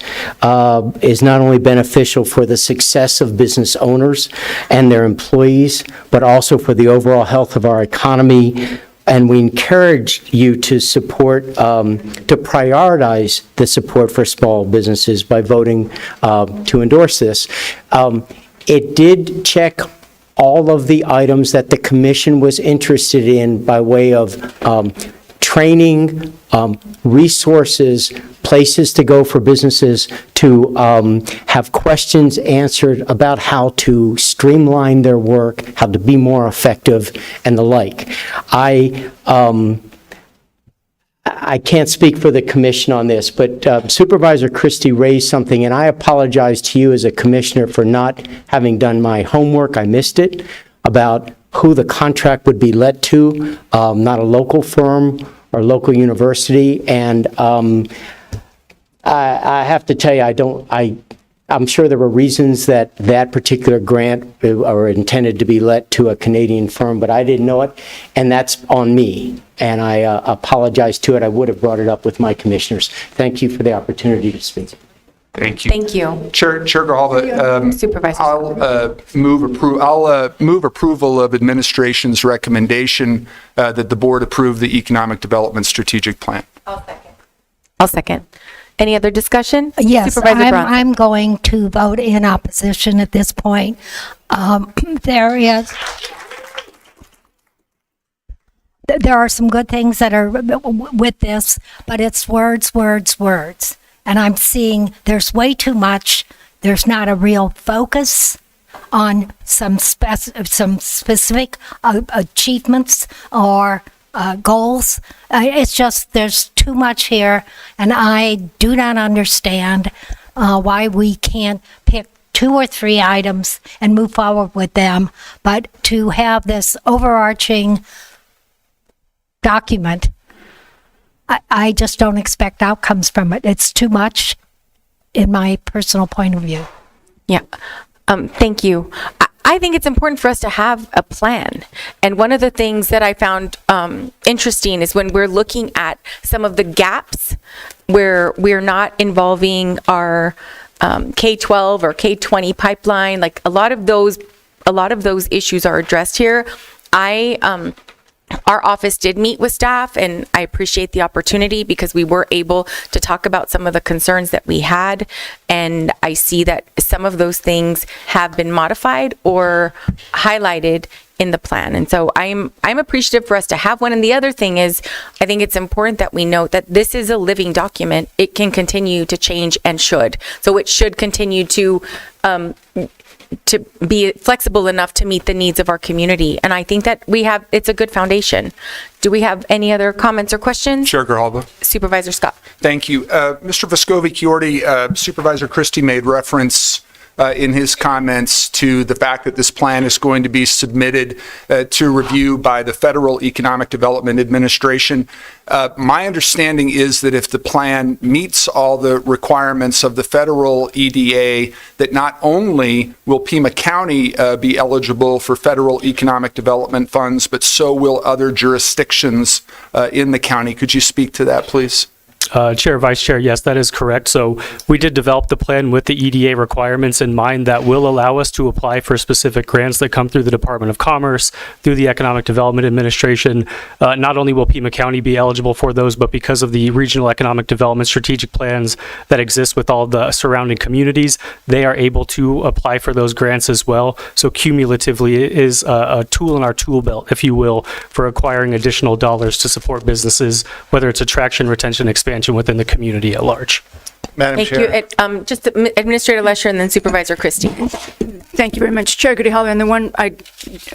is not only beneficial for the success of business owners and their employees, but also for the overall health of our economy. And we encourage you to support, to prioritize the support for small businesses by voting to endorse this. It did check all of the items that the commission was interested in by way of training, resources, places to go for businesses to have questions answered about how to streamline their work, how to be more effective, and the like. I can't speak for the commission on this, but Supervisor Christie raised something, and I apologize to you as a commissioner for not having done my homework. I missed it, about who the contract would be let to, not a local firm or local university. And I have to tell you, I'm sure there were reasons that that particular grant were intended to be let to a Canadian firm, but I didn't know it, and that's on me. And I apologize to it. I would have brought it up with my commissioners. Thank you for the opportunity to speak. Thank you. Thank you. Chair Grijalva, Supervisor. I'll move approval of administration's recommendation that the board approve the Economic Development Strategic Plan. I'll second. Any other discussion? Yes, Supervisor Bronson. I'm going to vote in opposition at this point. There are some good things that are with this, but it's words, words, words. And I'm seeing there's way too much. There's not a real focus on some specific achievements or goals. It's just there's too much here, and I do not understand why we can't pick 2 or 3 items and move forward with them, but to have this overarching document, I just don't expect outcomes from it. It's too much in my personal point of view. Yeah. Thank you. I think it's important for us to have a plan. And one of the things that I found interesting is when we're looking at some of the gaps where we're not involving our K-12 or K-20 pipeline, like a lot of those issues are addressed here. Our office did meet with staff, and I appreciate the opportunity because we were able to talk about some of the concerns that we had. And I see that some of those things have been modified or highlighted in the plan. And so I'm appreciative for us to have one. And the other thing is, I think it's important that we note that this is a living document. It can continue to change and should. So it should continue to be flexible enough to meet the needs of our community. And I think that it's a good foundation. Do we have any other comments or questions? Chair Grijalva. Supervisor Scott. Thank you. Mr. Vescovi-Chiordi, Supervisor Christie made reference in his comments to the fact that this plan is going to be submitted to review by the Federal Economic Development Administration. My understanding is that if the plan meets all the requirements of the federal EDA, that not only will Pima County be eligible for federal economic development funds, but so will other jurisdictions in the county. Could you speak to that, please? Chair, Vice Chair, yes, that is correct. So we did develop the plan with the EDA requirements in mind that will allow us to apply for specific grants that come through the Department of Commerce, through the Economic Development Administration. Not only will Pima County be eligible for those, but because of the regional economic development strategic plans that exist with all the surrounding communities, they are able to apply for those grants as well. So cumulatively, it is a tool in our tool belt, if you will, for acquiring additional dollars to support businesses, whether it's attraction, retention, expansion within the community at large. Madam Chair. Thank you. Just Administrator Lesher and then Supervisor Christie. Thank you very much, Chair Grijalva. And the one I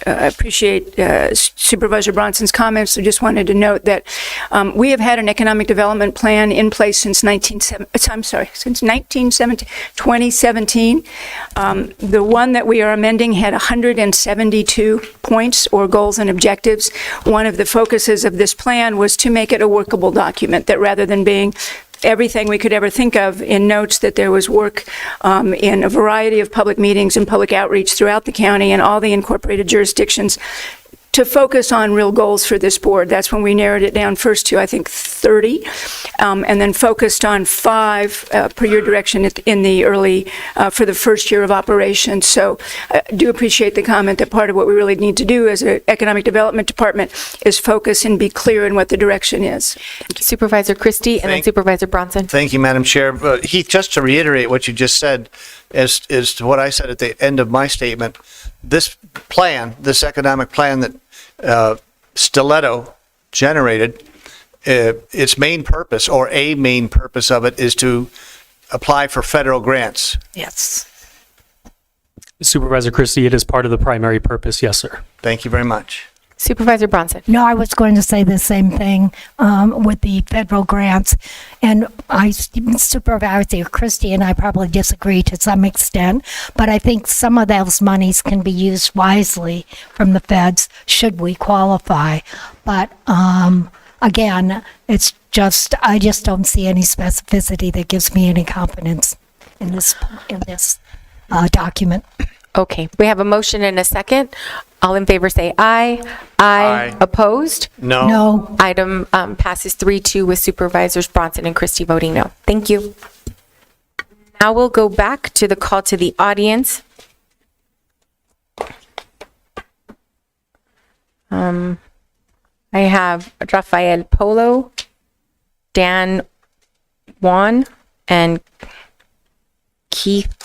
appreciate Supervisor Bronson's comments. I just wanted to note that we have had an economic development plan in place since 2017. The one that we are amending had 172 points or goals and objectives. One of the focuses of this plan was to make it a workable document, that rather than being everything we could ever think of in notes, that there was work in a variety of public meetings and public outreach throughout the county and all the incorporated jurisdictions to focus on real goals for this board. That's when we narrowed it down first to, I think, 30, and then focused on 5 per your direction in the early, for the first year of operation. So I do appreciate the comment that part of what we really need to do as an economic development department is focus and be clear in what the direction is. Supervisor Christie and then Supervisor Bronson. Thank you, Madam Chair. Heath, just to reiterate what you just said, as to what I said at the end of my statement, this plan, this economic plan that Stiletto generated, its main purpose, or a main purpose of it, is to apply for federal grants. Yes. Supervisor Christie, it is part of the primary purpose, yes, sir. Thank you very much. Supervisor Bronson. No, I was going to say the same thing with the federal grants. And Supervisor Christie and I probably disagree to some extent, but I think some of those monies can be used wisely from the feds should we qualify. But again, I just don't see any specificity that gives me any confidence in this document. Okay, we have a motion and a second. All in favor say aye. Aye. Opposed? No. No. Item passes 3-2 with Supervisors Bronson and Christie voting no. Thank you. Now we'll go back to the call to the audience. I have Rafael Polo, Dan Juan, and Keith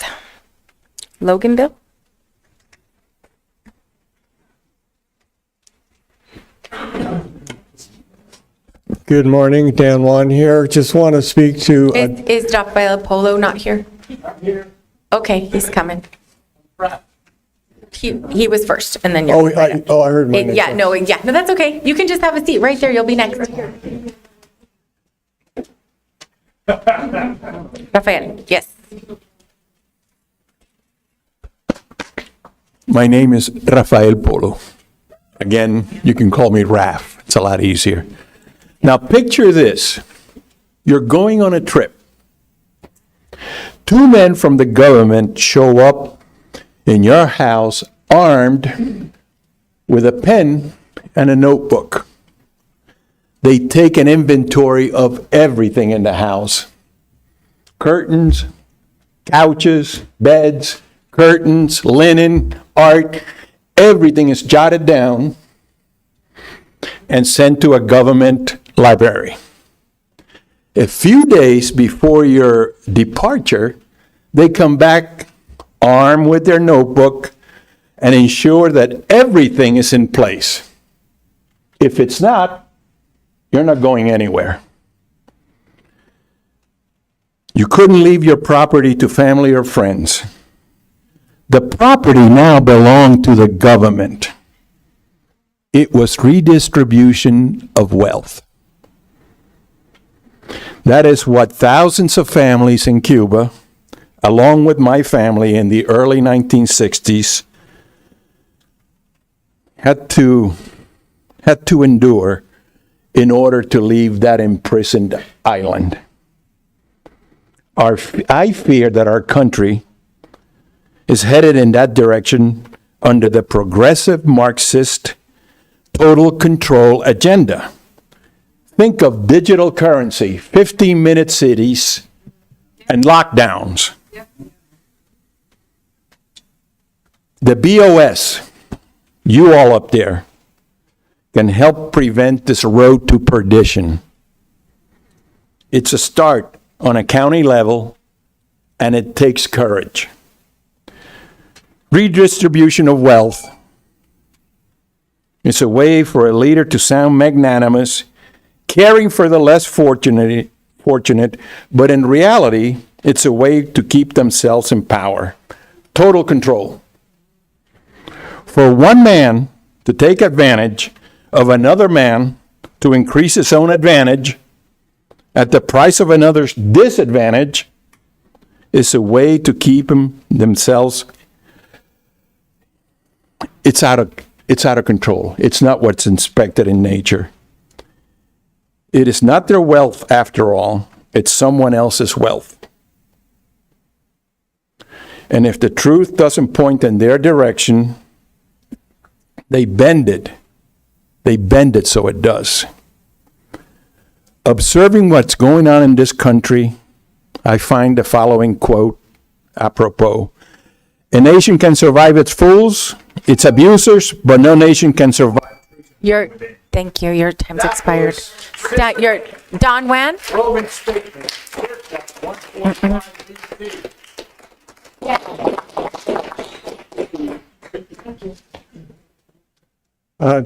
Loganville. Good morning, Dan Juan here. Just want to speak to... Is Rafael Polo not here? Okay, he's coming. He was first, and then you're... I heard my name. No, that's okay. You can just have a seat right there. You'll be next. Rafael, yes. My name is Rafael Polo. Again, you can call me Raf. It's a lot easier. Now picture this. You're going on a trip. 2 men from the government show up in your house armed with a pen and a notebook. They take an inventory of everything in the house. Curtains, couches, beds, curtains, linen, art, everything is jotted down. and sent to a government library. A few days before your departure, they come back armed with their notebook and ensure that everything is in place. If it's not, you're not going anywhere. You couldn't leave your property to family or friends. The property now belonged to the government. It was redistribution of wealth. That is what thousands of families in Cuba, along with my family in the early 1960s, had to endure in order to leave that imprisoned island. I fear that our country is headed in that direction under the progressive Marxist total control agenda. Think of digital currency, 15-minute cities, and lockdowns. The BOS, you all up there, can help prevent this road to perdition. It's a start on a county level, and it takes courage. Redistribution of wealth is a way for a leader to sound magnanimous, caring for the less fortunate, but in reality, it's a way to keep themselves in power. Total control. For one man to take advantage of another man to increase his own advantage at the price of another's disadvantage is a way to keep themselves. It's out of control. It's not what's expected in nature. It is not their wealth, after all. It's someone else's wealth. And if the truth doesn't point in their direction, they bend it. They bend it so it does. Observing what's going on in this country, I find the following quote apropos. A nation can survive its fools, its abusers, but no nation can survive. Thank you. Your time's expired. Don Wan?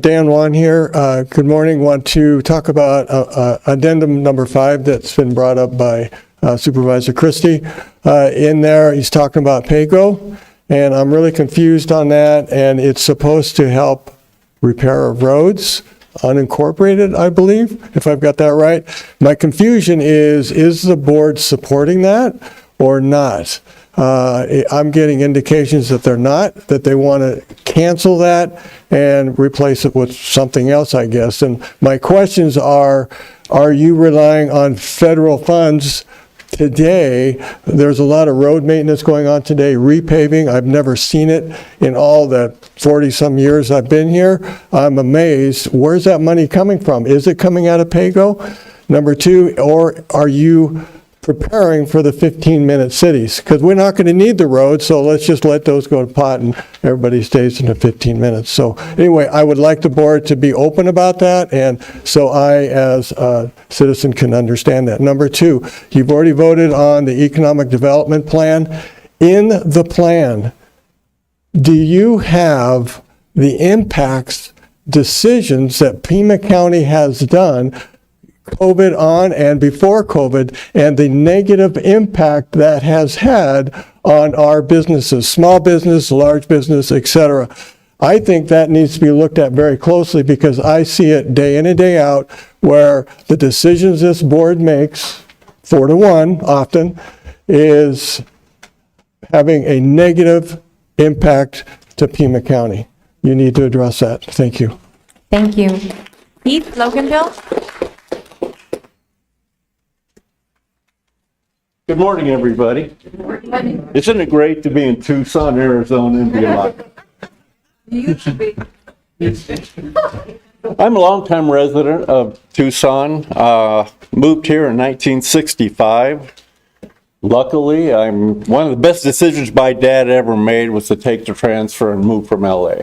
Dan Wan here. Good morning. Want to talk about addendum number 5 that's been brought up by Supervisor Christie. In there, he's talking about PAYGO, and I'm really confused on that, and it's supposed to help repair of roads, unincorporated, I believe, if I've got that right. My confusion is the board supporting that or not? I'm getting indications that they're not, that they want to cancel that and replace it with something else, I guess. And my questions are you relying on federal funds today? There's a lot of road maintenance going on today, repaving. I've never seen it in all the 40-some years I've been here. I'm amazed. Where's that money coming from? Is it coming out of PAYGO? Number 2, or are you preparing for the 15-minute cities? Because we're not going to need the road, so let's just let those go to pot and everybody stays in the 15 minutes. So anyway, I would like the board to be open about that, and so I, as a citizen, can understand that. Number 2, you've already voted on the economic development plan. In the plan, do you have the impacts decisions that Pima County has done COVID on and before COVID, and the negative impact that has had on our businesses, small business, large business, etc. I think that needs to be looked at very closely, because I see it day in and day out where the decisions this board makes, 4-1 often, is having a negative impact to Pima County. You need to address that. Thank you. Thank you. Keith Loganville? Good morning, everybody. Isn't it great to be in Tucson, Arizona, and be alive? You should be. I'm a longtime resident of Tucson. Moved here in 1965. Luckily, one of the best decisions my dad ever made was to take the transfer and move from LA.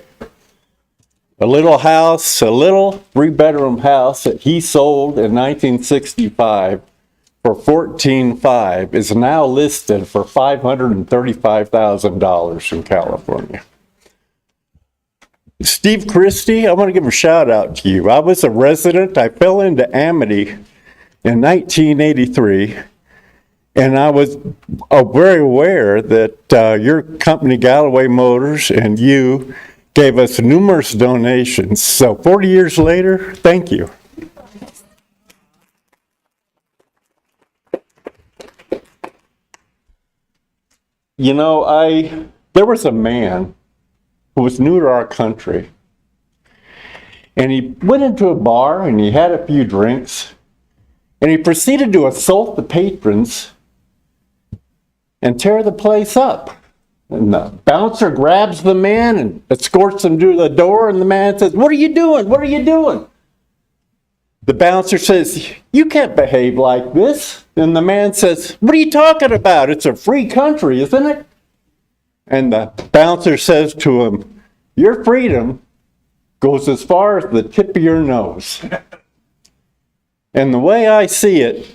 A little house, a little 3-bedroom house that he sold in 1965 for $14,500 is now listed for $535,000 in California. Steve Christie, I want to give a shout out to you. I was a resident. I fell into Amity in 1983, and I was very aware that your company, Galloway Motors, and you gave us numerous donations. So 40 years later, thank you. You know, there was a man who was new to our country, and he went into a bar and he had a few drinks, and he proceeded to assault the patrons and tear the place up. And the bouncer grabs the man and escorts him to the door, and the man says, "What are you doing? What are you doing?" The bouncer says, "You can't behave like this." And the man says, "What are you talking about? It's a free country, isn't it?" And the bouncer says to him, "Your freedom goes as far as the tip of your nose." And the way I see it,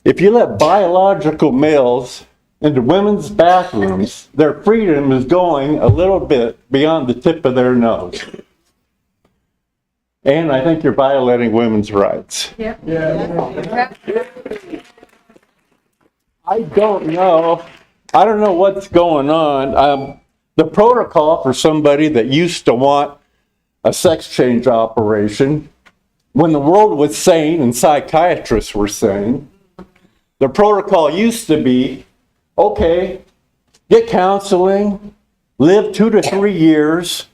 if you let biological males into women's bathrooms, their freedom is going a little bit beyond the tip of their nose. And I think you're violating women's rights. Yep. I don't know what's going on. The protocol for somebody that used to want a sex change operation, when the world was sane and psychiatrists were sane, the protocol used to be, okay, get counseling, live 2 to 3 years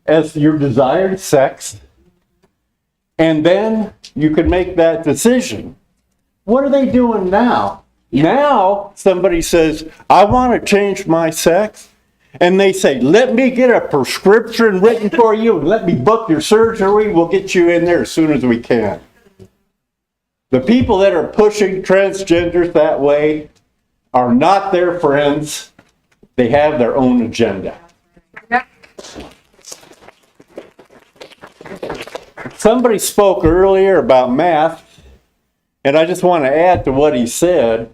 as your desired sex, and then you could make that decision. What are they doing now? Now somebody says, "I want to change my sex," and they say, "Let me get a prescription written for you and let me book your surgery. We'll get you in there as soon as we can." The people that are pushing transgenders that way are not their friends. They have their own agenda. Somebody spoke earlier about math, and I just want to add to what he said.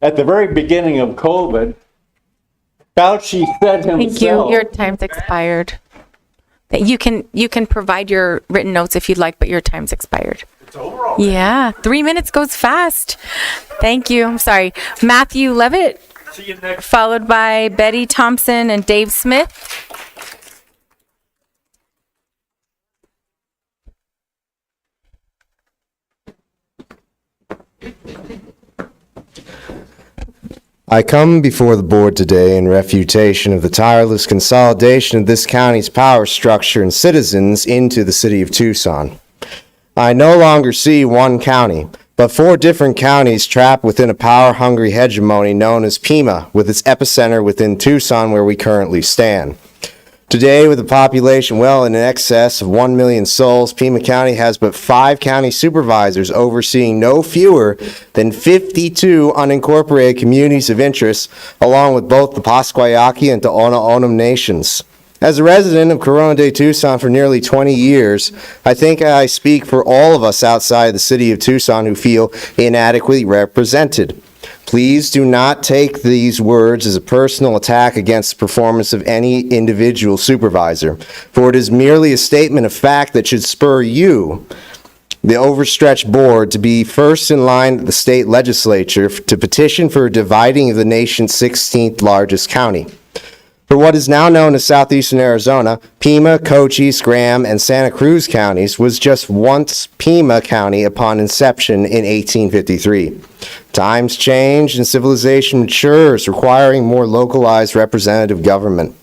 At the very beginning of COVID, Fauci said himself... Thank you. Your time's expired. You can provide your written notes if you'd like, but your time's expired. It's over already. Yeah, 3 minutes goes fast. Thank you. I'm sorry. Matthew Levitt, See you next. followed by Betty Thompson and Dave Smith. I come before the board today in refutation of the tireless consolidation of this county's power structure and citizens into the city of Tucson. I no longer see one county, but 4 different counties trapped within a power-hungry hegemony known as Pima, with its epicenter within Tucson where we currently stand. Today, with a population well in excess of 1 million souls, Pima County has but 5 county supervisors overseeing no fewer than 52 unincorporated communities of interest, along with both the Pasquayaki and Tohono O'odham nations. As a resident of Corona de Tucson for nearly 20 years, I think I speak for all of us outside the city of Tucson who feel inadequately represented. Please do not take these words as a personal attack against the performance of any individual supervisor, for it is merely a statement of fact that should spur you, the overstretched board, to be first in line at the state legislature to petition for a dividing of the nation's 16th largest county. For what is now known as southeastern Arizona, Pima, Cochise, Graham, and Santa Cruz counties was just once Pima County upon inception in 1853. Times change and civilization matures, requiring more localized representative government.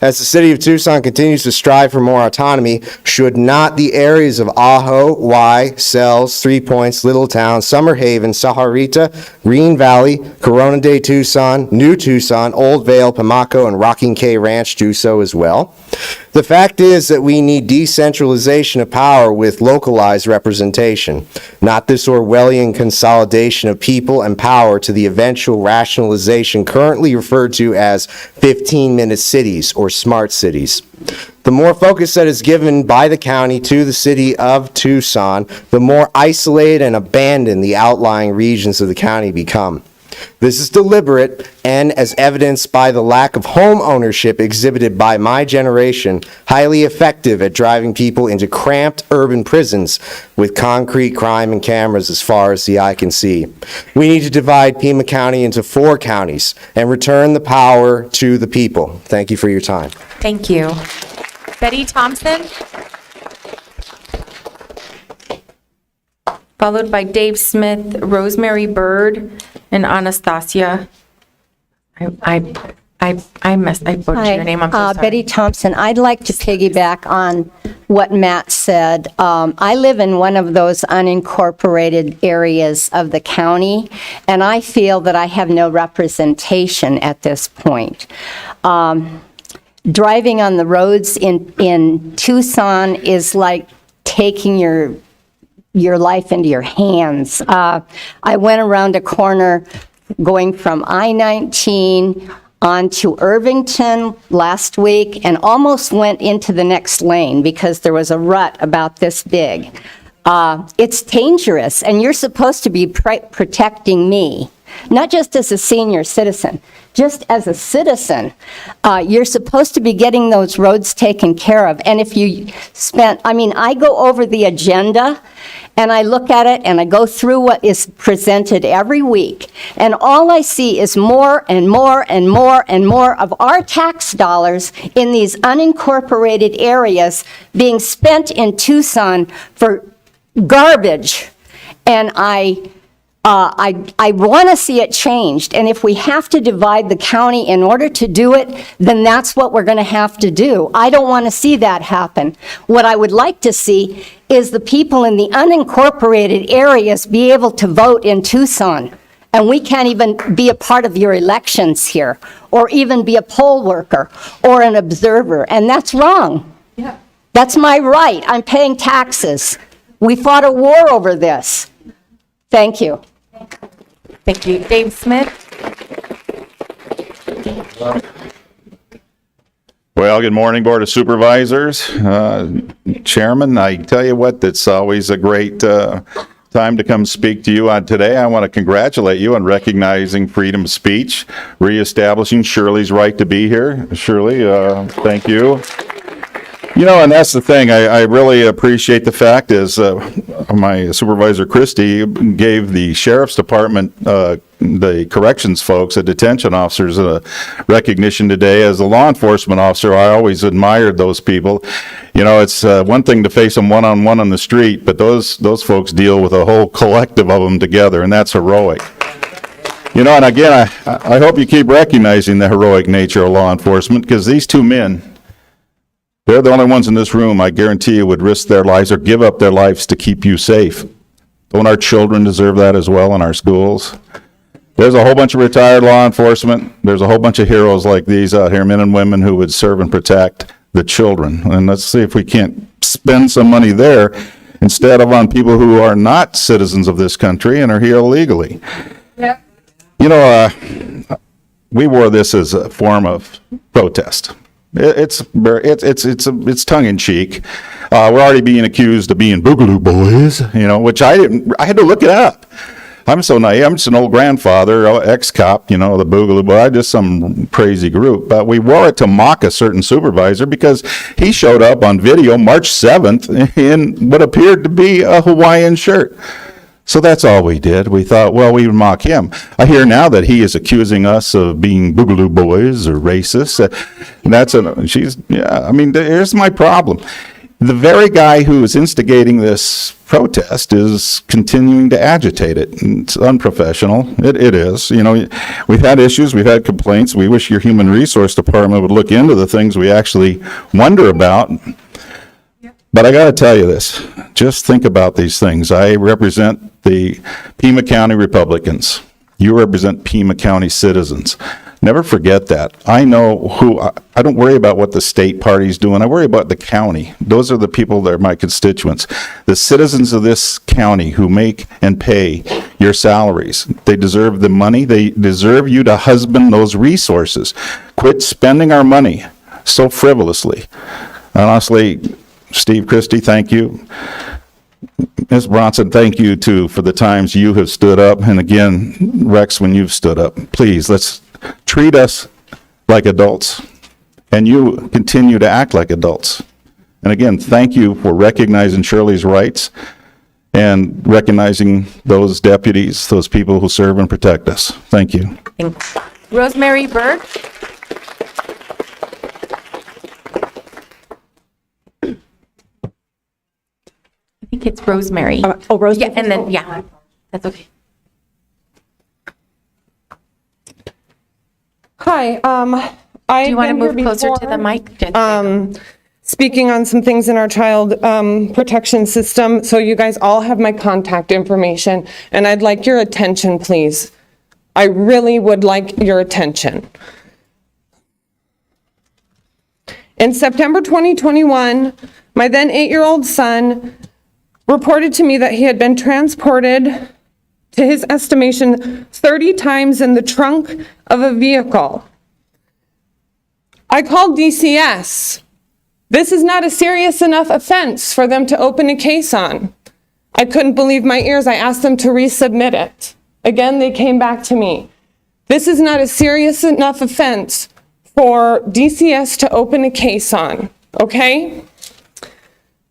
As the city of Tucson continues to strive for more autonomy, should not the areas of Ajo, Y, Sells, 3 Points, Littletown, Summer Haven, Sahuarita, Green Valley, Corona de Tucson, New Tucson, Old Vale, Pamaco, and Rocking K Ranch do so as well? The fact is that we need decentralization of power with localized representation, not this Orwellian consolidation of people and power to the eventual rationalization currently referred to as 15-minute cities or smart cities. The more focus that is given by the county to the city of Tucson, the more isolated and abandoned the outlying regions of the county become. This is deliberate and, as evidenced by the lack of home ownership exhibited by my generation, highly effective at driving people into cramped urban prisons with concrete crime and cameras as far as the eye can see. We need to divide Pima County into 4 counties and return the power to the people. Thank you for your time. Thank you. Betty Thompson? Followed by Dave Smith, Rosemary Bird, and Anastasia. I butchered your name, I'm so sorry. Betty Thompson. I'd like to piggyback on what Matt said. I live in one of those unincorporated areas of the county, and I feel that I have no representation at this point. Driving on the roads in Tucson is like taking your life into your hands. I went around a corner going from I-19 onto Irvington last week and almost went into the next lane because there was a rut about this big. It's dangerous, and you're supposed to be protecting me, not just as a senior citizen, just as a citizen. You're supposed to be getting those roads taken care of. And if you I go over the agenda and I look at it and I go through what is presented every week, and all I see is more and more and more and more of our tax dollars in these unincorporated areas being spent in Tucson for garbage. And I want to see it changed, and if we have to divide the county in order to do it, then that's what we're going to have to do. I don't want to see that happen. What I would like to see is the people in the unincorporated areas be able to vote in Tucson, and we can't even be a part of your elections here, or even be a poll worker or an observer, and that's wrong. Yeah. That's my right. I'm paying taxes. We fought a war over this. Thank you. Thank you. Dave Smith? Well, good morning, Board of Supervisors. Chairman, I tell you what, it's always a great time to come speak to you on today. I want to congratulate you on recognizing freedom of speech, reestablishing Shirley's right to be here. Shirley, thank you. You know, and that's the thing, I really appreciate the fact is my Supervisor Christie gave the Sheriff's Department, the corrections folks, the detention officers, a recognition today. As a law enforcement officer, I always admired those people. You know, it's one thing to face them one-on-one on the street, but those folks deal with a whole collective of them together, and that's heroic. You know, and again, I hope you keep recognizing the heroic nature of law enforcement, because these two men, they're the only ones in this room, I guarantee you, would risk their lives or give up their lives to keep you safe. Don't our children deserve that as well in our schools? There's a whole bunch of retired law enforcement. There's a whole bunch of heroes like these out here, men and women who would serve and protect the children. And let's see if we can't spend some money there instead of on people who are not citizens of this country and are here illegally. Yeah. You know, we wore this as a form of protest. It's tongue in cheek. We're already being accused of being boogaloo boys, you know, which I had to look it up. I'm so naive. I'm just an old grandfather, ex-cop, you know, the boogaloo boy, just some crazy group. But we wore it to mock a certain supervisor because he showed up on video March 7th in what appeared to be a Hawaiian shirt. So that's all we did. We thought, well, we would mock him. I hear now that he is accusing us of being boogaloo boys or racist. Here's my problem. The very guy who is instigating this protest is continuing to agitate it. It's unprofessional. It is. You know, we've had issues, we've had complaints. We wish your Human Resource Department would look into the things we actually wonder about. But I got to tell you this, just think about these things. I represent the Pima County Republicans. You represent Pima County citizens. Never forget that. I know I don't worry about what the state party's doing. I worry about the county. Those are the people that are my constituents. The citizens of this county who make and pay your salaries. They deserve the money. They deserve you to husband those resources. Quit spending our money so frivolously. Honestly, Steve Christie, thank you. Ms. Bronson, thank you too for the times you have stood up. And again, Rex, when you've stood up, please, let's treat us like adults, and you continue to act like adults. And again, thank you for recognizing Shirley's rights and recognizing those deputies, those people who serve and protect us. Thank you. Rosemary Berg. I think it's Rosemary. Rosemary. Yeah, and then, yeah, that's okay. Hi, Do you want to move closer to the mic? speaking on some things in our child protection system. So you guys all have my contact information, and I'd like your attention, please. I really would like your attention. In September 2021, my then 8-year-old son reported to me that he had been transported, to his estimation, 30 times in the trunk of a vehicle. I called DCS. This is not a serious enough offense for them to open a case on. I couldn't believe my ears. I asked them to resubmit it. Again, they came back to me. This is not a serious enough offense for DCS to open a case on, okay?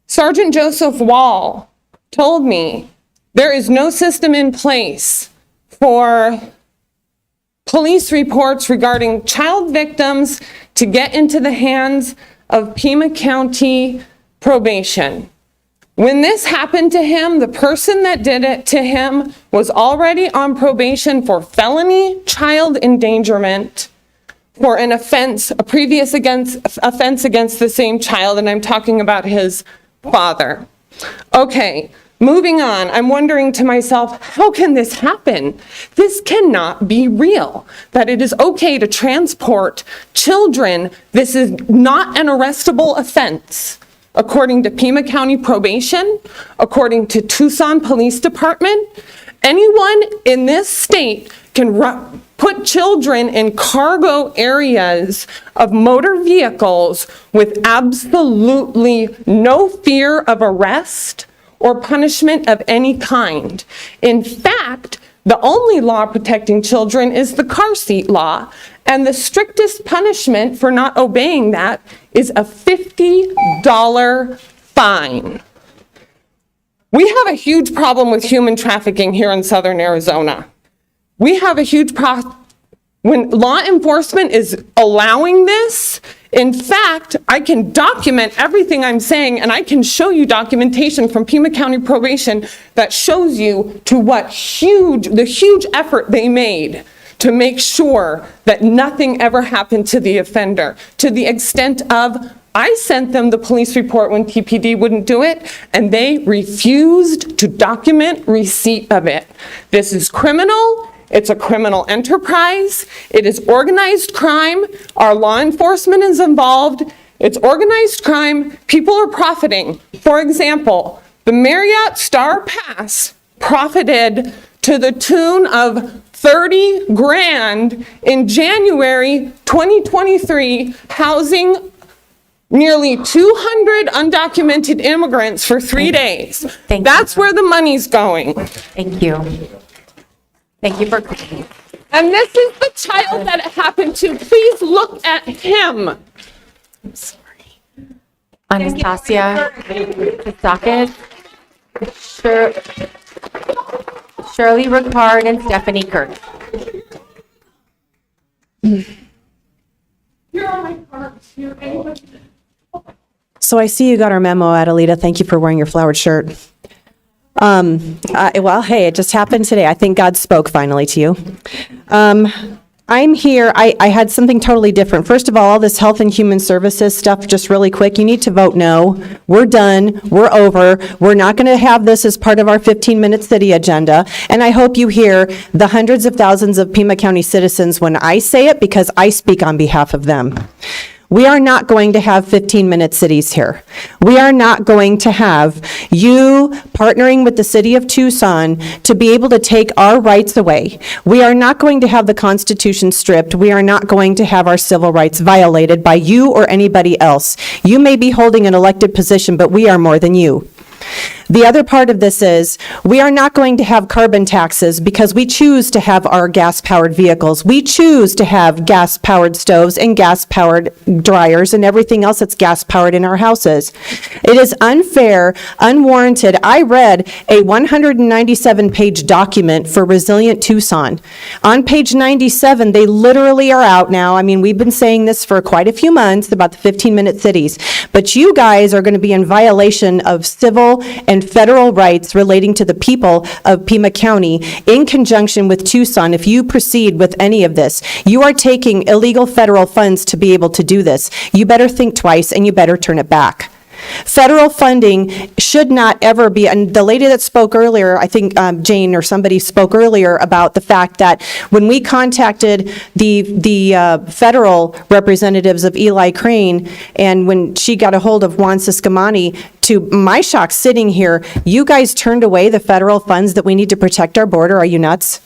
Sergeant Joseph Wall told me there is no system in place for police reports regarding child victims to get into the hands of Pima County probation. When this happened to him, the person that did it to him was already on probation for felony child endangerment for an offense, a previous offense against the same child, and I'm talking about his father. Okay, moving on, I'm wondering to myself, how can this happen? This cannot be real, that it is okay to transport children. This is not an arrestable offense. According to Pima County Probation, according to Tucson Police Department, anyone in this state can put children in cargo areas of motor vehicles with absolutely no fear of arrest or punishment of any kind. In fact, the only law protecting children is the car seat law, and the strictest punishment for not obeying that is a $50 fine. We have a huge problem with human trafficking here in Southern Arizona. We have a huge problem when law enforcement is allowing this. In fact, I can document everything I'm saying, and I can show you documentation from Pima County Probation that shows you to the huge effort they made to make sure that nothing ever happened to the offender, to the extent of I sent them the police report when TPD wouldn't do it, and they refused to document receipt of it. This is criminal. It's a criminal enterprise. It is organized crime. Our law enforcement is involved. It's organized crime. People are profiting. For example, the Marriott Star Pass profited to the tune of 30 grand in January 2023, housing nearly 200 undocumented immigrants for 3 days. That's where the money's going. Thank you. Thank you for coming. And this is the child that it happened to. Please look at him. I'm sorry. Anastasia Kasakis, Shirley Ricard, and Stephanie Kirk. So I see you got our memo, Adelita. Thank you for wearing your flowered shirt. Well, hey, it just happened today. I think God spoke finally to you. I'm here, I had something totally different. First of all this Health and Human Services stuff, just really quick, you need to vote no. We're done, we're over. We're not going to have this as part of our 15-minute city agenda. And I hope you hear the hundreds of thousands of Pima County citizens when I say it, because I speak on behalf of them. We are not going to have 15-minute cities here. We are not going to have you partnering with the city of Tucson to be able to take our rights away. We are not going to have the Constitution stripped. We are not going to have our civil rights violated by you or anybody else. You may be holding an elected position, but we are more than you. The other part of this is, we are not going to have carbon taxes because we choose to have our gas-powered vehicles. We choose to have gas-powered stoves and gas-powered dryers and everything else that's gas-powered in our houses. It is unfair, unwarranted. I read a 197-page document for Resilient Tucson. On page 97, they literally are out now. I mean, we've been saying this for quite a few months about the 15-minute cities, but you guys are going to be in violation of civil and federal rights relating to the people of Pima County in conjunction with Tucson. If you proceed with any of this, you are taking illegal federal funds to be able to do this. You better think twice and you better turn it back. Federal funding should not ever be, and the lady that spoke earlier, I think Jane or somebody spoke earlier about the fact that when we contacted the federal representatives of Eli Crane, and when she got a hold of Juan Ciscomani, to my shock sitting here, you guys turned away the federal funds that we need to protect our border. Are you nuts?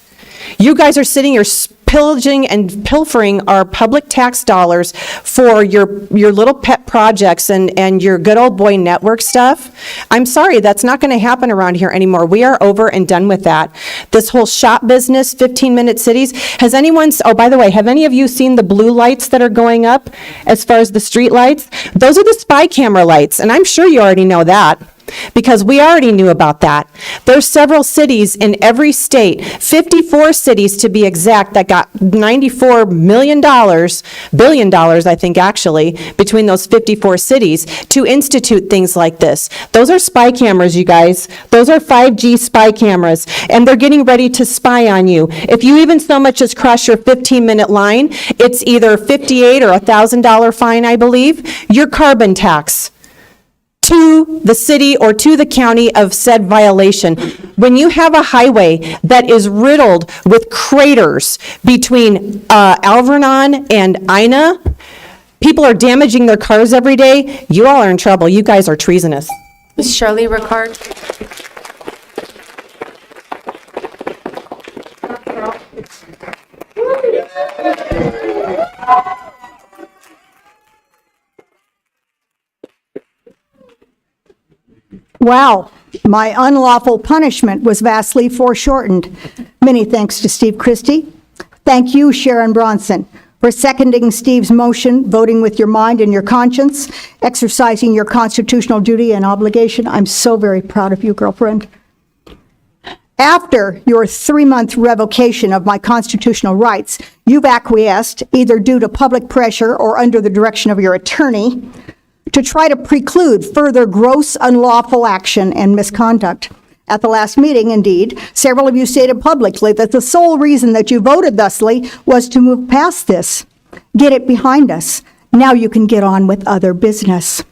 You guys are sitting here pillaging and pilfering our public tax dollars for your little pet projects and your good old boy network stuff. I'm sorry, that's not going to happen around here anymore. We are over and done with that. This whole shop business, 15-minute cities, has anyone, oh, by the way, have any of you seen the blue lights that are going up as far as the street lights? Those are the spy camera lights, and I'm sure you already know that, because we already knew about that. There's several cities in every state, 54 cities to be exact, that got $94 billion, I think actually, between those 54 cities to institute things like this. Those are spy cameras, you guys. Those are 5G spy cameras, and they're getting ready to spy on you. If you even so much as cross your 15-minute line, it's either $58 or $1,000 fine, I believe, your carbon tax to the city or to the county of said violation. When you have a highway that is riddled with craters between Alvernon and Ina, people are damaging their cars every day, you all are in trouble. You guys are treasonous. Ms. Shirley Ricard. Wow, my unlawful punishment was vastly foreshortened. Many thanks to Steve Christie. Thank you, Sharon Bronson, for seconding Steve's motion, voting with your mind and your conscience, exercising your constitutional duty and obligation. I'm so very proud of you, girlfriend. After your 3-month revocation of my constitutional rights, you've acquiesced, either due to public pressure or under the direction of your attorney, to try to preclude further gross unlawful action and misconduct. At the last meeting, indeed, several of you stated publicly that the sole reason that you voted thusly was to move past this, get it behind us. Now you can get on with other business.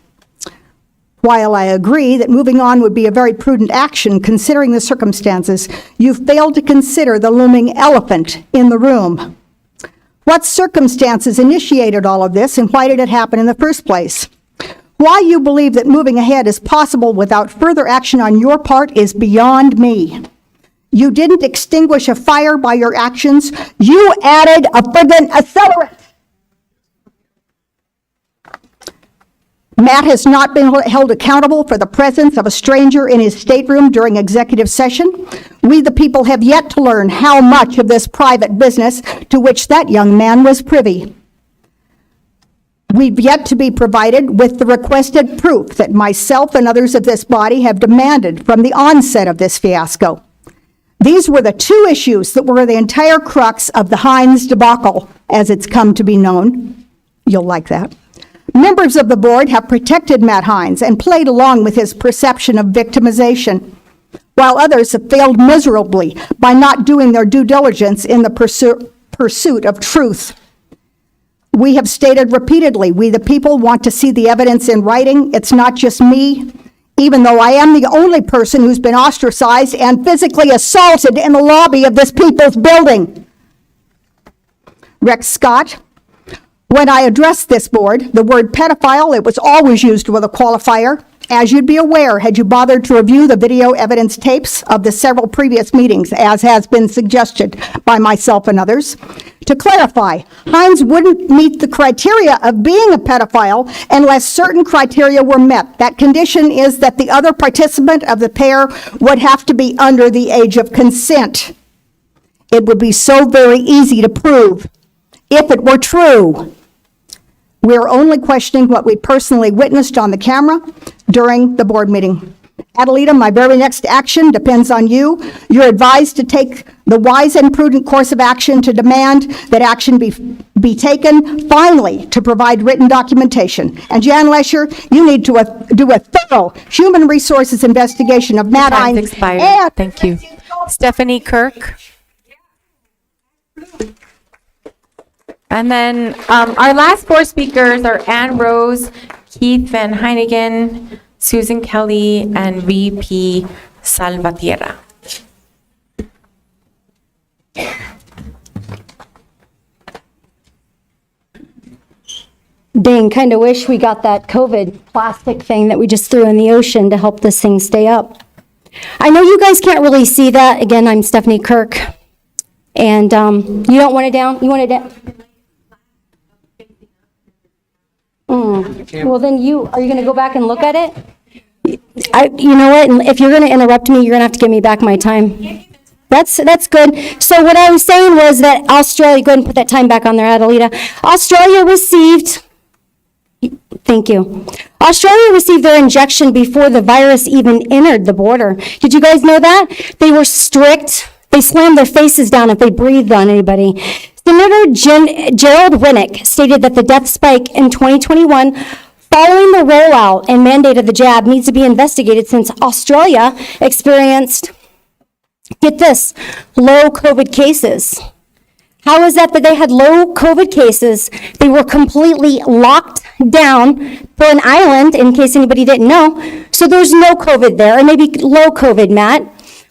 While I agree that moving on would be a very prudent action considering the circumstances, you've failed to consider the looming elephant in the room. What circumstances initiated all of this, and why did it happen in the first place? Why you believe that moving ahead is possible without further action on your part is beyond me. You didn't extinguish a fire by your actions. You added a friggin' accelerant. Matt has not been held accountable for the presence of a stranger in his stateroom during executive session. We, the people, have yet to learn how much of this private business to which that young man was privy. We've yet to be provided with the requested proof that myself and others of this body have demanded from the onset of this fiasco. These were the two issues that were the entire crux of the Hines debacle, as it's come to be known. You'll like that. Members of the board have protected Matt Hines and played along with his perception of victimization, while others have failed miserably by not doing their due diligence in the pursuit of truth. We have stated repeatedly, we the people want to see the evidence in writing. It's not just me, even though I am the only person who's been ostracized and physically assaulted in the lobby of this people's building. Rex Scott, when I addressed this board, the word pedophile, it was always used with a qualifier. As you'd be aware, had you bothered to review the video evidence tapes of the several previous meetings, as has been suggested by myself and others. To clarify, Hines wouldn't meet the criteria of being a pedophile unless certain criteria were met. That condition is that the other participant of the pair would have to be under the age of consent. It would be so very easy to prove if it were true. We're only questioning what we personally witnessed on the camera during the board meeting. Adelita, my very next action depends on you. You're advised to take the wise and prudent course of action to demand that action be taken, finally, to provide written documentation. And Jan Lesher, you need to do a thorough human resources investigation of Matt Time's Hines. expired. And Thank you. Stephanie Kirk. And then our last four speakers are Ann Rose, Keith Van Heinigen, Susan Kelly, and VP Salvatierra. Dang, kind of wish we got that COVID plastic thing that we just threw in the ocean to help this thing stay up. I know you guys can't really see that. Again, I'm Stephanie Kirk. And you don't want it down? You want it down? Well, then are you going to go back and look at it? You know what? If you're going to interrupt me, you're going to have to give me back my time. That's good. So what I was saying was that Australia, go ahead and put that time back on there, Adelita. Australia received, thank you. Australia received their injection before the virus even entered the border. Did you guys know that? They were strict. They slammed their faces down if they breathed on anybody. Senator Gerald Winnick stated that the death spike in 2021 following the rollout and mandate of the jab needs to be investigated since Australia experienced, get this, low COVID cases. How is that they had low COVID cases? They were completely locked down for an island, in case anybody didn't know. So there's no COVID there, or maybe low COVID, Matt.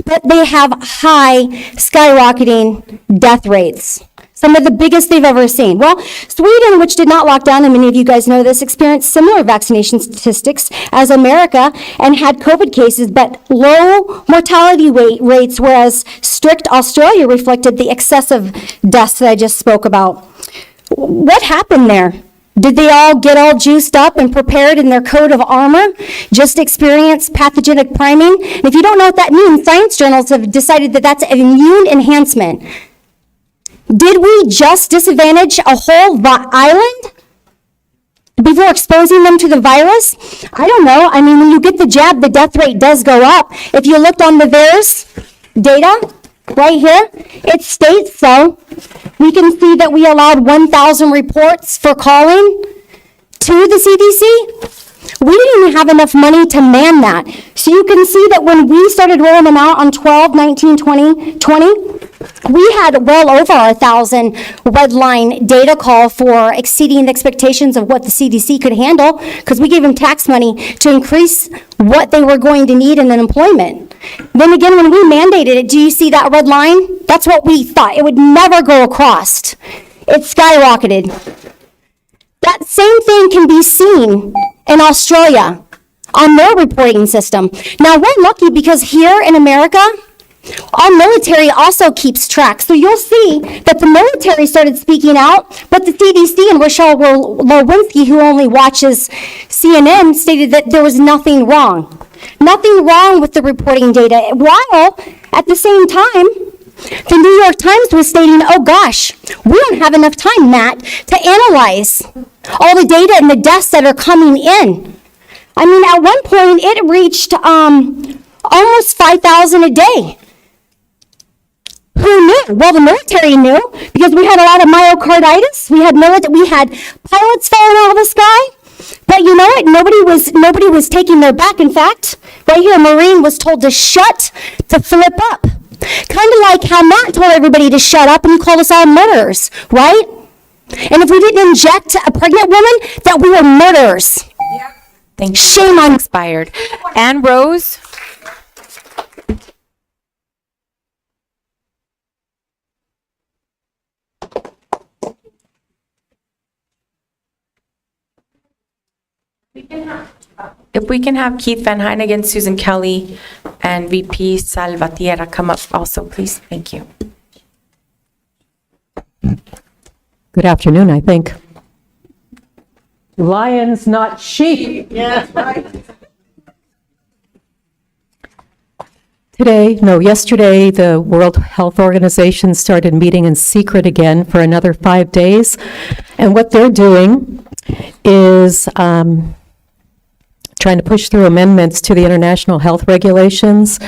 But they have high, skyrocketing death rates. Some of the biggest they've ever seen. Well, Sweden, which did not lock down, and many of you guys know this, experienced similar vaccination statistics as America and had COVID cases, but low mortality rates, whereas strict Australia reflected the excessive deaths that I just spoke about. What happened there? Did they all get all juiced up and prepared in their coat of armor? Just experience pathogenic priming? And if you don't know what that means, science journals have decided that that's an immune enhancement. Did we just disadvantage a whole island before exposing them to the virus? I don't know. I mean, when you get the jab, the death rate does go up. If you looked on the VAERS data right here, it states so. We can see that we allowed 1,000 reports for calling to the CDC. We didn't even have enough money to man that. So you can see that when we started rolling them out on 12, 19, 20, we had well over 1,000 red line data call for exceeding the expectations of what the CDC could handle, because we gave them tax money to increase what they were going to need in employment. Then again, when we mandated it, do you see that red line? That's what we thought. It would never go across. It skyrocketed. That same thing can be seen in Australia on their reporting system. Now, we're lucky because here in America, our military also keeps track. So you'll see that the military started speaking out, but the CDC and Rochelle Lewinsky, who only watches CNN, stated that there was nothing wrong. Nothing wrong with the reporting data. While at the same time, the New York Times was stating, oh gosh, we don't have enough time, Matt, to analyze all the data and the deaths that are coming in. I mean, at one point, it reached almost 5,000 a day. Who knew? Well, the military knew, because we had a lot of myocarditis. We had pilots falling out of the sky. But you know what? Nobody was taking their back. In fact, right here, a Marine was told to flip up. Kind of like how Matt told everybody to shut up and he called us all murderers, right? And if we didn't inject a pregnant woman, that we were murderers. Thank you. Shame on Expired. Ann Rose? If we can have Keith Van Heinigen, Susan Kelly, and VP Salvatierra come up also, please. Thank you. Good afternoon, I think. Lions, not sheep. Yes, right. Yesterday, the World Health Organization started meeting in secret again for another 5 days. And what they're doing is trying to push through amendments to the international health regulations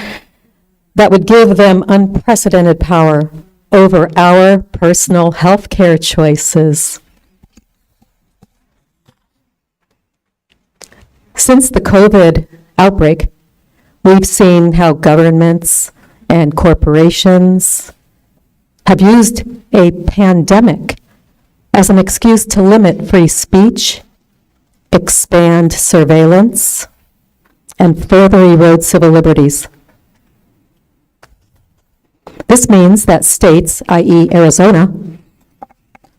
that would give them unprecedented power over our personal health care choices. Since the COVID outbreak, we've seen how governments and corporations have used a pandemic as an excuse to limit free speech, expand surveillance, and further erode civil liberties. This means that states, i.e. Arizona,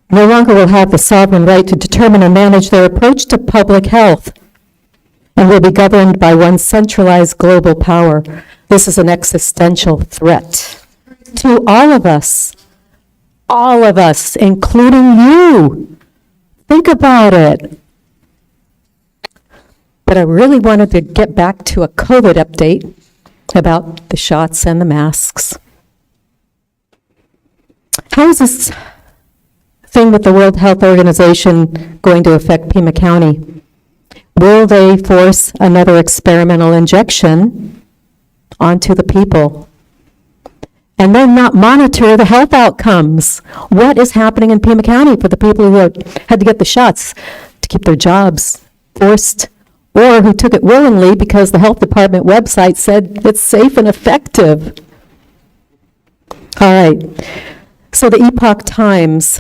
no longer will have the sovereign right to determine and manage their approach to public health and will be governed by one centralized global power. This is an existential threat to all of us, including you. Think about it. But I really wanted to get back to a COVID update about the shots and the masks. How is this thing with the World Health Organization going to affect Pima County? Will they force another experimental injection onto the people and then not monitor the health outcomes? What is happening in Pima County for the people who had to get the shots to keep their jobs forced, or who took it willingly because the health department website said it's safe and effective? All right. So the Epoch Times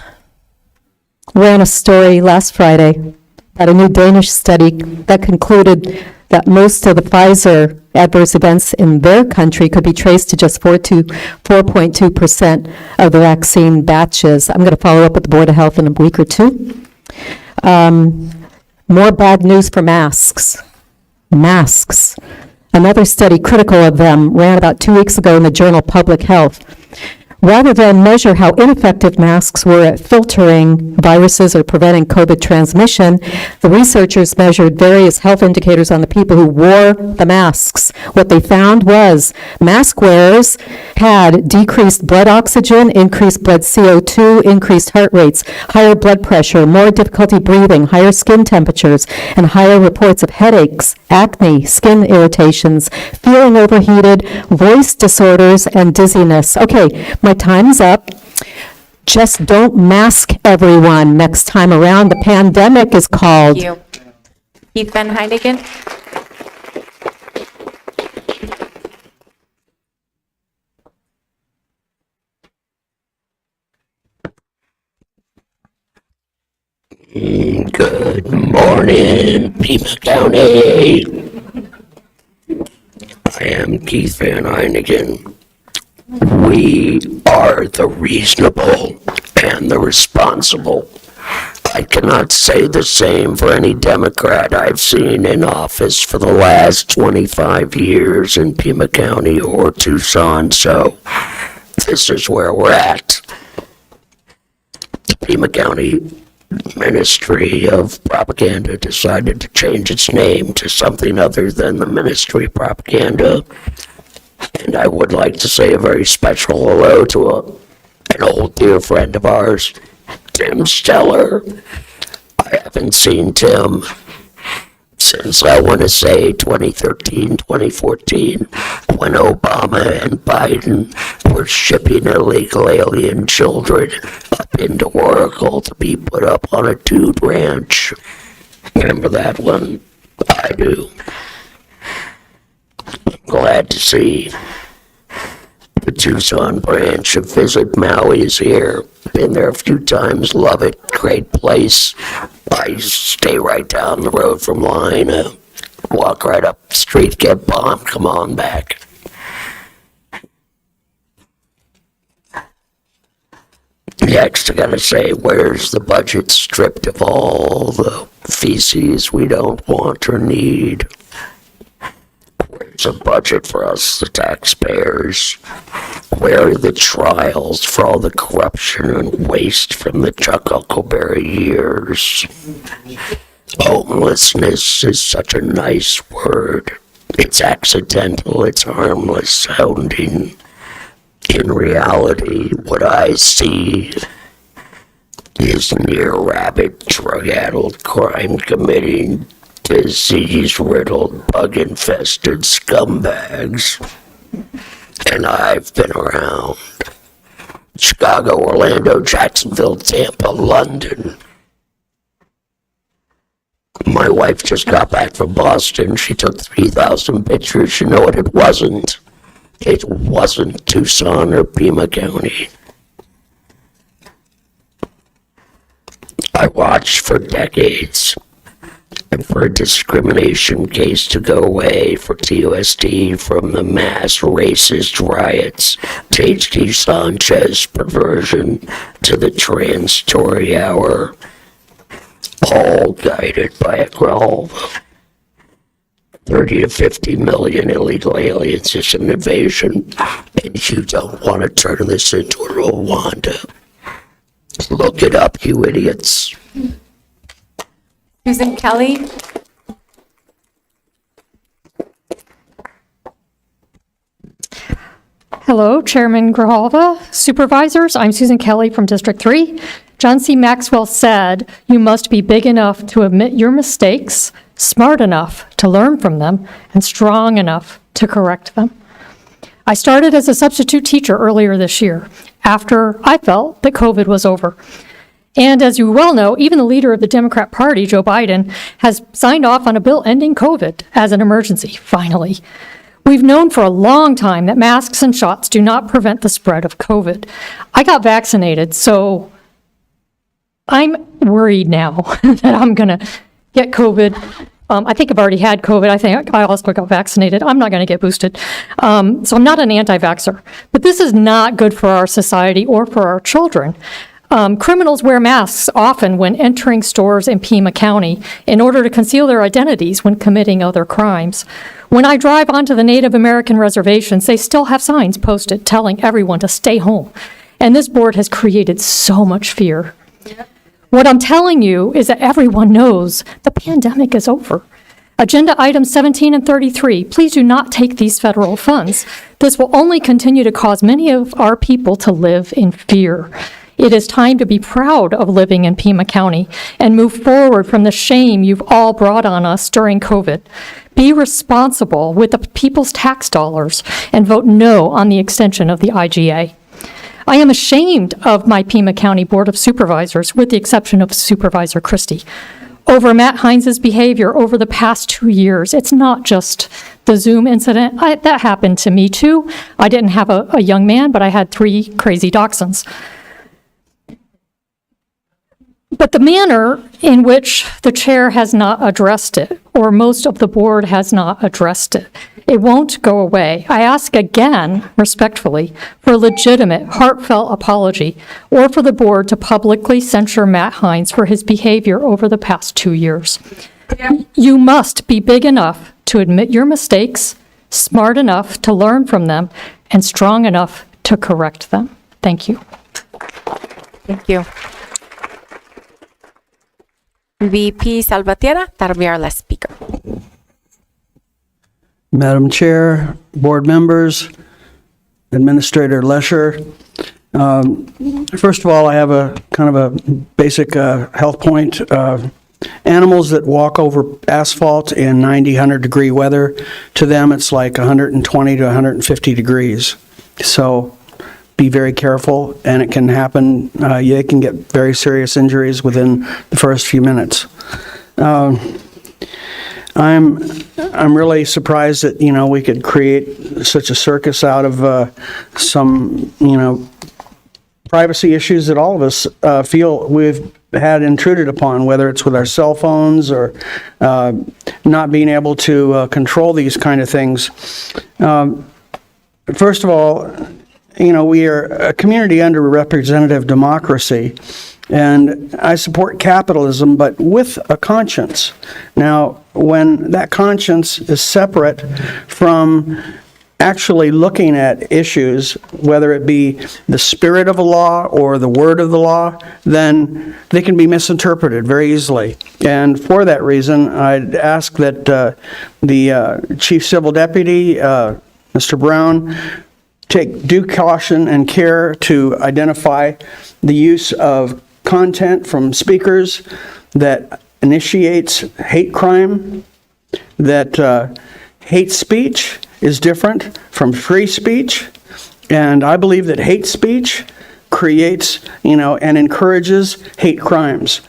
ran a story last Friday about a new Danish study that concluded that most of the Pfizer adverse events in their country could be traced to just 4.2% of the vaccine batches. I'm going to follow up with the Board of Health in a week or two. More bad news for masks. Masks. Another study critical of them ran about 2 weeks ago in the journal Public Health. Rather than measure how ineffective masks were at filtering viruses or preventing COVID transmission, the researchers measured various health indicators on the people who wore the masks. What they found was mask wearers had decreased blood oxygen, increased blood CO2, increased heart rates, higher blood pressure, more difficulty breathing, higher skin temperatures, and higher reports of headaches, acne, skin irritations, feeling overheated, voice disorders, and dizziness. Okay, my time's up. Just don't mask everyone next time around. The pandemic is called. Thank you. Keith Van Heinigen? Good morning, Pima County. I am Keith Van Heinigen. We are the reasonable and the responsible. I cannot say the same for any Democrat I've seen in office for the last 25 years in Pima County or Tucson, so this is where we're at. The Pima County Ministry of Propaganda decided to change its name to something other than the Ministry of Propaganda. And I would like to say a very special hello to an old dear friend of ours, Tim Steller. I haven't seen Tim since, I want to say, 2013, 2014, when Obama and Biden were shipping illegal alien children up into Oracle to be put up on a dude ranch. Remember that one? I do. Glad to see The Tucson branch of Visit Maui is here. Been there a few times, love it, great place. I stay right down the road from Lahaina, walk right up the street, get bombed, come on back. Next, I gotta say, where's the budget stripped of all the feces we don't want or need? Where's a budget for us, the taxpayers? Where are the trials for all the corruption and waste from the Chuck Huckleberry years? Homelessness is such a nice word. It's accidental, it's harmless sounding. In reality, what I see is near rabid, drug-addled, crime-committing, disease-riddled, bug-infested scumbags. And I've been around Chicago, Orlando, Jacksonville, Tampa, London. My wife just got back from Boston. She took 3,000 pictures. You know what it wasn't? It wasn't Tucson or Pima County. I watched for decades, and for a discrimination case to go away for TUSD, from the mass racist riots to H.D. Sanchez perversion to the trans Tory hour, all guided by a Grijalva. 30 to 50 million illegal aliens is an invasion, and you don't want to turn this into a Rwanda. Look it up, you idiots. Susan Kelly. Hello, Chairman Grijalva, Supervisors. I'm Susan Kelly from District 3. John C. Maxwell said, "You must be big enough to admit your mistakes, smart enough to learn from them, and strong enough to correct them." I started as a substitute teacher earlier this year, after I felt that COVID was over. And as you well know, even the leader of the Democrat Party, Joe Biden, has signed off on a bill ending COVID as an emergency, finally. We've known for a long time that masks and shots do not prevent the spread of COVID. I got vaccinated, so I'm worried now that I'm going to get COVID. I think I've already had COVID. I think I also got vaccinated. I'm not going to get boosted. So I'm not an anti-vaxxer. But this is not good for our society or for our children. Criminals wear masks often when entering stores in Pima County in order to conceal their identities when committing other crimes. When I drive onto the Native American reservations, they still have signs posted telling everyone to stay home. And this board has created so much fear. What I'm telling you is that everyone knows the pandemic is over. Agenda items 17 and 33, please do not take these federal funds. This will only continue to cause many of our people to live in fear. It is time to be proud of living in Pima County and move forward from the shame you've all brought on us during COVID. Be responsible with the people's tax dollars and vote no on the extension of the IGA. I am ashamed of my Pima County Board of Supervisors, with the exception of Supervisor Christie, over Matt Hines' behavior over the past 2 years. It's not just the Zoom incident. That happened to me too. I didn't have a young man, but I had 3 crazy dachshunds. But the manner in which the chair has not addressed it, or most of the board has not addressed it, it won't go away. I ask again, respectfully, for a legitimate, heartfelt apology, or for the board to publicly censure Matt Hines for his behavior over the past 2 years. You must be big enough to admit your mistakes, smart enough to learn from them, and strong enough to correct them. Thank you. Thank you. VP Salvatierra, that'll be our last speaker. Madam Chair, board members, Administrator Lesher. First of all, I have a kind of a basic health point. Animals that walk over asphalt in 90, 100 degree weather, to them it's like 120 to 150 degrees. So be very careful, and it can happen. You can get very serious injuries within the first few minutes. I'm really surprised that, we could create such a circus out of some, privacy issues that all of us feel we've had intruded upon, whether it's with our cell phones or not being able to control these kind of things. First of all, we are a community under representative democracy, and I support capitalism, but with a conscience. Now, when that conscience is separate from actually looking at issues, whether it be the spirit of a law or the word of the law, then they can be misinterpreted very easily. And for that reason, I'd ask that the Chief Civil Deputy, Mr. Brown, take due caution and care to identify the use of content from speakers that initiates hate crime, that hate speech is different from free speech, and I believe that hate speech creates, and encourages hate crimes.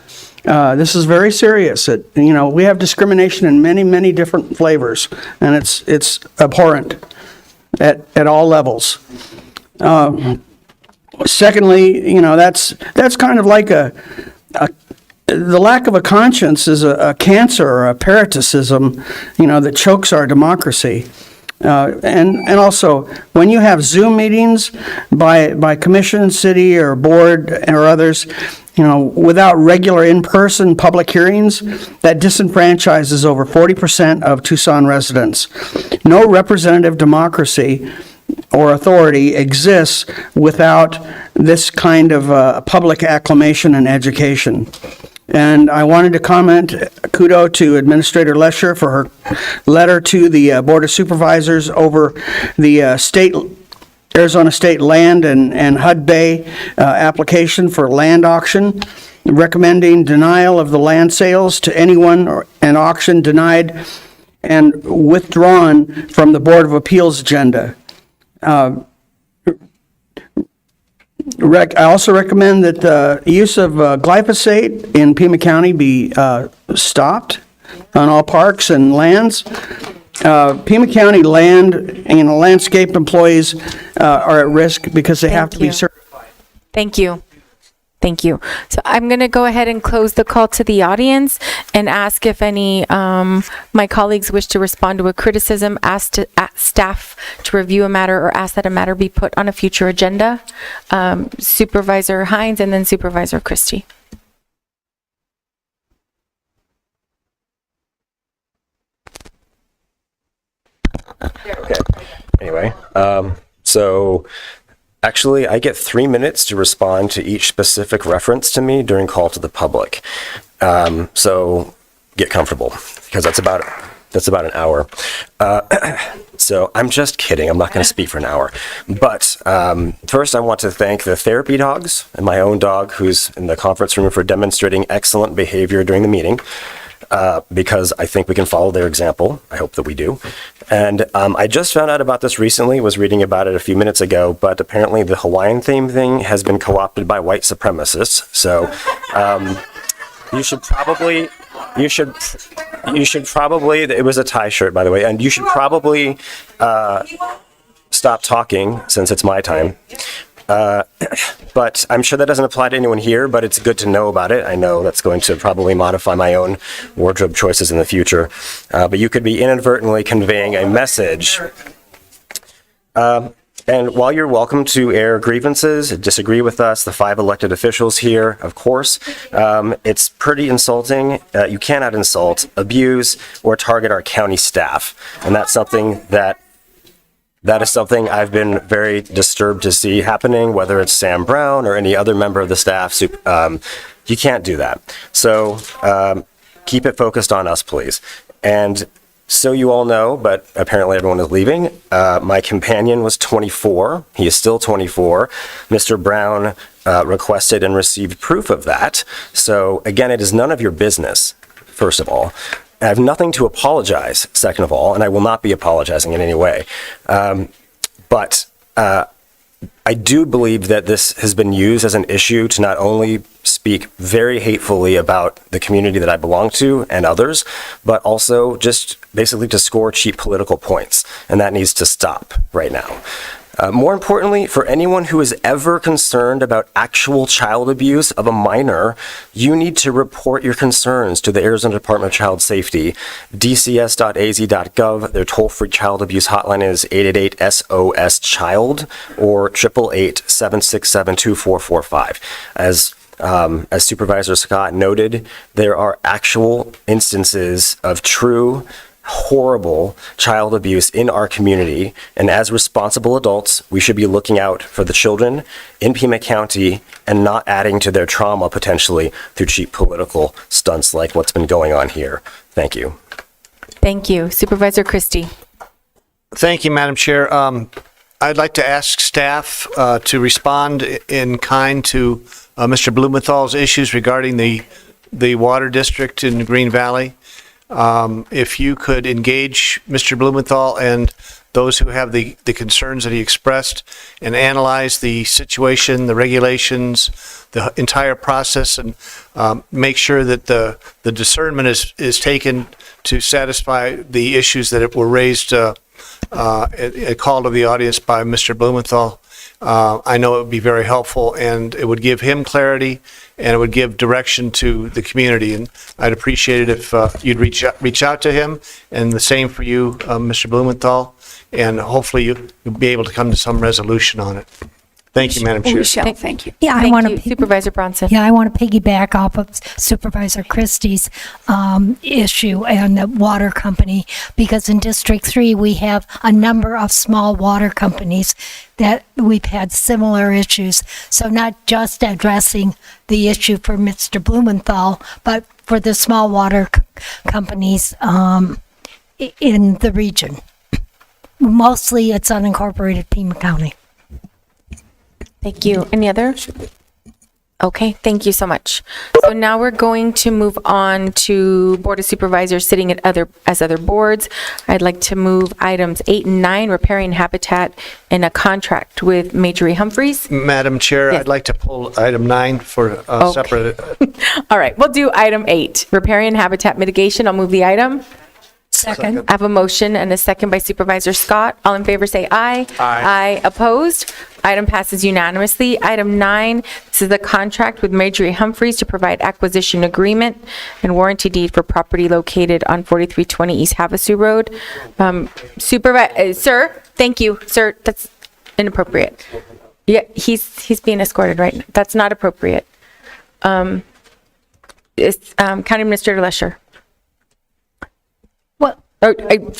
This is very serious. We have discrimination in many, many different flavors, and it's abhorrent at all levels. Secondly, that's kind of like the lack of a conscience is a cancer or a parasitism, that chokes our democracy. And also, when you have Zoom meetings by commission, city, or board, or others, without regular in-person public hearings, that disenfranchises over 40% of Tucson residents. No representative democracy or authority exists without this kind of public acclamation and education. And I wanted to comment, kudos to Administrator Lesher for her letter to the Board of Supervisors over the Arizona State Land and HUD Bay application for land auction, recommending denial of the land sales to anyone or an auction denied and withdrawn from the Board of Appeals agenda. I also recommend that the use of glyphosate in Pima County be stopped on all parks and lands. Pima County land, landscape employees are at risk because they have to be certified. Thank you. Thank you. So I'm going to go ahead and close the call to the audience and ask if any my colleagues wish to respond to a criticism, ask staff to review a matter, or ask that a matter be put on a future agenda. Supervisor Hines and then Supervisor Christie. Okay. Anyway, so actually, I get 3 minutes to respond to each specific reference to me during call to the public. So get comfortable, because that's about an hour. So I'm just kidding. I'm not going to speak for an hour. But first, I want to thank the therapy dogs and my own dog, who's in the conference room, for demonstrating excellent behavior during the meeting. Because I think we can follow their example. I hope that we do. And I just found out about this recently, was reading about it a few minutes ago, but apparently the Hawaiian theme thing has been co-opted by white supremacists. So you should probably, it was a tie shirt, by the way, and you should probably stop talking since it's my time. But I'm sure that doesn't apply to anyone here, but it's good to know about it. I know that's going to probably modify my own wardrobe choices in the future. But you could be inadvertently conveying a message. And while you're welcome to air grievances, disagree with us, the 5 elected officials here, of course, it's pretty insulting. You cannot insult, abuse, or target our county staff. And that's something that is something I've been very disturbed to see happening, whether it's Sam Brown or any other member of the staff. You can't do that. So keep it focused on us, please. And so you all know, but apparently everyone is leaving, my companion was 24. He is still 24. Mr. Brown requested and received proof of that. So again, it is none of your business, first of all. I have nothing to apologize, second of all, and I will not be apologizing in any way. But I do believe that this has been used as an issue to not only speak very hatefully about the community that I belong to and others, but also just basically to score cheap political points. And that needs to stop right now. More importantly, for anyone who is ever concerned about actual child abuse of a minor, you need to report your concerns to the Arizona Department of Child Safety, dcs.az.gov. Their toll-free child abuse hotline is 888-SOS-CHILD or 888-767-2445. As Supervisor Scott noted, there are actual instances of true horrible child abuse in our community, and as responsible adults, we should be looking out for the children in Pima County and not adding to their trauma potentially through cheap political stunts like what's been going on here. Thank you. Thank you. Supervisor Christie. Thank you, Madam Chair. I'd like to ask staff to respond in kind to Mr. Blumenthal's issues regarding the water district in Green Valley. If you could engage Mr. Blumenthal and those who have the concerns that he expressed and analyze the situation, the regulations, the entire process, and make sure that the discernment is taken to satisfy the issues that were raised a call to the audience by Mr. Blumenthal. I know it would be very helpful, and it would give him clarity, and it would give direction to the community. And I'd appreciate it if you'd reach out to him, and the same for you, Mr. Blumenthal, and hopefully you'll be able to come to some resolution on it. Thank you, Madam Chair. We shall. Thank you. Yeah, I Thank want you. to. Supervisor Bronson. Yeah, I want to piggyback off of Supervisor Christie's issue and the water company, because in District 3, we have a number of small water companies that we've had similar issues. So not just addressing the issue for Mr. Blumenthal, but for the small water companies in the region. Mostly it's unincorporated Pima County. Thank you. Any other? Okay, thank you so much. So now we're going to move on to Board of Supervisors sitting at other boards. I'd like to move items 8 and 9, repairing habitat in a contract with Majorie Humphreys. Madam Chair, Yes. I'd like to pull item 9 for separate. All right, we'll do item 8, repairing habitat mitigation. I'll move the item. Second. I have a motion and a second by Supervisor Scott. All in favor say aye. Aye. Opposed? Item passes unanimously. Item 9, this is the contract with Majorie Humphreys to provide acquisition agreement and warranty deed for property located on 4320 East Havasu Road. Sir, thank you. Sir, that's inappropriate. Yeah, he's being escorted, right? That's not appropriate. County Administrator Lesher.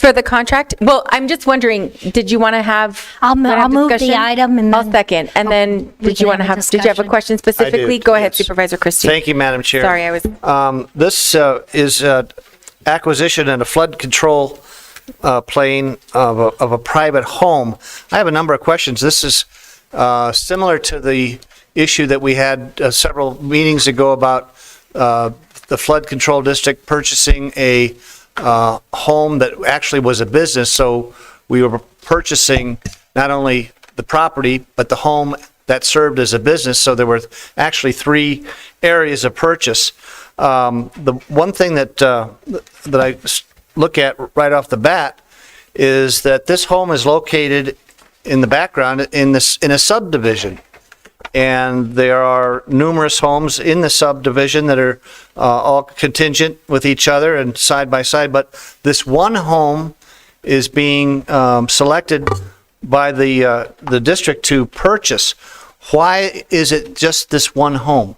For the contract? Well, I'm just wondering, did you want to have? I'll move the discussion? item and I'll then second. And then, did you want to have, did you have a question specifically? Go ahead, Supervisor Christie. Thank you, Madam Chair. Sorry, I was. This is acquisition and a flood control plane of a private home. I have a number of questions. This is similar to the issue that we had several meetings ago about the flood control district purchasing a home that actually was a business. So we were purchasing not only the property, but the home that served as a business. So there were actually 3 areas of purchase. The one thing that I look at right off the bat is that this home is located in the background in a subdivision. And there are numerous homes in the subdivision that are all contingent with each other and side by side. But this one home is being selected by the district to purchase. Why is it just this one home?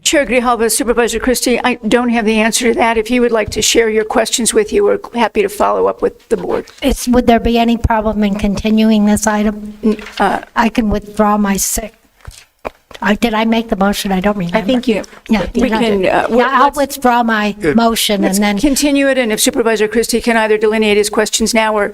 Chair Grijalva, Supervisor Christie, I don't have the answer to that. If you would like to share your questions with you, we're happy to follow up with the board. Would there be any problem in continuing this item? I can withdraw my did I make the motion? I don't remember. I think you. Yeah, we can. I'll withdraw my motion and then continue it. And if Supervisor Christie can either delineate his questions now or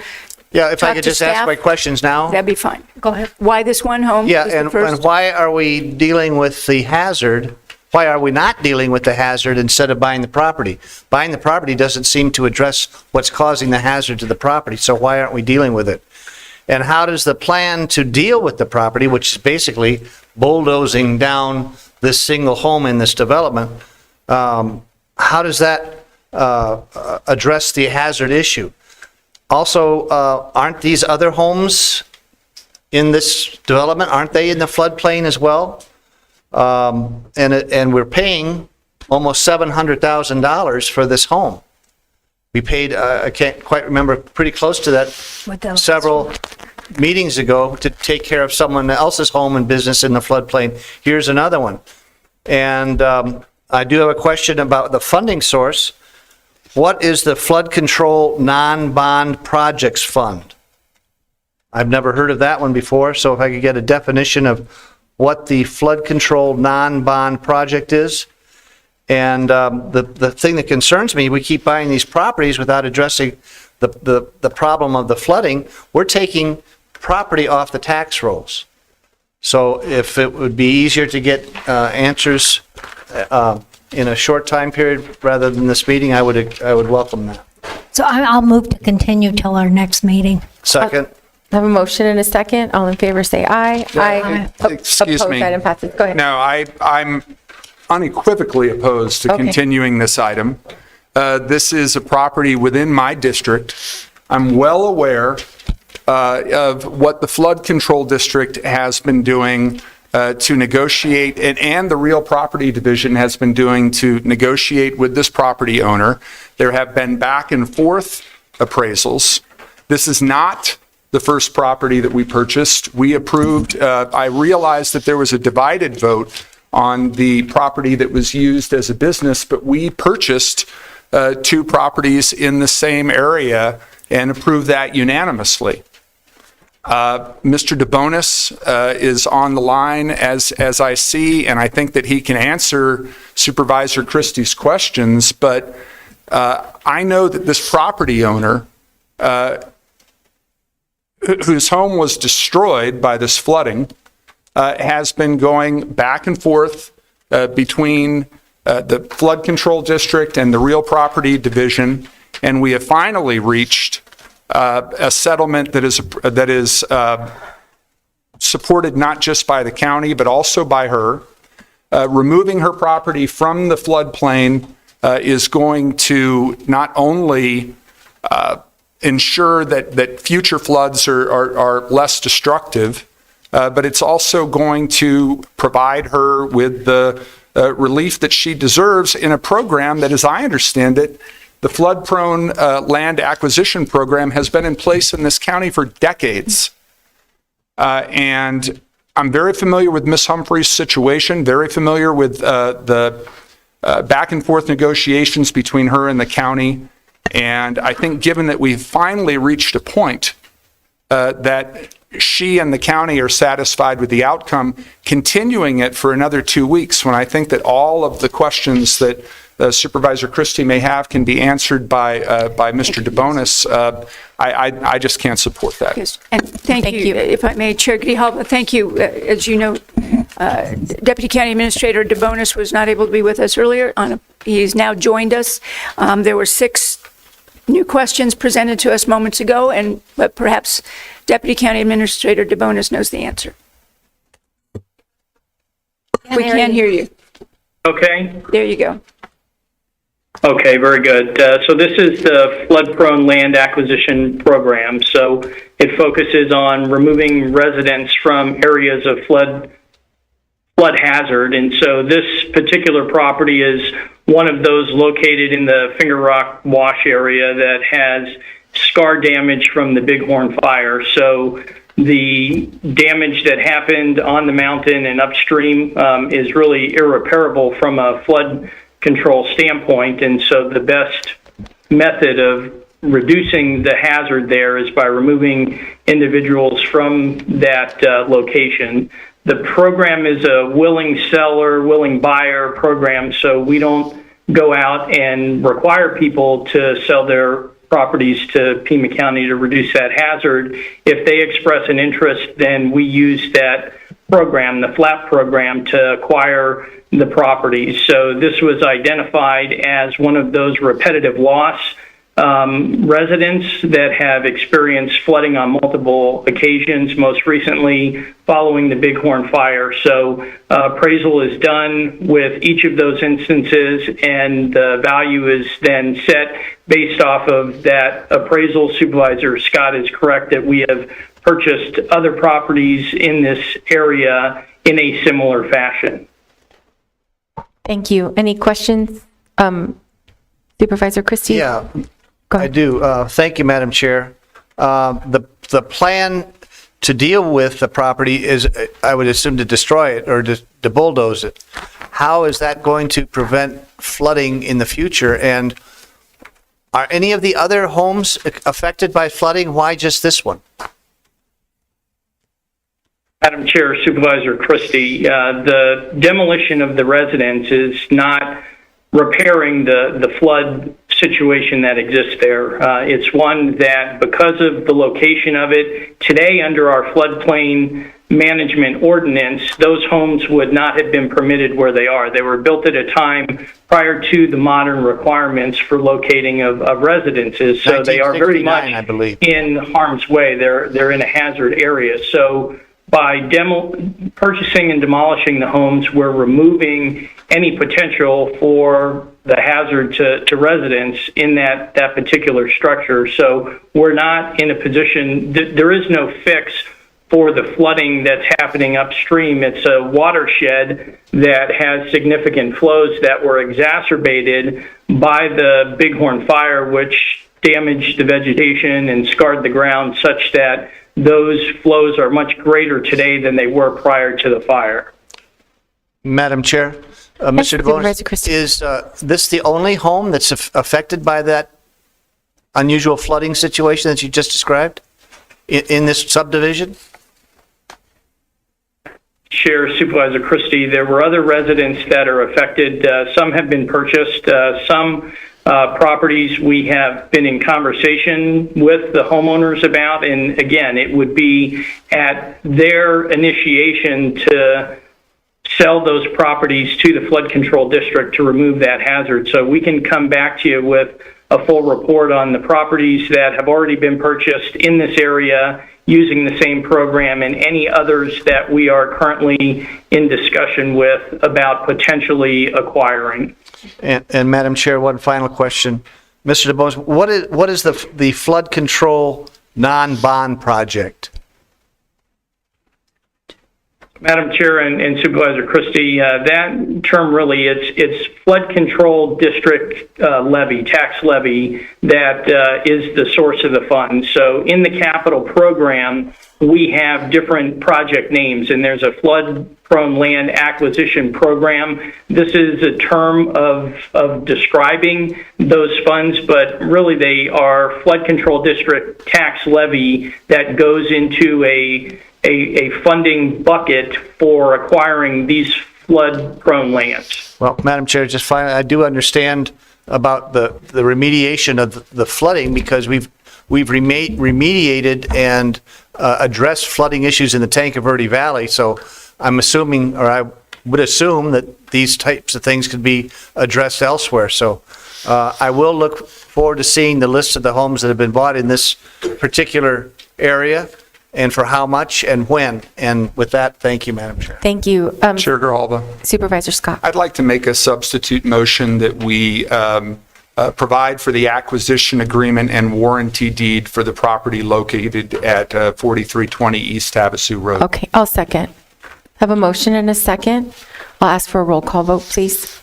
yeah, if I talk could to just ask staff, my questions now. that'd be fine. Go ahead. Why this one home? Yeah, is the and first? why are we dealing with the hazard? Why are we not dealing with the hazard instead of buying the property? Buying the property doesn't seem to address what's causing the hazard to the property, so why aren't we dealing with it? And how does the plan to deal with the property, which is basically bulldozing down this single home in this development, how does that address the hazard issue? Also, aren't these other homes in this development, aren't they in the floodplain as well? And we're paying almost $700,000 for this home. We paid, I can't quite remember, pretty close to that several meetings ago to take care of someone else's home and business in the floodplain. Here's another one. And I do have a question about the funding source. What is the Flood Control Non-Bond Projects Fund? I've never heard of that one before, so if I could get a definition of what the Flood Control Non-Bond Project is. And the thing that concerns me, we keep buying these properties without addressing the problem of the flooding. We're taking property off the tax rolls. So if it would be easier to get answers in a short time period rather than this meeting, I would welcome that. So I'll move to continue till our next meeting. Second. I have a motion and a second. All in favor, say aye. Aye. Excuse Opposed, me. item passes. Go ahead. No, I'm unequivocally opposed to Okay. continuing this item. This is a property within my district. I'm well aware of what the Flood Control District has been doing to negotiate, and the Real Property Division has been doing to negotiate with this property owner. There have been back and forth appraisals. This is not the first property that we purchased. We approved, I realized that there was a divided vote on the property that was used as a business, but we purchased two properties in the same area and approved that unanimously. Mr. DeBonis is on the line as I see, and I think that he can answer Supervisor Christie's questions, but I know that this property owner whose home was destroyed by this flooding has been going back and forth between the Flood Control District and the Real Property Division, and we have finally reached a settlement that is supported not just by the county, but also by her. Removing her property from the floodplain is going to not only ensure that future floods are less destructive, but it's also going to provide her with the relief that she deserves in a program that, as I understand it, the flood-prone land acquisition program has been in place in this county for decades. And I'm very familiar with Ms. Humphrey's situation, very familiar with the back and forth negotiations between her and the county. And I think given that we've finally reached a point that she and the county are satisfied with the outcome, continuing it for another 2 weeks, when I think that all of the questions that Supervisor Christie may have can be answered by Mr. DeBonis, I just can't support that. Yes, and thank you. If I may, Chair Grijalva, thank you. As you know, Deputy County Administrator DeBonis was not able to be with us earlier. He's now joined us. There were 6 new questions presented to us moments ago, but perhaps Deputy County Administrator DeBonis knows the answer. We can't hear you. Okay. There you go. Okay, very good. So this is the flood-prone land acquisition program. So it focuses on removing residents from areas of flood hazard. And so this particular property is one of those located in the Finger Rock Wash area that has scar damage from the Bighorn fire. So the damage that happened on the mountain and upstream is really irreparable from a flood control standpoint. And so the best method of reducing the hazard there is by removing individuals from that location. The program is a willing seller, willing buyer program, so we don't go out and require people to sell their properties to Pima County to reduce that hazard. If they express an interest, then we use that program, the FLAP program, to acquire the properties. So this was identified as one of those repetitive loss residents that have experienced flooding on multiple occasions, most recently following the Bighorn fire. So appraisal is done with each of those instances, and the value is then set based off of that appraisal. Supervisor Scott is correct that we have purchased other properties in this area in a similar fashion. Thank you. Any questions? Supervisor Christie? Yeah, I do. Thank you, Madam Chair. The plan to deal with the property is, I would assume, to destroy it or to bulldoze it. How is that going to prevent flooding in the future? And are any of the other homes affected by flooding? Why just this one? Madam Chair, Supervisor Christie, the demolition of the residence is not repairing the flood situation that exists there. It's one that, because of the location of it, today under our floodplain management ordinance, those homes would not have been permitted where they are. They were built at a time prior to the modern requirements for locating of residences, so they are very much, I believe, in harm's way. They're in a hazard area. So by purchasing and demolishing the homes, we're removing any potential for the hazard to residents in that particular structure. So we're not in a position, there is no fix for the flooding that's happening upstream. It's a watershed that has significant flows that were exacerbated by the Bighorn fire, which damaged the vegetation and scarred the ground such that those flows are much greater today than they were prior to the fire. Madam Chair, Mr. DeBonis, is this the only home that's affected by that unusual flooding situation that you just described in this subdivision? Chair, Supervisor Christie, there were other residents that are affected. Some have been purchased. Some properties we have been in conversation with the homeowners about, and again, it would be at their initiation to sell those properties to the flood control district to remove that hazard. So we can come back to you with a full report on the properties that have already been purchased in this area using the same program, and any others that we are currently in discussion with about potentially acquiring. And Madam Chair, one final question. Mr. DeBonis, what is the flood control non-bond project? Madam Chair and Supervisor Christie, that term really, it's flood control district levy, tax levy, that is the source of the funds. So in the capital program, we have different project names, and there's a flood-prone land acquisition program. This is a term of describing those funds, but really they are flood control district tax levy that goes into a funding bucket for acquiring these flood-prone lands. Well, Madam Chair, just finally, I do understand about the remediation of the flooding, because we've remediated and addressed flooding issues in the Tanque Verde Valley. So I'm assuming, or I would assume, that these types of things could be addressed elsewhere. So I will look forward to seeing the list of the homes that have been bought in this particular area, and for how much and when. And with that, thank you, Madam Chair. Thank you. Chair Grijalva. Supervisor Scott. I'd like to make a substitute motion that we provide for the acquisition agreement and warranty deed for the property located at 4320 East Havasu Road. Okay, I'll second. Have a motion and a second. I'll ask for a roll call vote, please.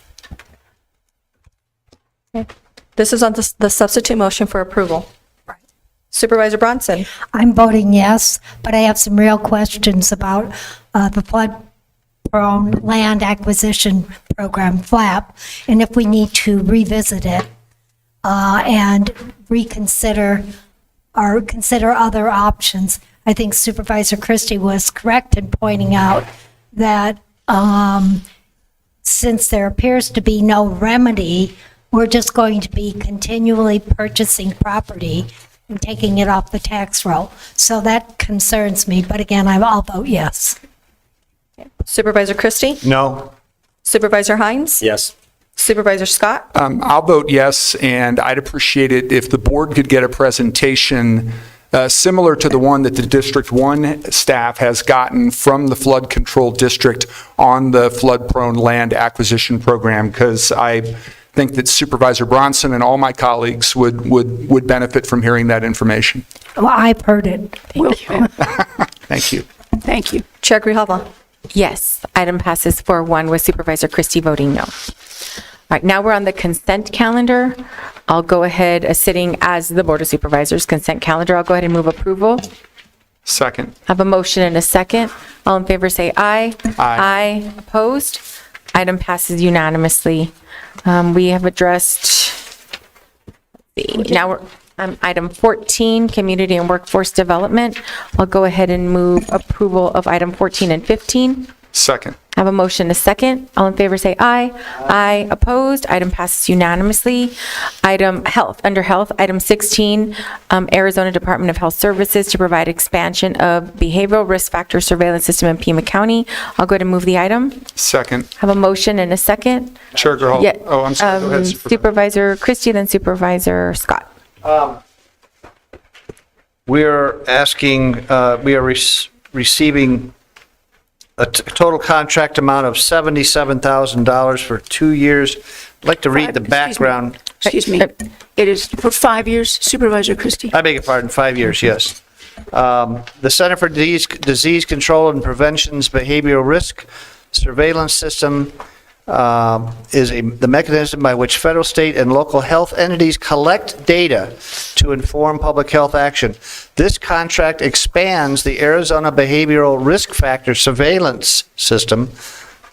This is on the substitute motion for approval. Supervisor Bronson. I'm voting yes, but I have some real questions about the flood-prone land acquisition program, FLAP, and if we need to revisit it and reconsider or consider other options. I think Supervisor Christie was correct in pointing out that since there appears to be no remedy, we're just going to be continually purchasing property and taking it off the tax roll. So that concerns me, but again, I'll vote yes. Supervisor Christie? No. Supervisor Hines? Yes. Supervisor Scott? I'll vote yes, and I'd appreciate it if the board could get a presentation similar to the one that the District 1 staff has gotten from the Flood Control District on the flood-prone land acquisition program, because I think that Supervisor Bronson and all my colleagues would benefit from hearing that information. Well, I've heard it. Thank you. Thank you. Chair Grijalva? Yes, item passes 4-1 with Supervisor Christie voting no. All right, now we're on the consent calendar. I'll go ahead, sitting as the Board of Supervisors consent calendar, I'll go ahead and move approval. Second. Have a motion and a second. All in favor say aye. Aye. Opposed? Item passes unanimously. We have addressed, now we're item 14, Community and Workforce Development. I'll go ahead and move approval of item 14 and 15. Second. Have a motion and a second. All in favor say aye. Aye. Opposed? Item passes unanimously. Item health, under health, item 16, Arizona Department of Health Services to provide expansion of behavioral risk factor surveillance system in Pima County. I'll go ahead and move the item. Second. Have a motion and a second. Chair Grijalva. Yeah, Oh, I'm sorry. Go ahead, Supervisor Christie, then Supervisor Scott. We're asking, we are receiving a total contract amount of $77,000 for 2 years. I'd like to read the background. Excuse me. It is for 5 years, Supervisor Christie. I beg your pardon, 5 years, yes. The Center for Disease Control and Prevention's Behavioral Risk Surveillance System is the mechanism by which federal, state, and local health entities collect data to inform public health action. This contract expands the Arizona Behavioral Risk Factor Surveillance System,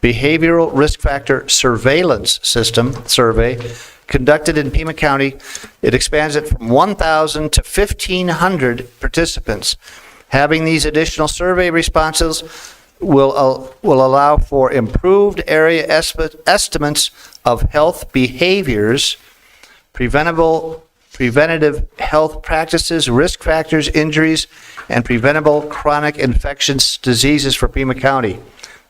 Behavioral Risk Factor Surveillance System survey conducted in Pima County. It expands it from 1,000 to 1,500 participants. Having these additional survey responses will allow for improved area estimates of health behaviors, preventative health practices, risk factors, injuries, and preventable chronic infectious diseases for Pima County.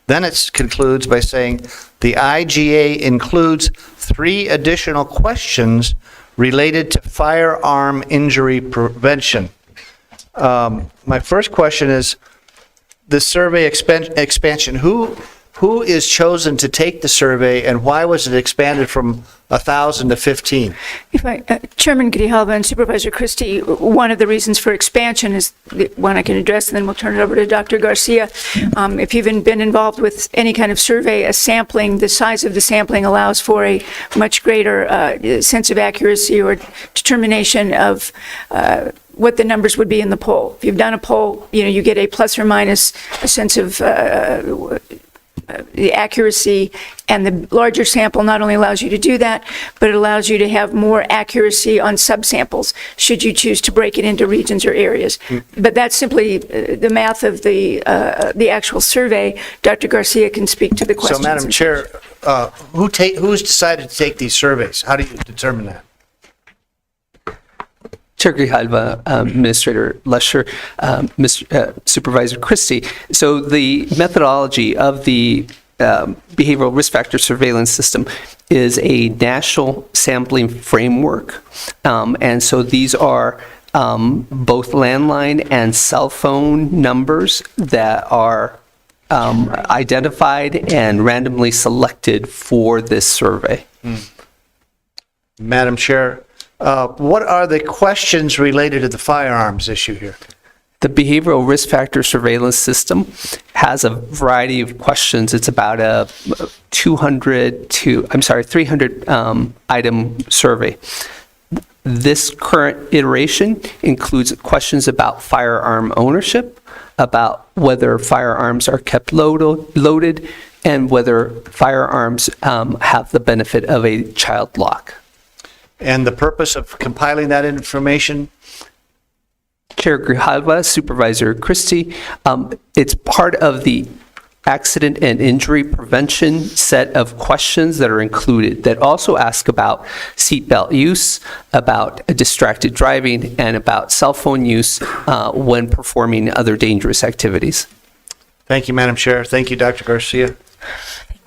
Then it concludes by saying the IGA includes 3 additional questions related to firearm injury prevention. My first question is, the survey expansion, who is chosen to take the survey, and why was it expanded from 1,000 to 15? Chairman Grijalva and Supervisor Christie, one of the reasons for expansion is the one I can address, and then we'll turn it over to Dr. Garcia. If you've been involved with any kind of survey, a sampling, the size of the sampling allows for a much greater sense of accuracy or determination of what the numbers would be in the poll. If you've done a poll, you get a plus or minus a sense of the accuracy, and the larger sample not only allows you to do that, but it allows you to have more accuracy on subsamples, should you choose to break it into regions or areas. But that's simply the math of the actual survey. Dr. Garcia can speak to the questions. So, Madam Chair, who's decided to take these surveys? How do you determine that? Chair Grijalva, Administrator Lesher, Supervisor Christie. So the methodology of the behavioral risk factor surveillance system is a national sampling framework. And so these are both landline and cell phone numbers that are identified and randomly selected for this survey. Madam Chair, what are the questions related to the firearms issue here? The behavioral risk factor surveillance system has a variety of questions. It's about a 300 item survey. This current iteration includes questions about firearm ownership, about whether firearms are kept loaded, and whether firearms have the benefit of a child lock. And the purpose of compiling that information? Chair Grijalva, Supervisor Christie, it's part of the accident and injury prevention set of questions that are included that also ask about seatbelt use, about distracted driving, and about cell phone use when performing other dangerous activities. Thank you, Madam Chair. Thank you, Dr. Garcia.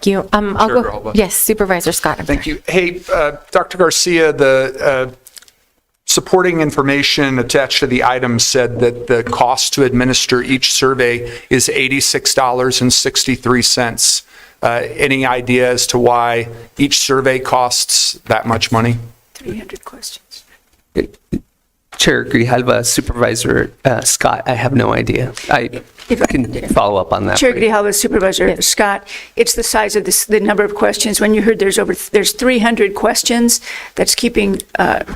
you. I'll Chair go. Grijalva. Yes, Supervisor Scott. Thank you. Hey, Dr. Garcia, the supporting information attached to the item said that the cost to administer each survey is $86.63. Any idea as to why each survey costs that much money? 300 questions. Chair Grijalva, Supervisor Scott, I have no idea. I can follow up on that. Chair for you. Grijalva, Supervisor Scott, it's the size of the number of questions. When you heard there's 300 questions, that's keeping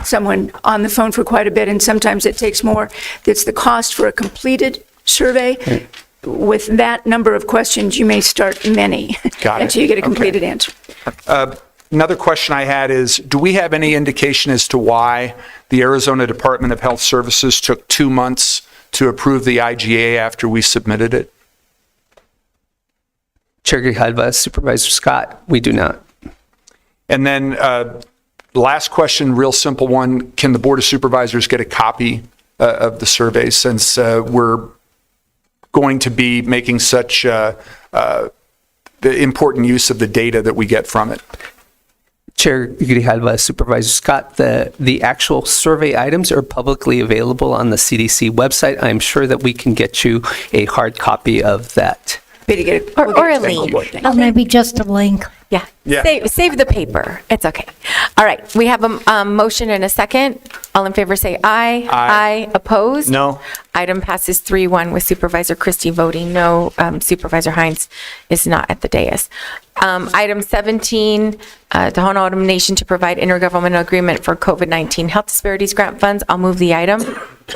someone on the phone for quite a bit, and sometimes it takes more. That's the cost for a completed survey. Right. With that number of questions, you may start many Got it. until you get a completed answer. Another question I had is, do we have any indication as to why the Arizona Department of Health Services took 2 months to approve the IGA after we submitted it? Chair Grijalva, Supervisor Scott, we do not. And then last question, real simple one. Can the Board of Supervisors get a copy of the survey since we're going to be making such the important use of the data that we get from it? Chair Grijalva, Supervisor Scott, the actual survey items are publicly available on the CDC website. I'm sure that we can get you a hard copy of that. Or a link. Or maybe just a link. Yeah. Yeah. Save the paper. It's okay. All right. We have a motion and a second. All in favor say aye. Aye. Opposed? No. Item passes 3-1 with Supervisor Christie voting no. Supervisor Hines is not at the dais. Item 17, Tohono O'odham Nation to provide intergovernmental agreement for COVID-19 health disparities grant funds. I'll move the item.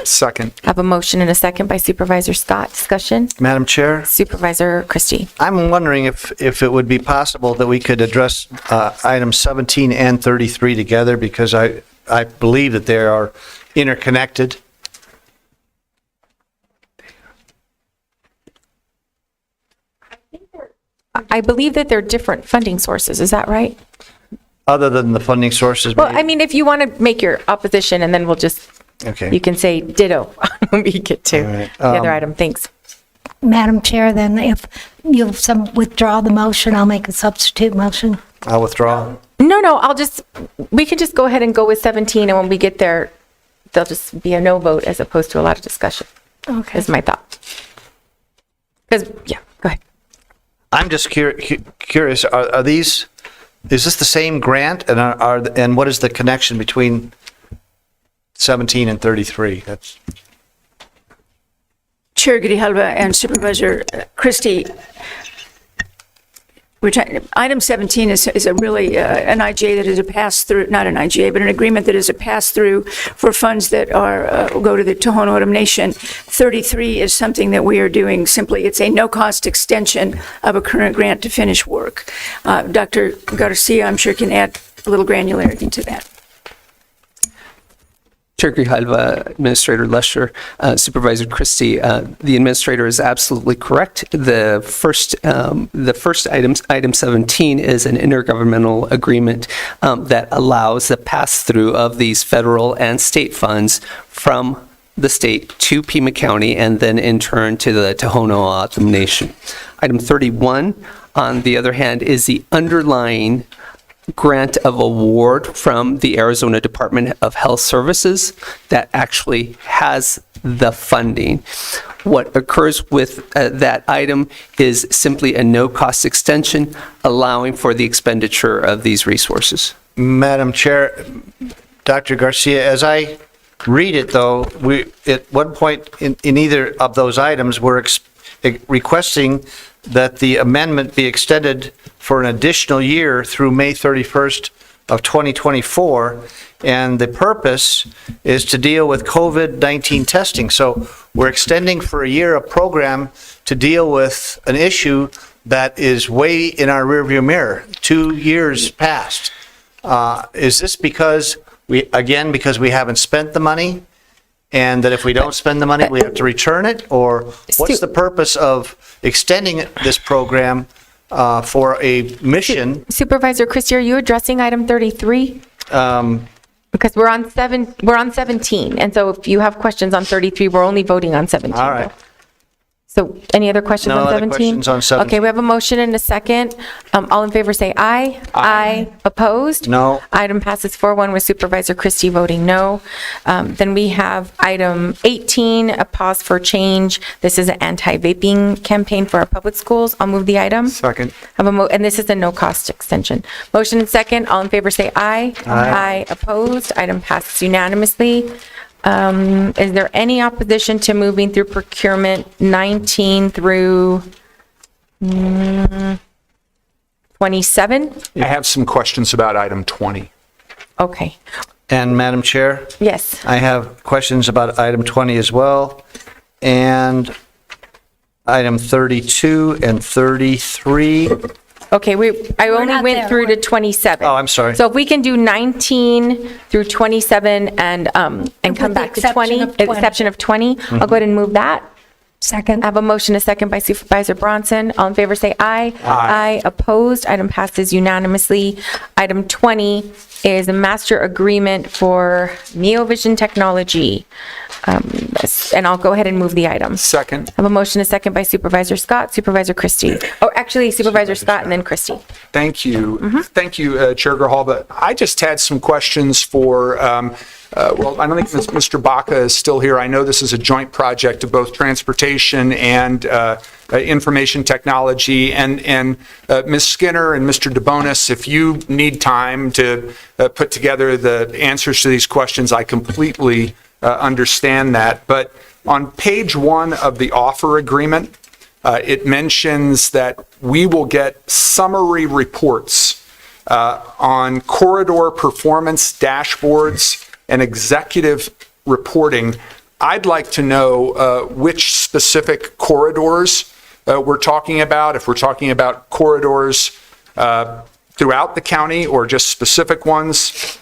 Second. I have a motion and a second by Supervisor Scott. Discussion? Madam Chair, Supervisor Christie. I'm wondering if it would be possible that we could address items 17 and 33 together, because I believe that they are interconnected. I believe that they're different funding sources. Is that right? Other than the funding sources. Well, I mean, if you want to make your opposition, and then we'll just, Okay. you can say ditto when we get to right. the other item. Thanks. Madam Chair, then if you'll withdraw the motion, I'll make a substitute motion. I'll withdraw. No, we can just go ahead and go with 17, and when we get there, there'll just be a no vote as opposed to a lot of discussion. Okay. Is my thought. Because, yeah, go ahead. I'm just curious, are these, is this the same grant? And what is the connection between 17 and 33? That's Chair Grijalva and Supervisor Christie, item 17 is a really an IGA that is a pass-through, not an IGA, but an agreement that is a pass-through for funds that are go to the Tohono O'odham Nation. 33 is something that we are doing simply. It's a no-cost extension of a current grant to finish work. Dr. Garcia, I'm sure, can add a little granularity to that. Chair Grijalva, Administrator Lesher, Supervisor Christie, the administrator is absolutely correct. The first item 17, is an intergovernmental agreement that allows the pass-through of these federal and state funds from the state to Pima County and then in turn to the Tohono O'odham Nation. Item 31, on the other hand, is the underlying grant of award from the Arizona Department of Health Services that actually has the funding. What occurs with that item is simply a no-cost extension, allowing for the expenditure of these resources. Madam Chair, Dr. Garcia, as I read it, though, we at one point in either of those items, we're requesting that the amendment be extended for an additional year through May 31st of 2024, and the purpose is to deal with COVID-19 testing. So we're extending for a year a program to deal with an issue that is way in our rearview mirror, 2 years past. Is this because we haven't spent the money, and that if we don't spend the money, we have to return it? Or what's the purpose of extending this program for a mission? Supervisor Christie, are you addressing item 33? Because we're on 17, and so if you have questions on 33, we're only voting on 17. All right. So any other questions No on other 17? questions on 17. Okay, we have a motion and a second. All in favor say aye. Aye. Opposed? No. Item passes 4-1 with Supervisor Christie voting no. Then we have item 18, a pause for change. This is an anti-vaping campaign for our public schools. I'll move the item. Second. And this is a no-cost extension. Motion and second. All in favor say aye. Aye. Opposed? Item passes unanimously. Is there any opposition to moving through procurement 19 through 27? I have some questions about item 20. Okay. And Madam Chair? Yes. I have questions about item 20 as well, and item 32 and 33. Okay, I only not went there. through to 27. Oh, I'm sorry. So if we can do 19 through 27 and come the back to exception 20, of 20. exception of 20, I'll go ahead and move that. Second. I have a motion, a second by Supervisor Bronson. All in favor say aye. Aye. Opposed? Item passes unanimously. Item 20 is a master agreement for NeoVision technology. And I'll go ahead and move the item. Second. I have a motion, a second by Supervisor Scott, Supervisor Christie. Oh, actually, Supervisor Scott and then Christie. Thank you. Thank you, Chair Grijalva. I just had some questions for, well, I don't think Mr. Baca is still here. I know this is a joint project of both transportation and information technology. And Ms. Skinner and Mr. DeBonis, if you need time to put together the answers to these questions, I completely understand that. But on page 1 of the offer agreement, it mentions that we will get summary reports on corridor performance dashboards and executive reporting. I'd like to know which specific corridors we're talking about, if we're talking about corridors throughout the county or just specific ones.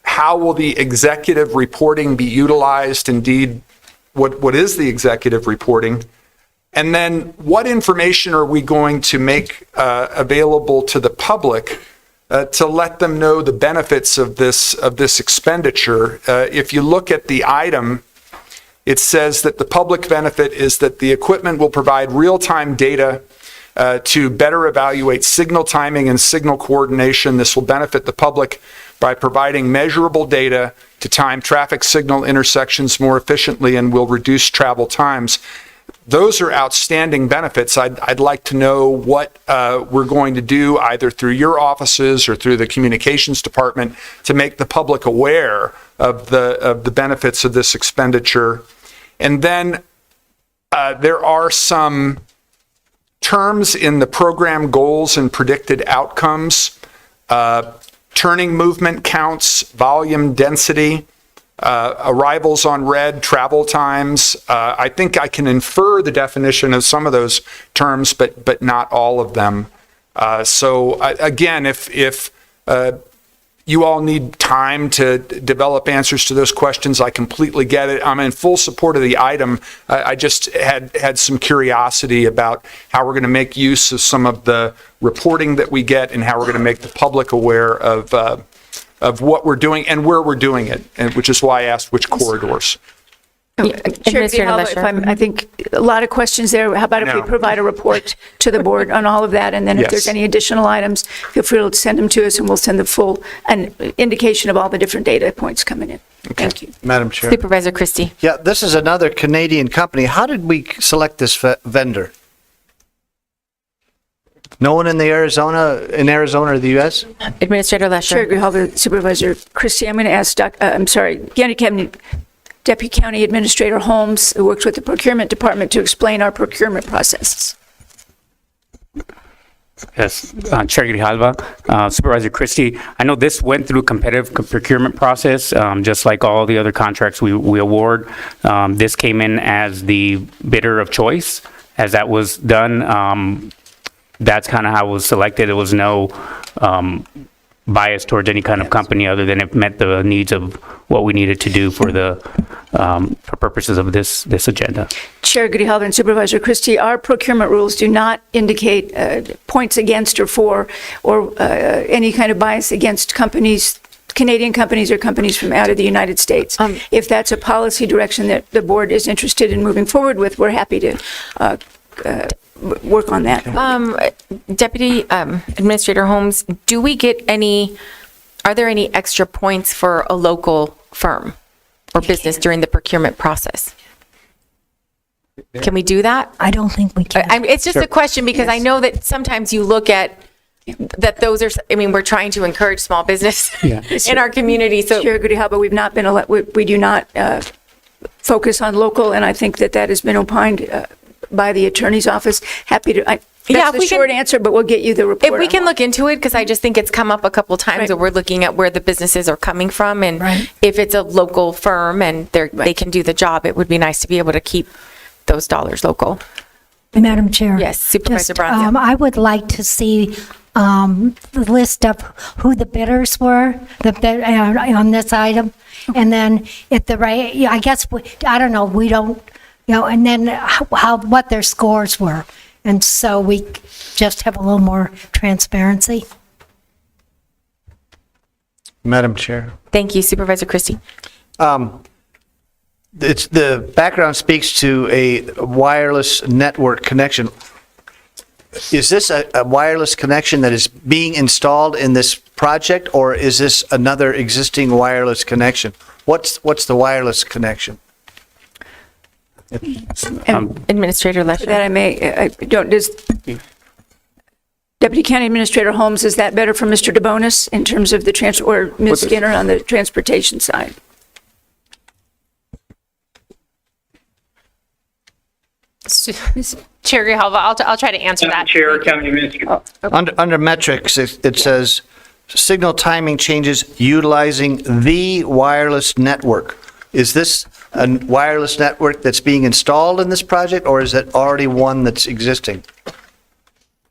How will the executive reporting be utilized? Indeed, what is the executive reporting? And then what information are we going to make available to the public to let them know the benefits of this expenditure? If you look at the item, it says that the public benefit is that the equipment will provide real-time data to better evaluate signal timing and signal coordination. This will benefit the public by providing measurable data to time traffic signal intersections more efficiently and will reduce travel times. Those are outstanding benefits. I'd like to know what we're going to do either through your offices or through the communications department to make the public aware of the benefits of this expenditure. And then there are some terms in the program goals and predicted outcomes, turning movement counts, volume density, arrivals on red, travel times. I think I can infer the definition of some of those terms, but not all of them. So again, if you all need time to develop answers to those questions, I completely get it. I'm in full support of the item. I just had some curiosity about how we're going to make use of some of the reporting that we get and how we're going to make the public aware of what we're doing and where we're doing it, and which is why I asked which corridors. Chair Grijalva, I think a lot of questions there. How about if we No. provide a report to the board on all of that, and then if there's Yes. any additional items, feel free to send them to us, and we'll send the full indication of all the different data points coming in. Thank you. Madam Chair. Supervisor Christie. Yeah, this is another Canadian company. How did we select this vendor? No one in Arizona or the U.S.? Administrator Lesher. Chair Grijalva, Supervisor Christie, I'm going to ask Deputy County Administrator Holmes, who works with the procurement department, to explain our procurement processes. Yes, Chair Grijalva, Supervisor Christie, I know this went through competitive procurement process, just like all the other contracts we award. This came in as the bidder of choice. As that was done, that's kind of how it was selected. It was no bias towards any kind of company other than it met the needs of what we needed to do for the for purposes of this agenda. Chair Grijalva and Supervisor Christie, our procurement rules do not indicate points against or for, or any kind of bias against companies Canadian companies or companies from out of the United States. If that's a policy direction that the board is interested in moving forward with, we're happy to work on that. Deputy Administrator Holmes, are there any extra points for a local firm or business during the procurement process? Can we do that? I don't think we can. It's just a question because I know that sometimes you look at that those are, we're trying to encourage small business in our community. So, Chair Goody-Halba, we've not been, we do not focus on local, and I think that has been opined by the attorney's office. Happy to, that's the short answer, but we'll get you the report. If we can look into it, because I just think it's come up a couple times where we're looking at where the businesses are coming from, and if it's a local firm and they can do the job, it would be nice to be able to keep those dollars local. Madam Chair. Yes, Supervisor Bronson. I would like to see the list of who the bidders were on this item. And then if I guess, I don't know, we don't, and then what their scores were. And so we just have a little more transparency. Madam Chair. Thank you, Supervisor Christie. The background speaks to a wireless network connection. Is this a wireless connection that is being installed in this project, or is this another existing wireless connection? What's the wireless connection? Administrator Lesher. Deputy County Administrator Holmes, is that better for Mr. DeBonis in terms of the or Ms. Skinner on the transportation side? Chair Grijalva, I'll try to answer that. Chair, County Administrator. Under metrics, it says signal timing changes utilizing the wireless network. Is this a wireless network that's being installed in this project, or is it already one that's existing?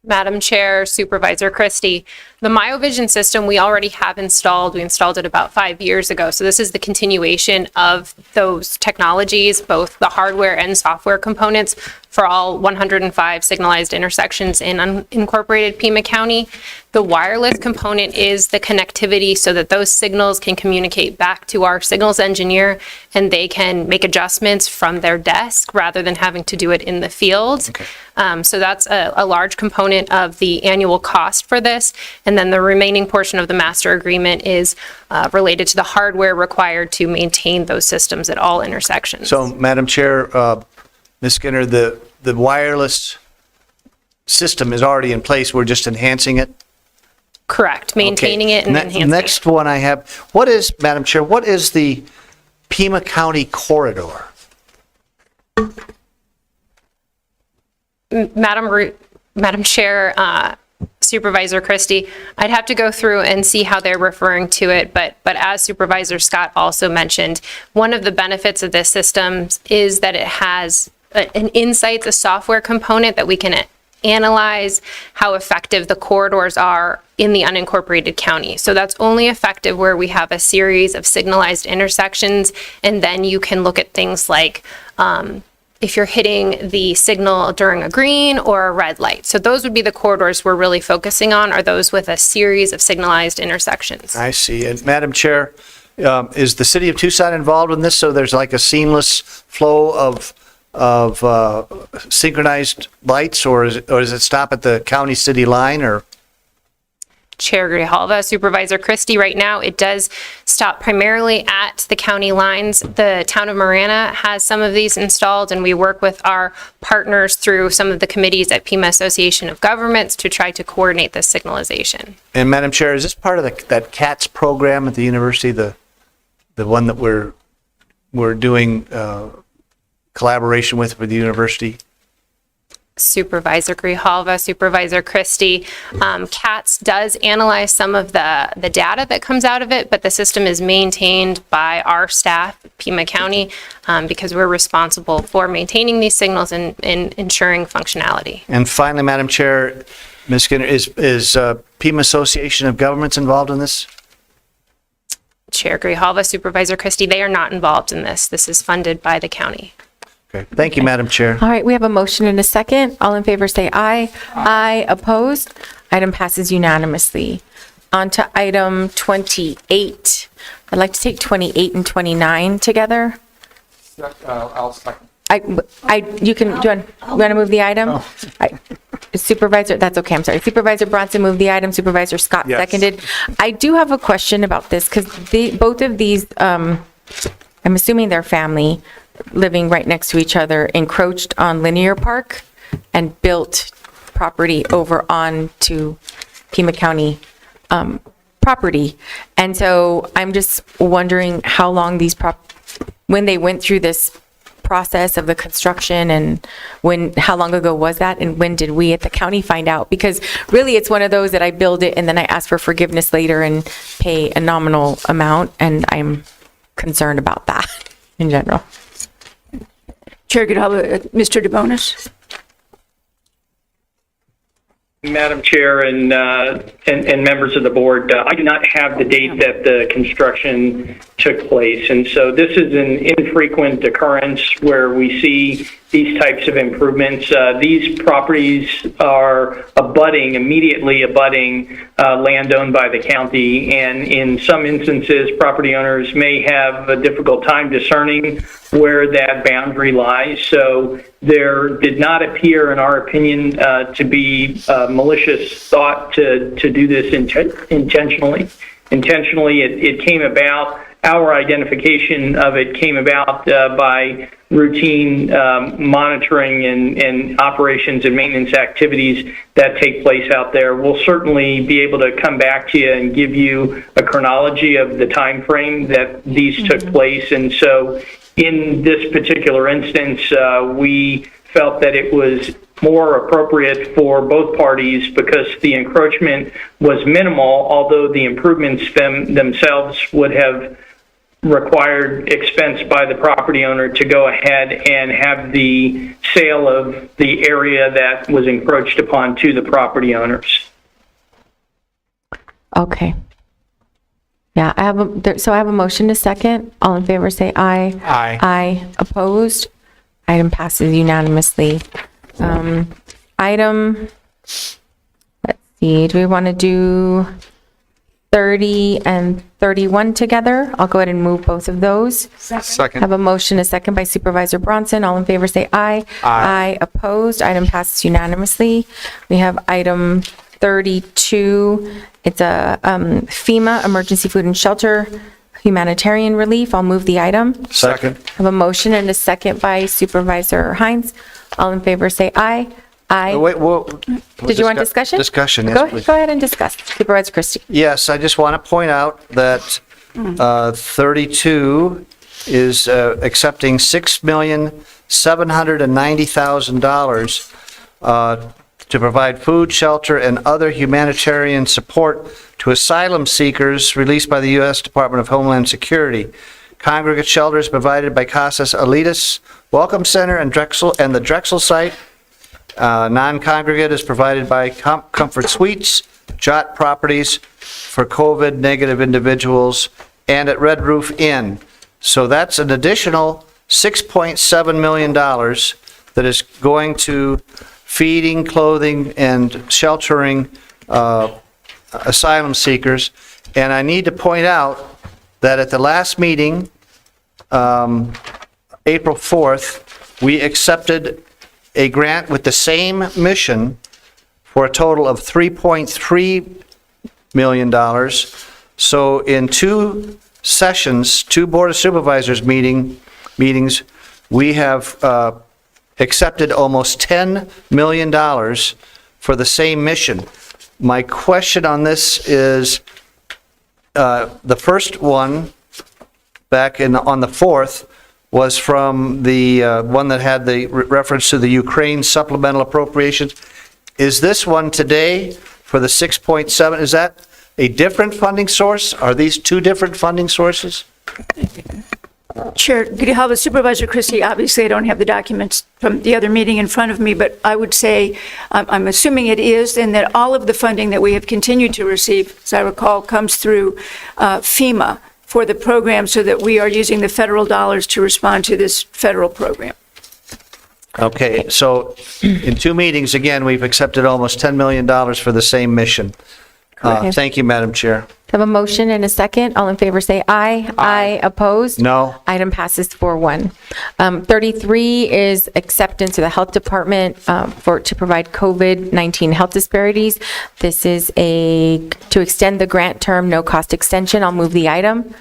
Madam Chair, Supervisor Christie, the MyoVision system we already have installed. We installed it about 5 years ago. So this is the continuation of those technologies, both the hardware and software components for all 105 signalized intersections in unincorporated Pima County. The wireless component is the connectivity so that those signals can communicate back to our signals engineer and they can make adjustments from their desk rather than having to do it in the field. Okay. So that's a large component of the annual cost for this. And then the remaining portion of the master agreement is related to the hardware required to maintain those systems at all intersections. So, Madam Chair, Ms. Skinner, the wireless system is already in place. We're just enhancing it? Correct. Maintaining it and enhancing it. Next one I have, Madam Chair, what is the Pima County corridor? Madam Chair, Supervisor Christie, I'd have to go through and see how they're referring to it, but as Supervisor Scott also mentioned, one of the benefits of this system is that it has an insights, a software component that we can analyze how effective the corridors are in the unincorporated county. So that's only effective where we have a series of signalized intersections, and then you can look at things like if you're hitting the signal during a green or a red light. So those would be the corridors we're really focusing on, are those with a series of signalized intersections. I see. And Madam Chair, is the city of Tucson involved in this, so there's like a seamless flow of synchronized lights, or does it stop at the county-city line, or? Chair Grijalva, Supervisor Christie, right now it does stop primarily at the county lines. The town of Marana has some of these installed, and we work with our partners through some of the committees at Pima Association of Governments to try to coordinate this signalization. And Madam Chair, is this part of that CATS program at the university, the one that we're doing collaboration with the university? Supervisor Grijalva, Supervisor Christie. CATS does analyze some of the data that comes out of it, but the system is maintained by our staff at Pima County because we're responsible for maintaining these signals and ensuring functionality. And finally, Madam Chair, Ms. Skinner, is Pima Association of Governments involved in this? Chair Grijalva, Supervisor Christie, they are not involved in this. This is funded by the county. Okay. Thank you, Madam Chair. All right, we have a motion and a second. All in favor say aye. Aye. Opposed? Item passes unanimously. On to item 28. I'd like to take 28 and 29 together. I'll second. You want to move the item? Supervisor, that's okay, I'm sorry. Supervisor Bronson moved the item, Supervisor Scott seconded. I do have a question about this, because both of these, I'm assuming they're family, living right next to each other, encroached on Linear Park and built property over onto Pima County property. And so I'm just wondering how long when they went through this process of the construction, and how long ago was that, and when did we at the county find out? Because really it's one of those that I build it and then I ask for forgiveness later and pay a nominal amount, and I'm concerned about that in general. Chair Grijalva, Mr. DeBonis. Madam Chair and members of the board, I do not have the date that the construction took place, and so this is an infrequent occurrence where we see these types of improvements. These properties are immediately abutting land owned by the county, and in some instances, property owners may have a difficult time discerning where that boundary lies. So there did not appear, in our opinion, to be malicious thought to do this intentionally. Intentionally, it came about, our identification of it came about by routine monitoring and operations and maintenance activities that take place out there. We'll certainly be able to come back to you and give you a chronology of the time frame that these took place. And so in this particular instance, we felt that it was more appropriate for both parties because the encroachment was minimal, although the improvements themselves would have required expense by the property owner to go ahead and have the sale of the area that was encroached upon to the property owners. Okay. Yeah, I have a motion to second. All in favor say aye. Aye. Aye. Opposed? Item passes unanimously. Let's see, do we want to do 30 and 31 together? I'll go ahead and move both of those. Second. Have a motion, a second by Supervisor Bronson. All in favor say aye. Aye. Opposed? Item passes unanimously. We have item 32. It's a FEMA, Emergency Food and Shelter, Humanitarian Relief. I'll move the item. Second. Have a motion and a second by Supervisor Hines. All in favor say aye. Aye. Wait, Did you want discussion? Discussion, yes, please. Go ahead and discuss. Supervisor Christie. Yes, I just want to point out that 32 is accepting $6,790,000 to provide food, shelter, and other humanitarian support to asylum seekers released by the U.S. Department of Homeland Security. Congregate shelters provided by Casas Elitas Welcome Center and the Drexel site. Non-congregate is provided by Comfort Suites, Jot Properties for COVID-negative individuals, and at Red Roof Inn. So that's an additional $6.7 million that is going to feeding, clothing, and sheltering asylum seekers. And I need to point out that at the last meeting, April 4th, we accepted a grant with the same mission for a total of $3.3 million. So in two sessions, two Board of Supervisors meetings, we have accepted almost $10 million for the same mission. My question on this is, the first one, back on the 4th, was from the one that had the reference to the Ukraine supplemental appropriations. Is this one today for the 6.7? Is that a different funding source? Are these two different funding sources? Chair Grijalva, Supervisor Christie, obviously I don't have the documents from the other meeting in front of me, but I would say, I'm assuming it is, and that all of the funding that we have continued to receive, as I recall, comes through FEMA for the program, so that we are using the federal dollars to respond to this federal program. Okay, so in two meetings, again, we've accepted almost $10 million for the same mission. correct? Thank you, Madam Chair. Have a motion and a second. All in favor say aye. Aye. Opposed? No. Item passes 4-1. 33 is acceptance of the Health Department to provide COVID-19 health disparities. This is to extend the grant term, no cost extension. I'll move the item.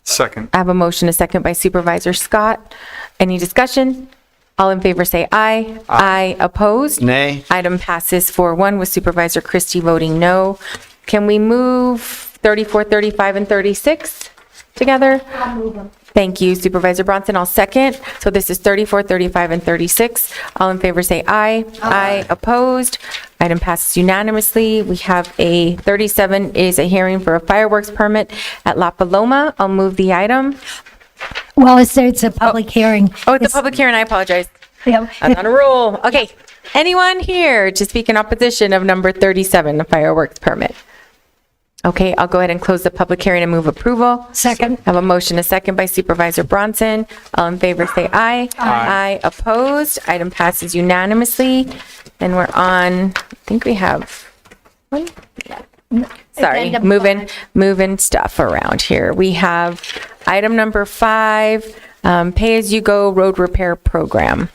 Second. I have a motion, a second by Supervisor Scott. Any discussion? All in favor say aye. Aye. Opposed? Nay. Item passes 4-1 with Supervisor Christie voting no. Can we move 34, 35, and 36 together? I'll move them. Thank you, Supervisor Bronson. I'll second. So this is 34, 35, and 36. All in favor say aye. Aye. Opposed? Item passes unanimously. We have 37 is a hearing for a fireworks permit at La Paloma. I'll move the item. Well, it's a public hearing. Oh, it's a public hearing. I apologize. Yeah. I'm on a roll. Okay. Anyone here to speak in opposition of number 37, a fireworks permit? Okay, I'll go ahead and close the public hearing and move approval. Second. I have a motion, a second by Supervisor Bronson. All in favor say aye. Aye. Opposed? Item passes unanimously. Then we're on, I think we have one. Sorry, Addendum moving stuff around here. We have item number 5, pay-as-you-go road repair program.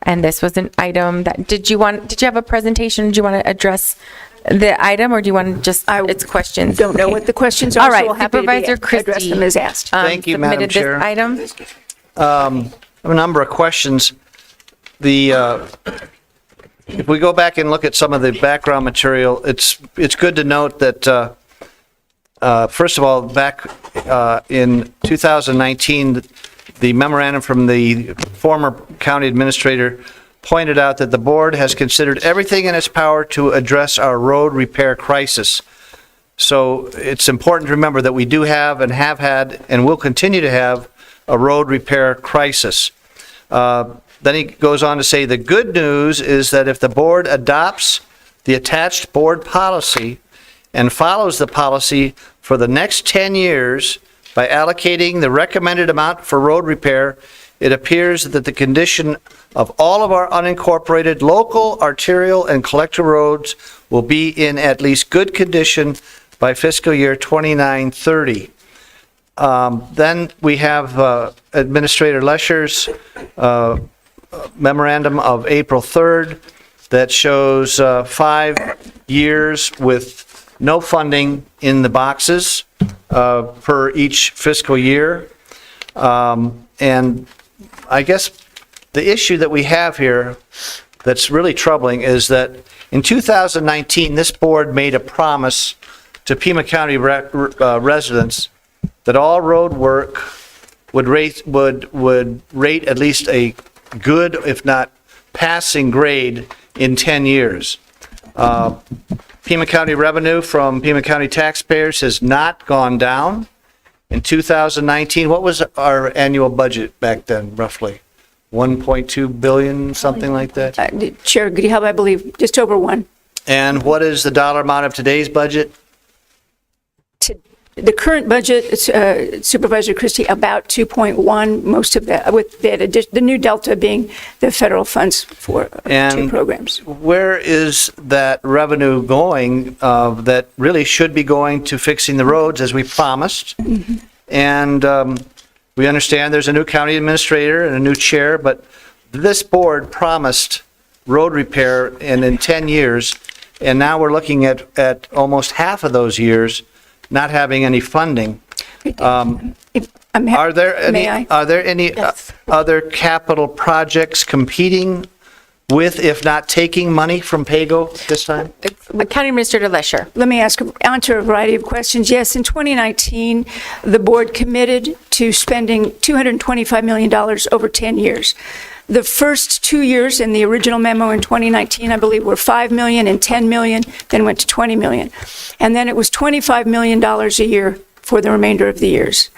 And this was an item that, did you have a presentation? Did you want to address the item, or do you want to just, it's questions? Don't know what the questions are. All right, so we'll happy to Supervisor address Christie. them as asked. Thank you, Madam Chair. Submitted this item. I have a number of questions. If we go back and look at some of the background material, it's good to note that, first of all, back in 2019, the memorandum from the former county administrator pointed out that the board has considered everything in its power to address our road repair crisis. So it's important to remember that we do have and have had and will continue to have a road repair crisis. Then he goes on to say, the good news is that if the board adopts the attached board policy and follows the policy for the next 10 years by allocating the recommended amount for road repair, it appears that the condition of all of our unincorporated local, arterial, and collector roads will be in at least good condition by fiscal year 29-30. Then we have Administrator Lesher's memorandum of April 3rd that shows 5 years with no funding in the boxes per each fiscal year. And I guess the issue that we have here that's really troubling is that in 2019, this board made a promise to Pima County residents that all road work would rate at least a good, if not passing grade in 10 years. Pima County revenue from Pima County taxpayers has not gone down. In 2019, what was our annual budget back then, roughly? 1.2 billion, something like that? Chair Grijalva, I believe, just over 1. And what is the dollar amount of today's budget? The current budget, Supervisor Christie, about 2.1, most of that, with the new delta being the federal funds for 2 programs. Where is that revenue going that really should be going to fixing the roads as we promised? Mm-hmm. And we understand there's a new county administrator and a new chair, but this board promised road repair in 10 years, and now we're looking at almost half of those years not having any funding. Are there any other capital projects competing with, if not taking money from PAYGO this time? County Administrator Lesher. Let me answer a variety of questions. Yes, in 2019, the board committed to spending $225 million over 10 years. The first 2 years in the original memo in 2019, I believe, were $5 million and $10 million, then went to $20 million. And then it was $25 million a year for the remainder of the years.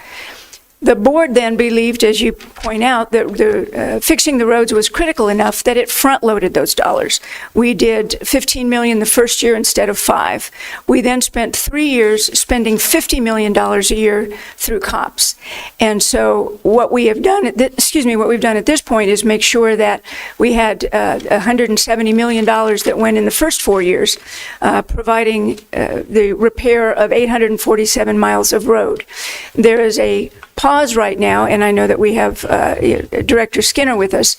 The board then believed, as you point out, that fixing the roads was critical enough that it front-loaded those dollars. We did 15 million the first year instead of 5. We then spent 3 years spending $50 million a year through COPS. And so what we have done, what we've done at this point is make sure that we had $170 million that went in the first 4 years, providing the repair of 847 miles of road. There is a pause right now, and I know that we have Director Skinner with us.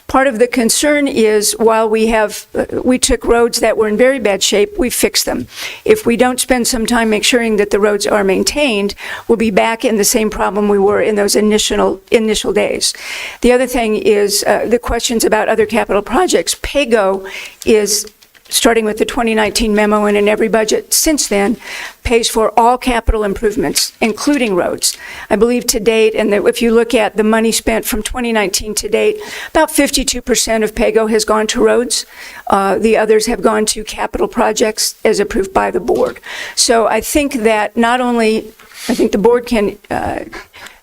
Part of the concern is while we took roads that were in very bad shape, we fixed them. If we don't spend some time making sure that the roads are maintained, we'll be back in the same problem we were in those initial days. The other thing is the questions about other capital projects. PAYGO is, starting with the 2019 memo and in every budget since then, pays for all capital improvements, including roads. I believe to date, and if you look at the money spent from 2019 to date, about 52% of PAYGO has gone to roads. The others have gone to capital projects as approved by the board. So I think that the board can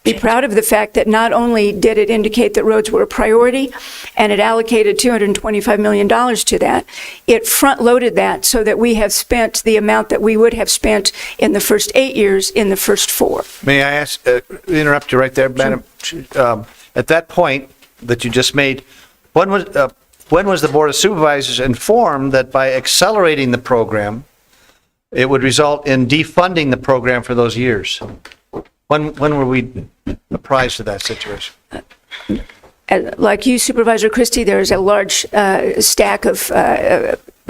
be proud of the fact that not only did it indicate that roads were a priority and it allocated $225 million to that, it front-loaded that so that we have spent the amount that we would have spent in the first 8 years in the first 4. May I ask, interrupt you right there, Madam? At that point that you just made, when was the Board of Supervisors informed that by accelerating the program, it would result in defunding the program for those years? When were we apprised of that situation? Like you, Supervisor Christie, there's a large stack of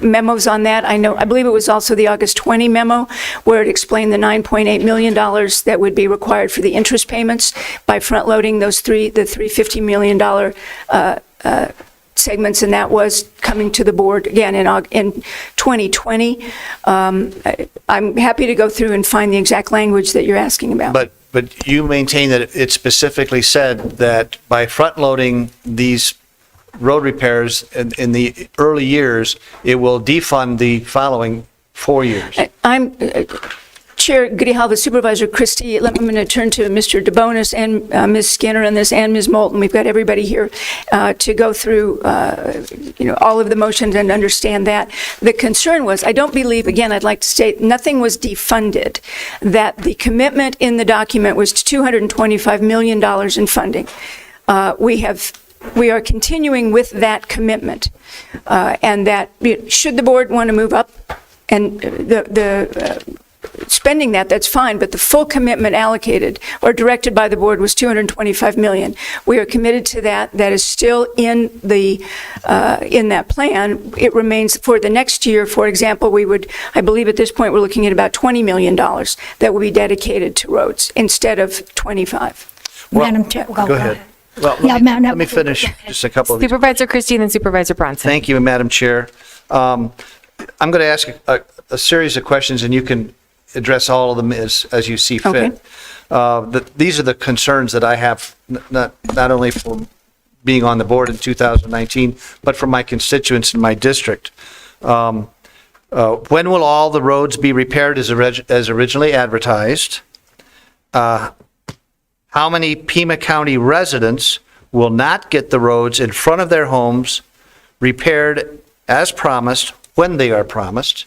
memos on that. I believe it was also the August 20 memo where it explained the $9.8 million that would be required for the interest payments by front-loading the $350 million segments, and that was coming to the board again in 2020. I'm happy to go through and find the exact language that you're asking about. But you maintain that it specifically said that by front-loading these road repairs in the early years, it will defund the following 4 years. Chair Grijalva, Supervisor Christie, I'm going to turn to Mr. DeBonis and Ms. Skinner on this and Ms. Moulton. We've got everybody here to go through all of the motions and understand that. The concern was, I don't believe, again, I'd like to state, nothing was defunded, that the commitment in the document was $225 million in funding. We are continuing with that commitment, and that should the board want to move up and spending that's fine, but the full commitment allocated or directed by the board was $225 million. We are committed to that. That is still in that plan. It remains for the next year. For example, I believe at this point we're looking at about $20 million that will be dedicated to roads instead of 25. Madam Chair, go ahead. Well, let me finish just a couple of these. Supervisor Christie and then Supervisor Bronson. Thank you, Madam Chair. I'm going to ask a series of questions, and you can address all of them as you see fit. Okay. These are the concerns that I have, not only from being on the board in 2019, but from my constituents in my district. When will all the roads be repaired as originally advertised? How many Pima County residents will not get the roads in front of their homes repaired as promised when they are promised?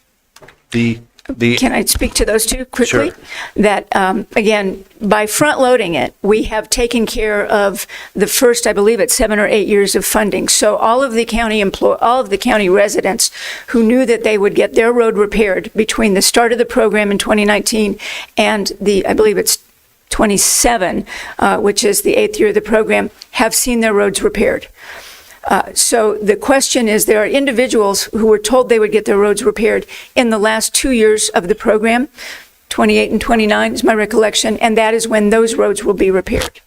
Can I speak to those two quickly? Sure. That, again, by front-loading it, we have taken care of the first, I believe it's 7 or 8 years of funding. So all of the county residents who knew that they would get their road repaired between the start of the program in 2019 and I believe it's 27, which is the 8th year of the program, have seen their roads repaired. So the question is, there are individuals who were told they would get their roads repaired in the last 2 years of the program, 28 and 29 is my recollection, and that is when those roads will be repaired.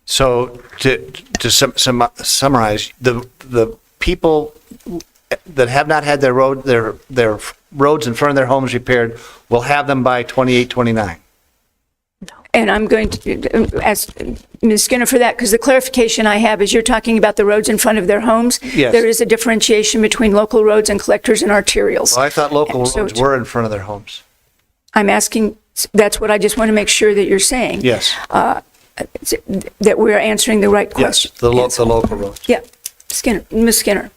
So to summarize, the people that have not had their roads in front of their homes repaired will have them by 28, 29. And I'm going to ask Ms. Skinner for that, because the clarification I have is you're talking about the roads in front of their homes. Yes. There is a differentiation between local roads and collectors and arterials. Well, I thought local roads were in front of their homes. I'm asking, that's what I just want to make sure that you're saying. Yes. that we're answering the right question. Yes, the local roads. Yeah, Skinner, Ms. Skinner.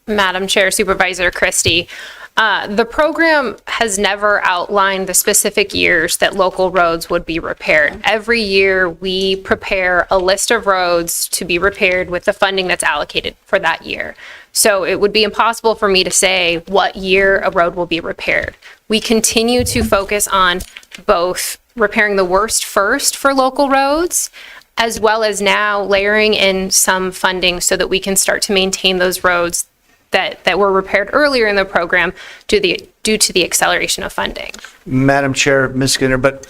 Madam Chair, Supervisor Christie, the program has never outlined the specific years that local roads would be repaired. Every year, we prepare a list of roads to be repaired with the funding that's allocated for that year. So it would be impossible for me to say what year a road will be repaired. We continue to focus on both repairing the worst first for local roads, as well as now layering in some funding so that we can start to maintain those roads that were repaired earlier in the program due to the acceleration of funding. Madam Chair, Ms. Skinner, but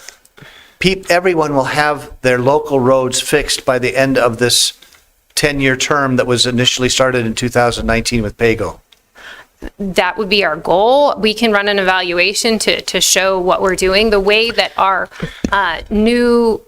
everyone will have their local roads fixed by the end of this 10-year term that was initially started in 2019 with PAYGO. That would be our goal. We can run an evaluation to show what we're doing. The way that our new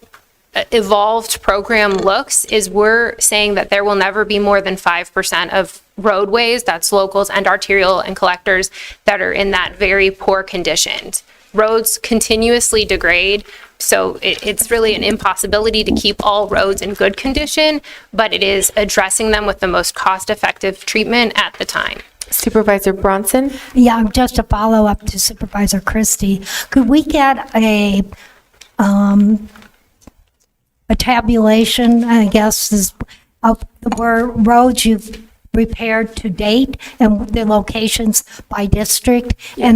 evolved program looks is we're saying that there will never be more than 5% of roadways, that's locals and arterial and collectors, that are in that very poor condition. Roads continuously degrade, so it's really an impossibility to keep all roads in good condition, but it is addressing them with the most cost-effective treatment at the time. Supervisor Bronson? Yeah, just a follow-up to Supervisor Christie. Could we get a tabulation, I guess, is of the roads you've repaired to date and the locations by district? Yes.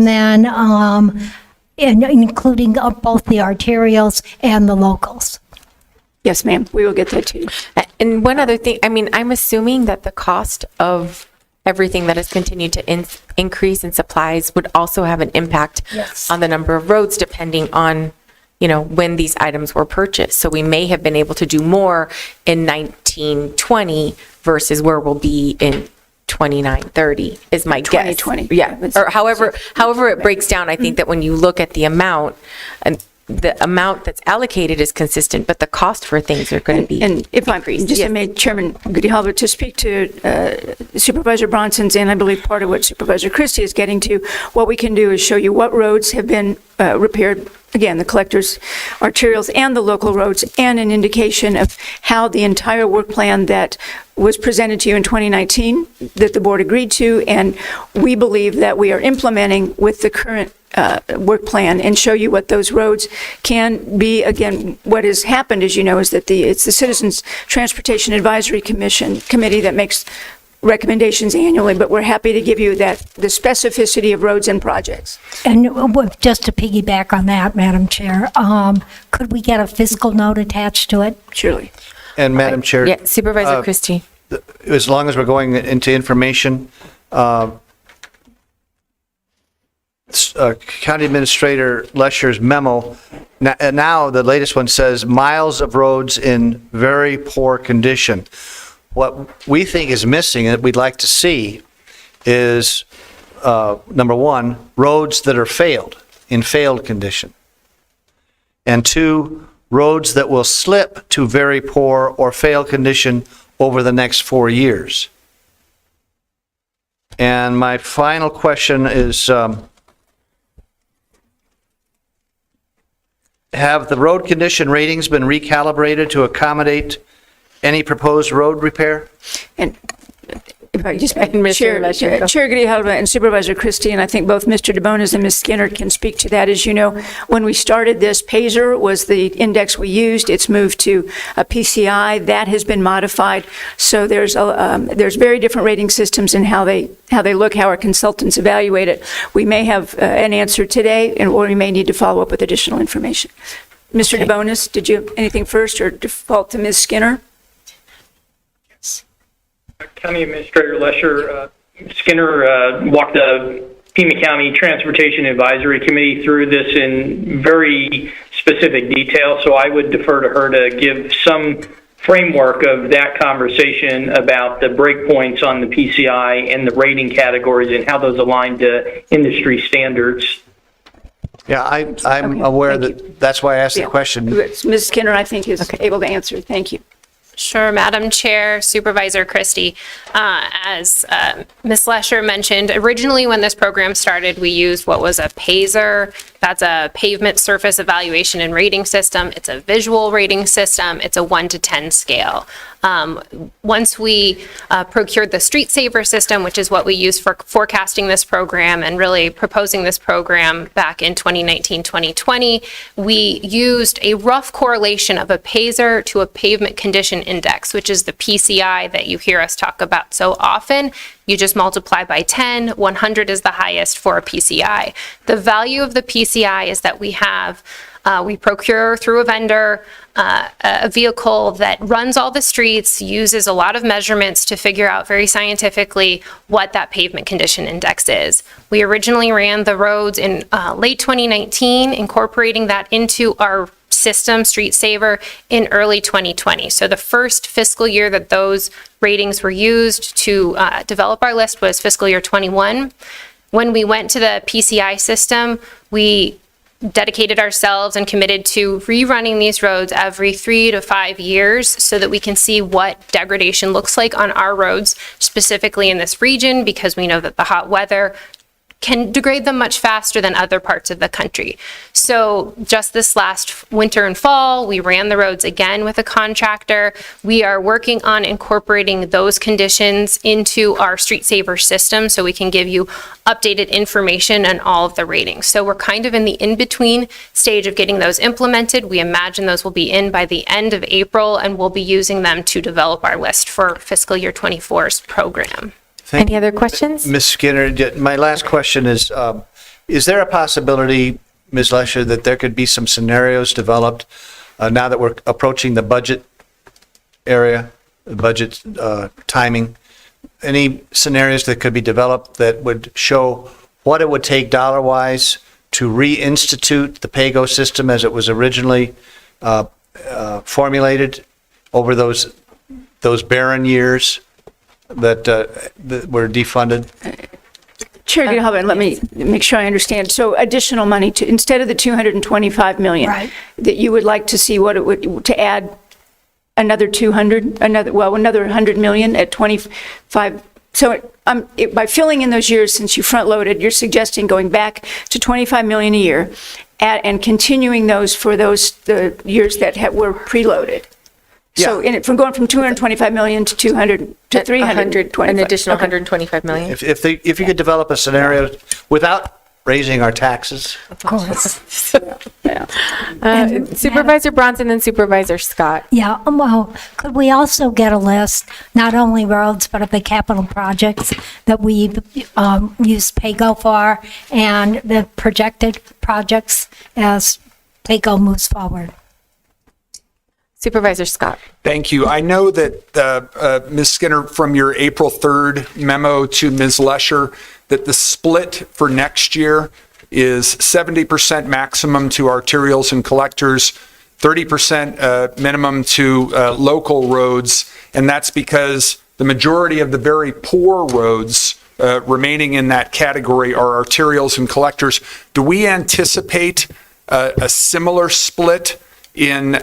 And then including both the arterials and the locals? Yes, ma'am. We will get that to you. And one other thing, I mean, I'm assuming that the cost of everything that has continued to increase in supplies would also have an impact on the number of roads depending on, you know, when these items were purchased. So we may have been able to do more in 1920 versus where we'll be in 2930 is my guess. 2020. Yeah. Or however it breaks down, I think that when you look at the amount, and the amount that's allocated is consistent, but the cost for things are going to be And if I'm just, I made Chairman Goody-Halbert to speak to Supervisor Bronson's, and I believe part of what Supervisor Christie is getting to, what we can do is show you what roads have been repaired, again, the collectors, arterials, and the local roads, and an indication of how the entire work plan that was presented to you in 2019, that the board agreed to, and we believe that we are implementing with the current work plan, and show you what those roads can be. Again, what has happened, as you know, is that it's the Citizens Transportation Advisory Committee that makes recommendations annually, but we're happy to give you the specificity of roads and projects. And just to piggyback on that, Madam Chair, could we get a fiscal note attached to it? Surely. And Madam Chair. Yeah, Supervisor Christie. As long as we're going into information, County Administrator Lesher's memo, now the latest one says miles of roads in very poor condition. What we think is missing and we'd like to see is, number one, roads that are in failed condition. And two, roads that will slip to very poor or failed condition over the next 4 years. And my final question is, have the road condition ratings been recalibrated to accommodate any proposed road repair? And if I just Chair Goody-Halbert and Supervisor Christie, and I think both Mr. DeBonis and Ms. Skinner can speak to that. As you know, when we started this, PASER was the index we used. It's moved to a PCI. That has been modified. So there's very different rating systems in how they look, how our consultants evaluate it. We may have an answer today, or we may need to follow up with additional information. Mr. DeBonis, did you have anything first, or default to Ms. Skinner? County Administrator Lesher, Skinner walked the Pima County Transportation Advisory Committee through this in very specific detail, so I would defer to her to give some framework of that conversation about the breakpoints on the PCI and the rating categories and how those align to industry standards. Yeah, I'm aware that's why I asked the question. Ms. Skinner, I think, is able to answer. Thank you. Sure, Madam Chair, Supervisor Christie. As Ms. Lesher mentioned, originally when this program started, we used what was a PASER. That's a pavement surface evaluation and rating system. It's a visual rating system. It's a 1 to 10 scale. Once we procured the Street Saver system, which is what we use for forecasting this program and really proposing this program back in 2019-2020, we used a rough correlation of a PASER to a pavement condition index, which is the PCI that you hear us talk about so often. You just multiply by 10, 100 is the highest for a PCI. The value of the PCI is that we procure through a vendor a vehicle that runs all the streets, uses a lot of measurements to figure out very scientifically what that pavement condition index is. We originally ran the roads in late 2019, incorporating that into our system, Street Saver, in early 2020. So the first fiscal year that those ratings were used to develop our list was fiscal year 21. When we went to the PCI system, we dedicated ourselves and committed to rerunning these roads every 3 to 5 years so that we can see what degradation looks like on our roads, specifically in this region, because we know that the hot weather can degrade them much faster than other parts of the country. So just this last winter and fall, we ran the roads again with a contractor. We are working on incorporating those conditions into our Street Saver system so we can give you updated information on all of the ratings. So we're kind of in the in-between stage of getting those implemented. We imagine those will be in by the end of April, and we'll be using them to develop our list for fiscal year 24's program. Any other questions? Ms. Skinner, my last question is there a possibility, Ms. Lesher, that there could be some scenarios developed now that we're approaching the budget area, the budget timing? Any scenarios that could be developed that would show what it would take dollar-wise to reinstitute the PAYGO system as it was originally formulated over those barren years that were defunded? Chair Grijalva, let me make sure I understand. So additional money to, instead of the 225 million, Right. that you would like to see what it would, to add another 100 million at 25. So by filling in those years, since you front loaded, you're suggesting going back to 25 million a year and continuing those for the years that were preloaded. So from going from 225 million to 200 to 325. An additional 125 million. If you could develop a scenario without raising our taxes. Of course. Supervisor Bronson and Supervisor Scott. Yeah, well, could we also get a list, not only roads, but of the capital projects that we've used PAYGO for and the projected projects as PAYGO moves forward? Supervisor Scott. Thank you. I know that, Ms. Skinner, from your April 3rd memo to Ms. Lesher, that the split for next year is 70% maximum to arterials and collectors, 30% minimum to local roads, and that's because the majority of the very poor roads remaining in that category are arterials and collectors. Do we anticipate a similar split in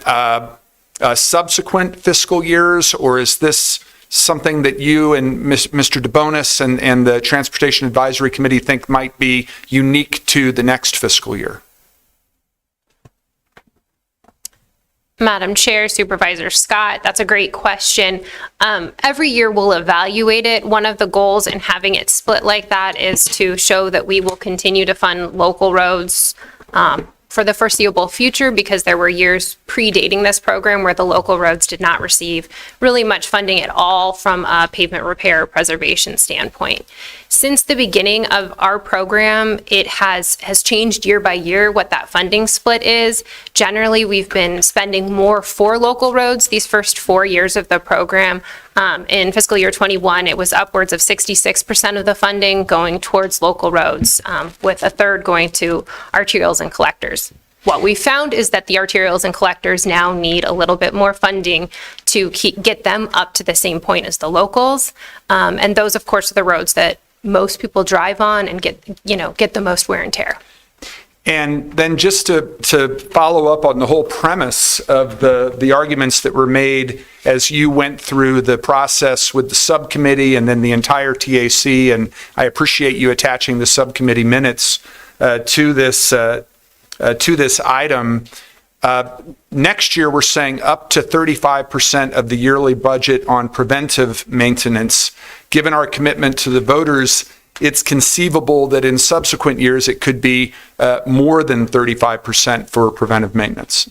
subsequent fiscal years, or is this something that you and Mr. DeBonis and the Transportation Advisory Committee think might be unique to the next fiscal year? Madam Chair, Supervisor Scott, that's a great question. Every year we'll evaluate it. One of the goals in having it split like that is to show that we will continue to fund local roads for the foreseeable future, because there were years predating this program where the local roads did not receive really much funding at all from a pavement repair or preservation standpoint. Since the beginning of our program, it has changed year by year what that funding split is. Generally, we've been spending more for local roads these first 4 years of the program. In fiscal year 21, it was upwards of 66% of the funding going towards local roads, with a third going to arterials and collectors. What we found is that the arterials and collectors now need a little bit more funding to get them up to the same point as the locals. And those, of course, are the roads that most people drive on and get the most wear and tear. And then just to follow up on the whole premise of the arguments that were made as you went through the process with the subcommittee and then the entire TAC, and I appreciate you attaching the subcommittee minutes to this item. Next year, we're saying up to 35% of the yearly budget on preventive maintenance. Given our commitment to the voters, it's conceivable that in subsequent years it could be more than 35% for preventive maintenance.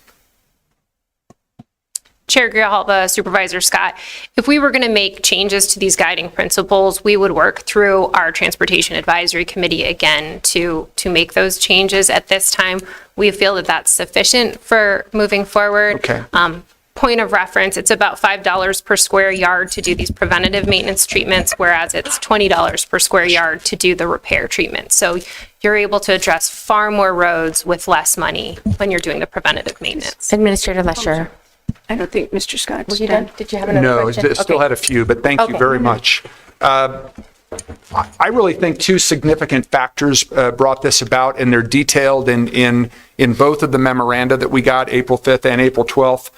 Chair Grijalva, Supervisor Scott, if we were going to make changes to these guiding principles, we would work through our Transportation Advisory Committee again to make those changes at this time. We feel that that's sufficient for moving forward. Okay. Point of reference, it's about $5 per square yard to do these preventative maintenance treatments, whereas it's $20 per square yard to do the repair treatment. So you're able to address far more roads with less money when you're doing the preventative maintenance. Administrator Lesher. I don't think Mr. Scott's Were you done? Did you have another No, question? still had a few, but thank you very much. I really think two significant factors brought this about, and they're detailed in both of the memoranda that we got April 5th and April 12th.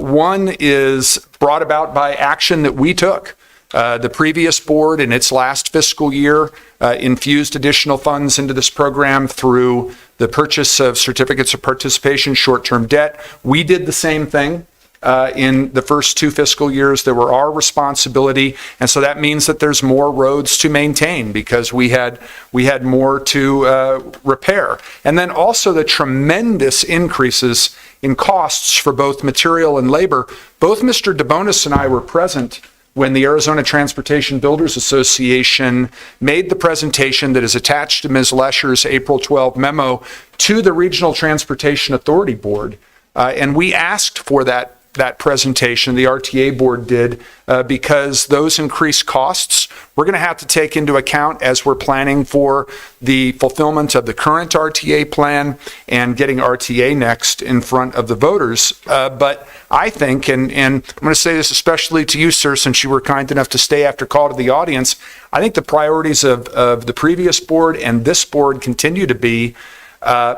One is brought about by action that we took. The previous board in its last fiscal year infused additional funds into this program through the purchase of certificates of participation, short-term debt. We did the same thing in the first two fiscal years. They were our responsibility, and so that means that there's more roads to maintain because we had more to repair. And then also the tremendous increases in costs for both material and labor. Both Mr. DeBonis and I were present when the Arizona Transportation Builders Association made the presentation that is attached to Ms. Lesher's April 12 memo to the Regional Transportation Authority Board. And we asked for that presentation, the RTA board did, because those increased costs we're going to have to take into account as we're planning for the fulfillment of the current RTA plan and getting RTA next in front of the voters. But I think, and I'm going to say this especially to you, sir, since you were kind enough to stay after call to the audience, I think the priorities of the previous board and this board continue to be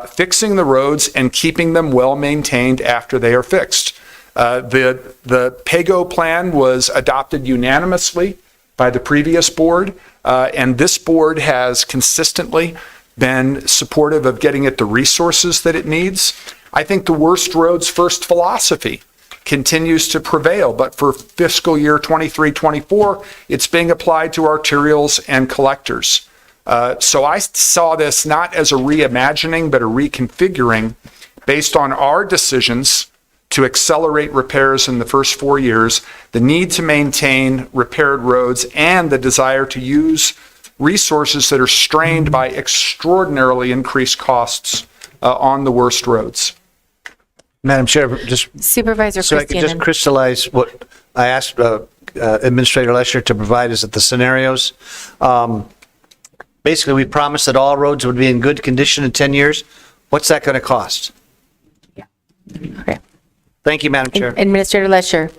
fixing the roads and keeping them well maintained after they are fixed. The PAYGO plan was adopted unanimously by the previous board, and this board has consistently been supportive of getting it the resources that it needs. I think the worst roads first philosophy continues to prevail, but for fiscal year 23-24, it's being applied to arterials and collectors. So I saw this not as a reimagining, but a reconfiguring based on our decisions to accelerate repairs in the first 4 years, the need to maintain repaired roads, and the desire to use resources that are strained by extraordinarily increased costs on the worst roads. Madam Chair, just Supervisor so I can just crystallize what I asked Administrator Lesher to provide us at the scenarios. Basically, we promised that all roads would be in good condition in 10 years. What's that going to cost? Okay. Thank you, Madam Chair. Administrator Lesher.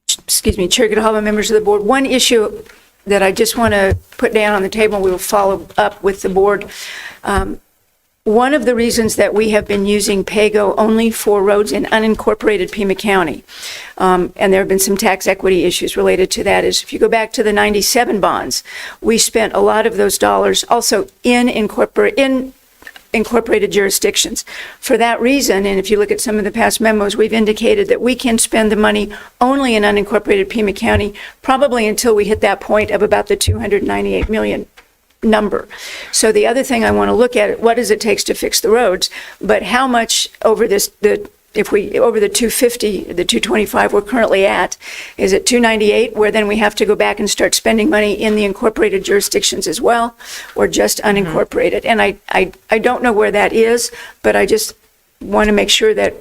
Excuse me, Chair Grijalva, members of the board. One issue that I just want to put down on the table, and we will follow up with the board. One of the reasons that we have been using PAYGO only for roads in unincorporated Pima County, and there have been some tax equity issues related to that, is if you go back to the 97 bonds, we spent a lot of those dollars also in incorporated jurisdictions. For that reason, and if you look at some of the past memos, we've indicated that we can spend the money only in unincorporated Pima County, probably until we hit that point of about the 298 million number. So the other thing I want to look at, what does it take to fix the roads, but how much over this, over the 250, the 225 we're currently at, is it 298, where then we have to go back and start spending money in the incorporated jurisdictions as well, or just unincorporated? And I don't know where that is, but I just want to make sure that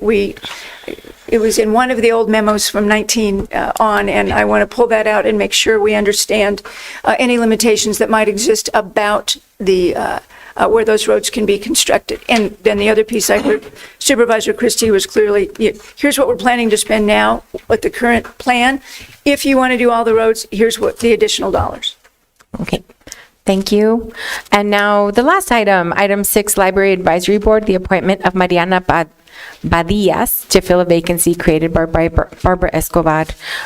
it was in one of the old memos from 19 on, and I want to pull that out and make sure we understand any limitations that might exist about the where those roads can be constructed. And then the other piece I heard Supervisor Christie was clearly, here's what we're planning to spend now with the current plan. If you want to do all the roads, here's what the additional dollars. Okay. Thank you. And now the last item, item 6, Library Advisory Board, the appointment of Mariana Badillas to fill a vacancy created by Barbara Escobar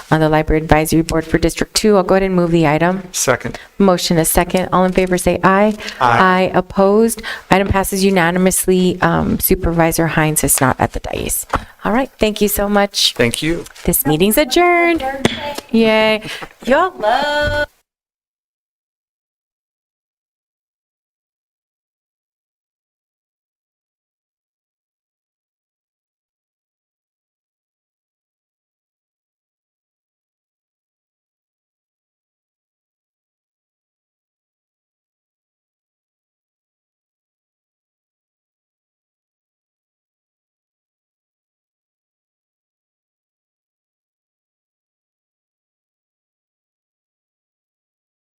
on the Library Advisory Board for District 2. I'll go ahead and move the item. Second. Motion is second. All in favor say aye. Aye. Opposed. Item passes unanimously. Supervisor Hines is not at the dais. All right. Thank you so much. Thank you. This meeting's adjourned. Yay. Y'all love.